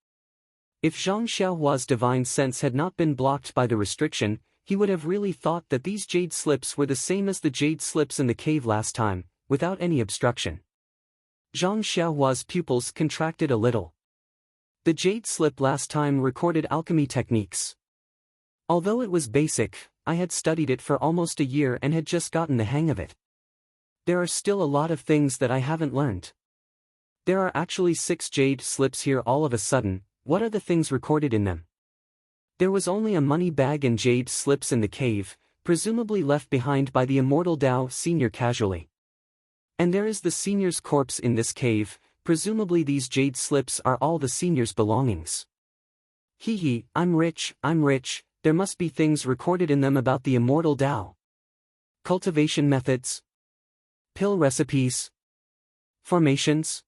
If Zhang Xiaohua's divine sense had not been blocked by the restriction, he would have really thought that these jade slips were the same as the jade slips in the cave last time, without any obstruction. Zhang Xiaohua's pupils contracted a little. The jade slip last time recorded alchemy techniques. Although it was basic, I had studied it for almost a year and had just gotten the hang of it. There are still a lot of things that I haven't learned. There are actually 6 jade slips here all of a sudden. What are the things recorded in them? There was only a money bag and jade slips in the cave, presumably left behind by the immortal Dao Senior casually. And there is the Senior's corpse in this cave, presumably these jade slips are all the Senior's belongings. Hee, I'm rich, there must be things recorded in them about the immortal Dao. Cultivation methods. Pill recipes. Formations.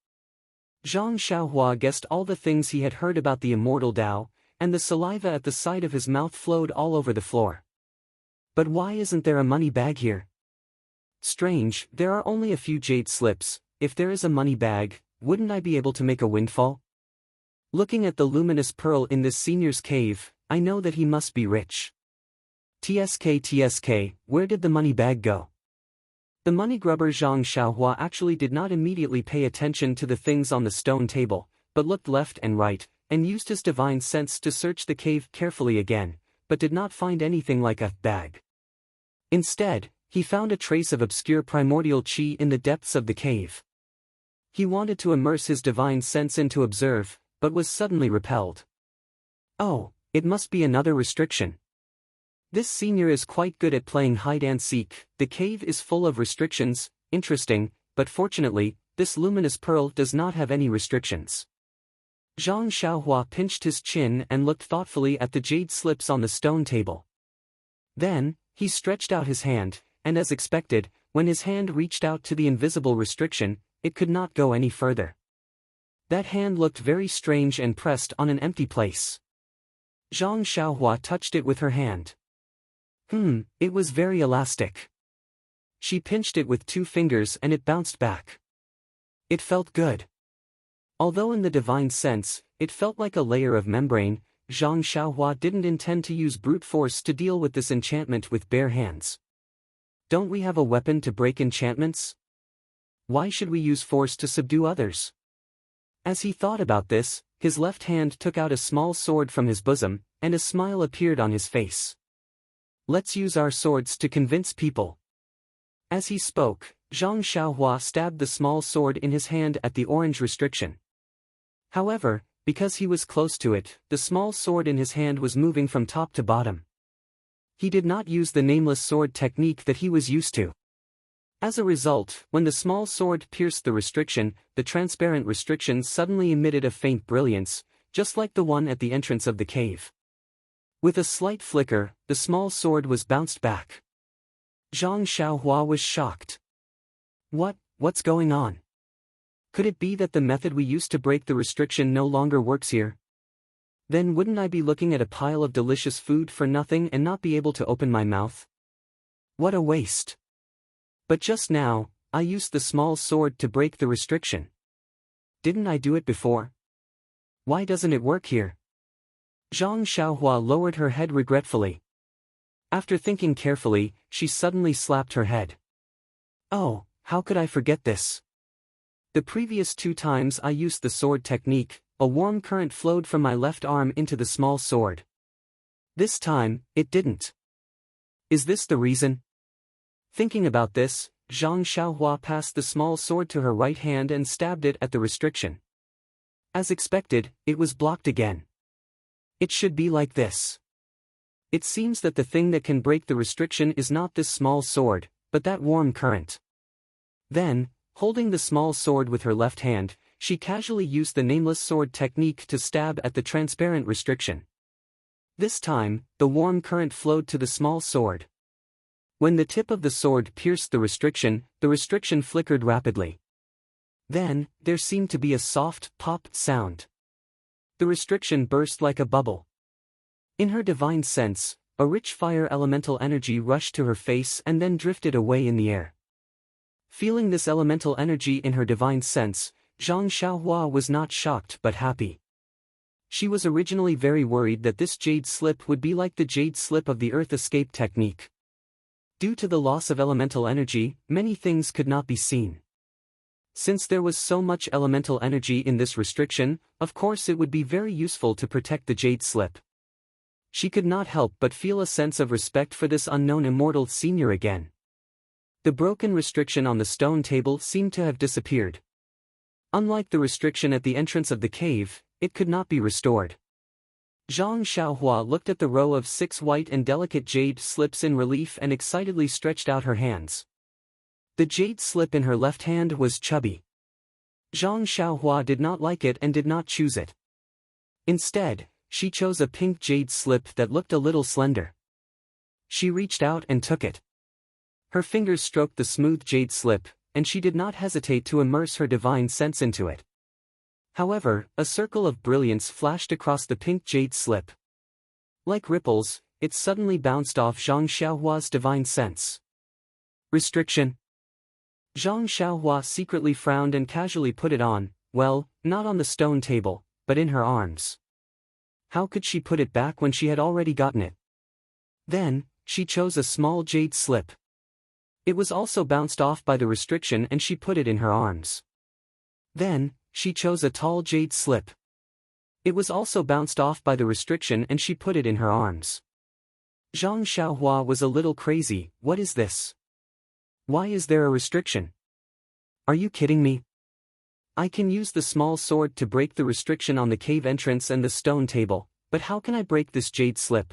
Zhang Xiaohua guessed all the things he had heard about the immortal Dao, and the saliva at the side of his mouth flowed all over the floor. But why isn't there a money bag here? Strange, there are only a few jade slips. If there is a money bag, wouldn't I be able to make a windfall? Looking at the luminous pearl in this Senior's cave, I know that he must be rich. TSK, where did the money bag go? The money grubber Zhang Xiaohua actually did not immediately pay attention to the things on the stone table, but looked left and right, and used his divine sense to search the cave carefully again, but did not find anything like a bag. Instead, he found a trace of obscure primordial qi in the depths of the cave. He wanted to immerse his divine sense in to observe, but was suddenly repelled. Oh, it must be another restriction. This Senior is quite good at playing hide-and-seek. The cave is full of restrictions, interesting, but fortunately, this luminous pearl does not have any restrictions. Zhang Xiaohua pinched his chin and looked thoughtfully at the jade slips on the stone table. Then, he stretched out his hand, and as expected, when his hand reached out to the invisible restriction, it could not go any further. That hand looked very strange and pressed on an empty place. Zhang Xiaohua touched it with her hand. It was very elastic. She pinched it with 2 fingers and it bounced back. It felt good. Although in the divine sense, it felt like a layer of membrane, Zhang Xiaohua didn't intend to use brute force to deal with this enchantment with bare hands. Don't we have a weapon to break enchantments? Why should we use force to subdue others? As he thought about this, his left hand took out a small sword from his bosom, and a smile appeared on his face. Let's use our swords to convince people. As he spoke, Zhang Xiaohua stabbed the small sword in his hand at the orange restriction. However, because he was close to it, the small sword in his hand was moving from top to bottom. He did not use the nameless sword technique that he was used to. As a result, when the small sword pierced the restriction, the transparent restriction suddenly emitted a faint brilliance, just like the one at the entrance of the cave. With a slight flicker, the small sword was bounced back. Zhang Xiaohua was shocked. What's going on? Could it be that the method we used to break the restriction no longer works here? Then wouldn't I be looking at a pile of delicious food for nothing and not be able to open my mouth? What a waste. But just now, I used the small sword to break the restriction. Didn't I do it before? Why doesn't it work here? Zhang Xiaohua lowered her head regretfully. After thinking carefully, she suddenly slapped her head. Oh, how could I forget this? The previous 2 times I used the sword technique, a warm current flowed from my left arm into the small sword. This time, it didn't. Is this the reason? Thinking about this, Zhang Xiaohua passed the small sword to her right hand and stabbed it at the restriction. As expected, it was blocked again. It should be like this. It seems that the thing that can break the restriction is not this small sword, but that warm current. Then, holding the small sword with her left hand, she casually used the nameless sword technique to stab at the transparent restriction. This time, the warm current flowed to the small sword. When the tip of the sword pierced the restriction flickered rapidly. Then, there seemed to be a soft, pop sound. The restriction burst like a bubble. In her divine sense, a rich fire elemental energy rushed to her face and then drifted away in the air. Feeling this elemental energy in her divine sense, Zhang Xiaohua was not shocked but happy. She was originally very worried that this jade slip would be like the jade slip of the earth escape technique. Due to the loss of elemental energy, many things could not be seen. Since there was so much elemental energy in this restriction, of course it would be very useful to protect the jade slip. She could not help but feel a sense of respect for this unknown immortal senior again. The broken restriction on the stone table seemed to have disappeared. Unlike the restriction at the entrance of the cave, it could not be restored. Zhang Xiaohua looked at the row of 6 white and delicate jade slips in relief and excitedly stretched out her hands. The jade slip in her left hand was chubby. Zhang Xiaohua did not like it and did not choose it. Instead, she chose a pink jade slip that looked a little slender. She reached out and took it. Her fingers stroked the smooth jade slip, and she did not hesitate to immerse her divine sense into it. However, a circle of brilliance flashed across the pink jade slip. Like ripples, it suddenly bounced off Zhang Xiaohua's divine sense. Restriction. Zhang Xiaohua secretly frowned and casually put it on, well, not on the stone table, but in her arms. How could she put it back when she had already gotten it? Then, she chose a small jade slip. It was also bounced off by the restriction and she put it in her arms. Then, she chose a tall jade slip. It was also bounced off by the restriction and she put it in her arms. Zhang Xiaohua was a little crazy. What is this? Why is there a restriction? Are you kidding me? I can use the small sword to break the restriction on the cave entrance and the stone table, but how can I break this jade slip?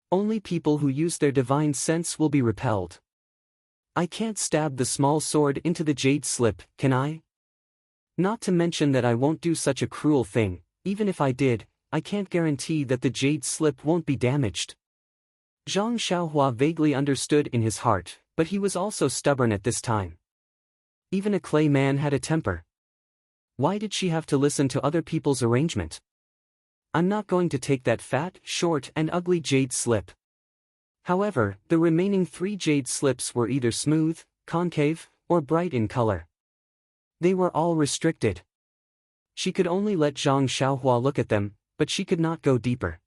Only people who use their divine sense will be repelled. I can't stab the small sword into the jade slip, can I? Not to mention that I won't do such a cruel thing. Even if I did, I can't guarantee that the jade slip won't be damaged. Zhang Xiaohua vaguely understood in his heart, but he was also stubborn at this time. Even a clay man had a temper. Why did she have to listen to other people's arrangement? I'm not going to take that fat, short and ugly jade slip. However, the remaining 3 jade slips were either smooth, concave, or bright in color. They were all restricted. She could only let Zhang Xiaohua look at them, but she could not go deeper.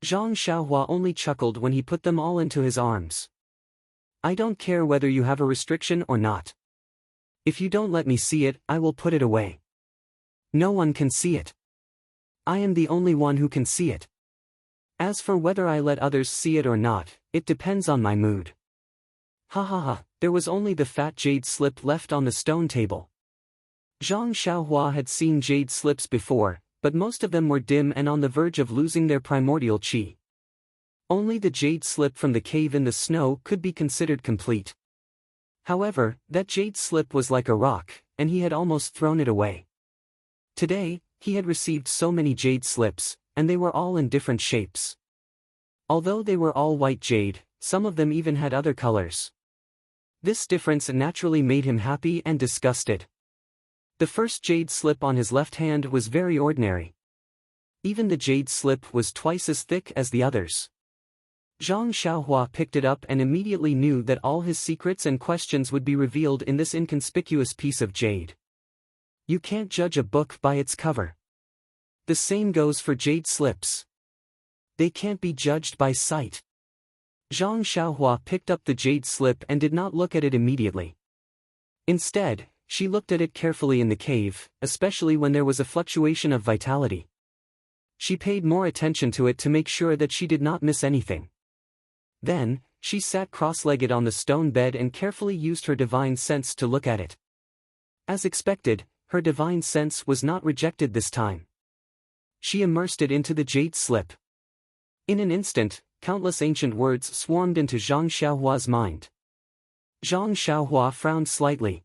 Zhang Xiaohua only chuckled when he put them all into his arms. I don't care whether you have a restriction or not. If you don't let me see it, I will put it away. No one can see it. I am the only one who can see it. As for whether I let others see it or not, it depends on my mood. Ha ha ha, there was only the fat jade slip left on the stone table. Zhang Xiaohua had seen jade slips before, but most of them were dim and on the verge of losing their primordial qi. Only the jade slip from the cave in the snow could be considered complete. However, that jade slip was like a rock, and he had almost thrown it away. Today, he had received so many jade slips, and they were all in different shapes. Although they were all white jade, some of them even had other colors. This difference naturally made him happy and disgusted. The first jade slip on his left hand was very ordinary. Even the jade slip was twice as thick as the others. Zhang Xiaohua picked it up and immediately knew that all his secrets and questions would be revealed in this inconspicuous piece of jade. You can't judge a book by its cover. The same goes for jade slips. They can't be judged by sight. Zhang Xiaohua picked up the jade slip and did not look at it immediately. Instead, she looked at it carefully in the cave, especially when there was a fluctuation of vitality. She paid more attention to it to make sure that she did not miss anything. Then, she sat cross-legged on the stone bed and carefully used her divine sense to look at it. As expected, her divine sense was not rejected this time. She immersed it into the jade slip. In an instant, countless ancient words swarmed into Zhang Xiaohua's mind. Zhang Xiaohua frowned slightly.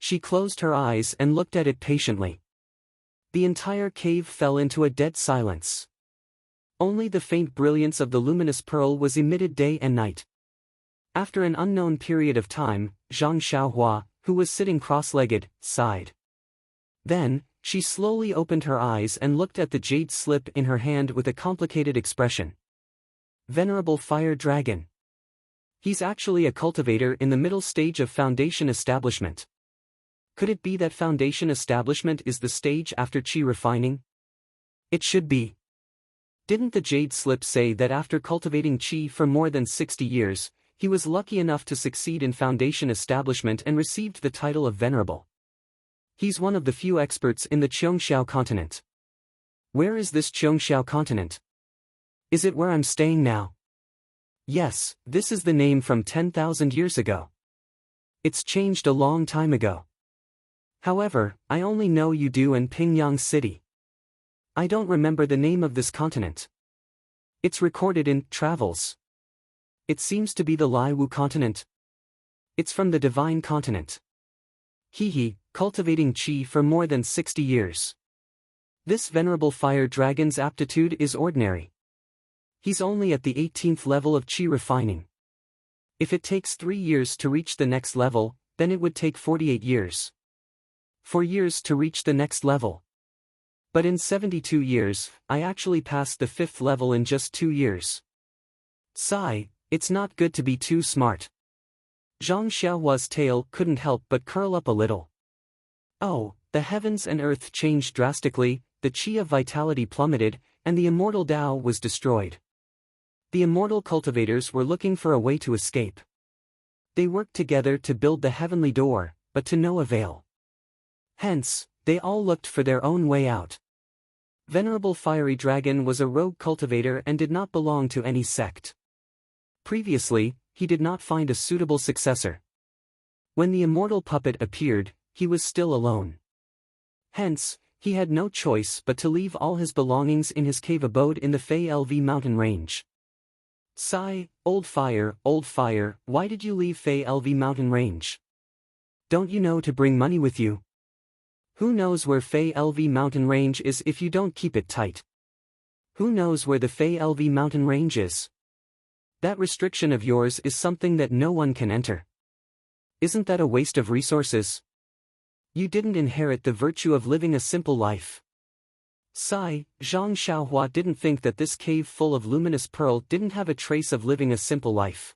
She closed her eyes and looked at it patiently. The entire cave fell into a dead silence. Only the faint brilliance of the luminous pearl was emitted day and night. After an unknown period of time, Zhang Xiaohua, who was sitting cross-legged, sighed. Then, she slowly opened her eyes and looked at the jade slip in her hand with a complicated expression. Venerable Fire Dragon. He's actually a cultivator in the middle stage of foundation establishment. Could it be that foundation establishment is the stage after qi refining? It should be. Didn't the jade slip say that after cultivating qi for more than 60 years, he was lucky enough to succeed in foundation establishment and received the title of Venerable? He's one of the few experts in the Qiongxiao continent. Where is this Qiongxiao continent? Is it where I'm staying now? Yes, this is the name from 10,000 years ago. It's changed a long time ago. However, I only know Yudu and Pingyang City. I don't remember the name of this continent. It's recorded in Travels. It seems to be the Lai Wu continent. It's from the Divine Continent. He, cultivating qi for more than 60 years. This venerable fire dragon's aptitude is ordinary. He's only at the 18th level of qi refining. If it takes 3 years to reach the next level, then it would take 48 years. 4 years to reach the next level. But in 72 years, I actually passed the 5th level in just 2 years. Sigh, it's not good to be too smart. Zhang Xiaohua's tail couldn't help but curl up a little. Oh, the heavens and earth changed drastically, the qi of vitality plummeted, and the immortal Tao was destroyed. The immortal cultivators were looking for a way to escape. They worked together to build the heavenly door, but to no avail. Hence, they all looked for their own way out. Venerable Fiery Dragon was a rogue cultivator and did not belong to any sect. Previously, he did not find a suitable successor. When the immortal puppet appeared, he was still alone. Hence, he had no choice but to leave all his belongings in his cave abode in the Fei LV mountain range. Sigh, old fire, why did you leave Fei LV mountain range? Don't you know to bring money with you? Who knows where Fei LV mountain range is if you don't keep it tight? Who knows where the Fei LV mountain range is? That restriction of yours is something that no one can enter. Isn't that a waste of resources? You didn't inherit the virtue of living a simple life. Sigh, Zhang Xiaohua didn't think that this cave full of luminous pearl didn't have a trace of living a simple life.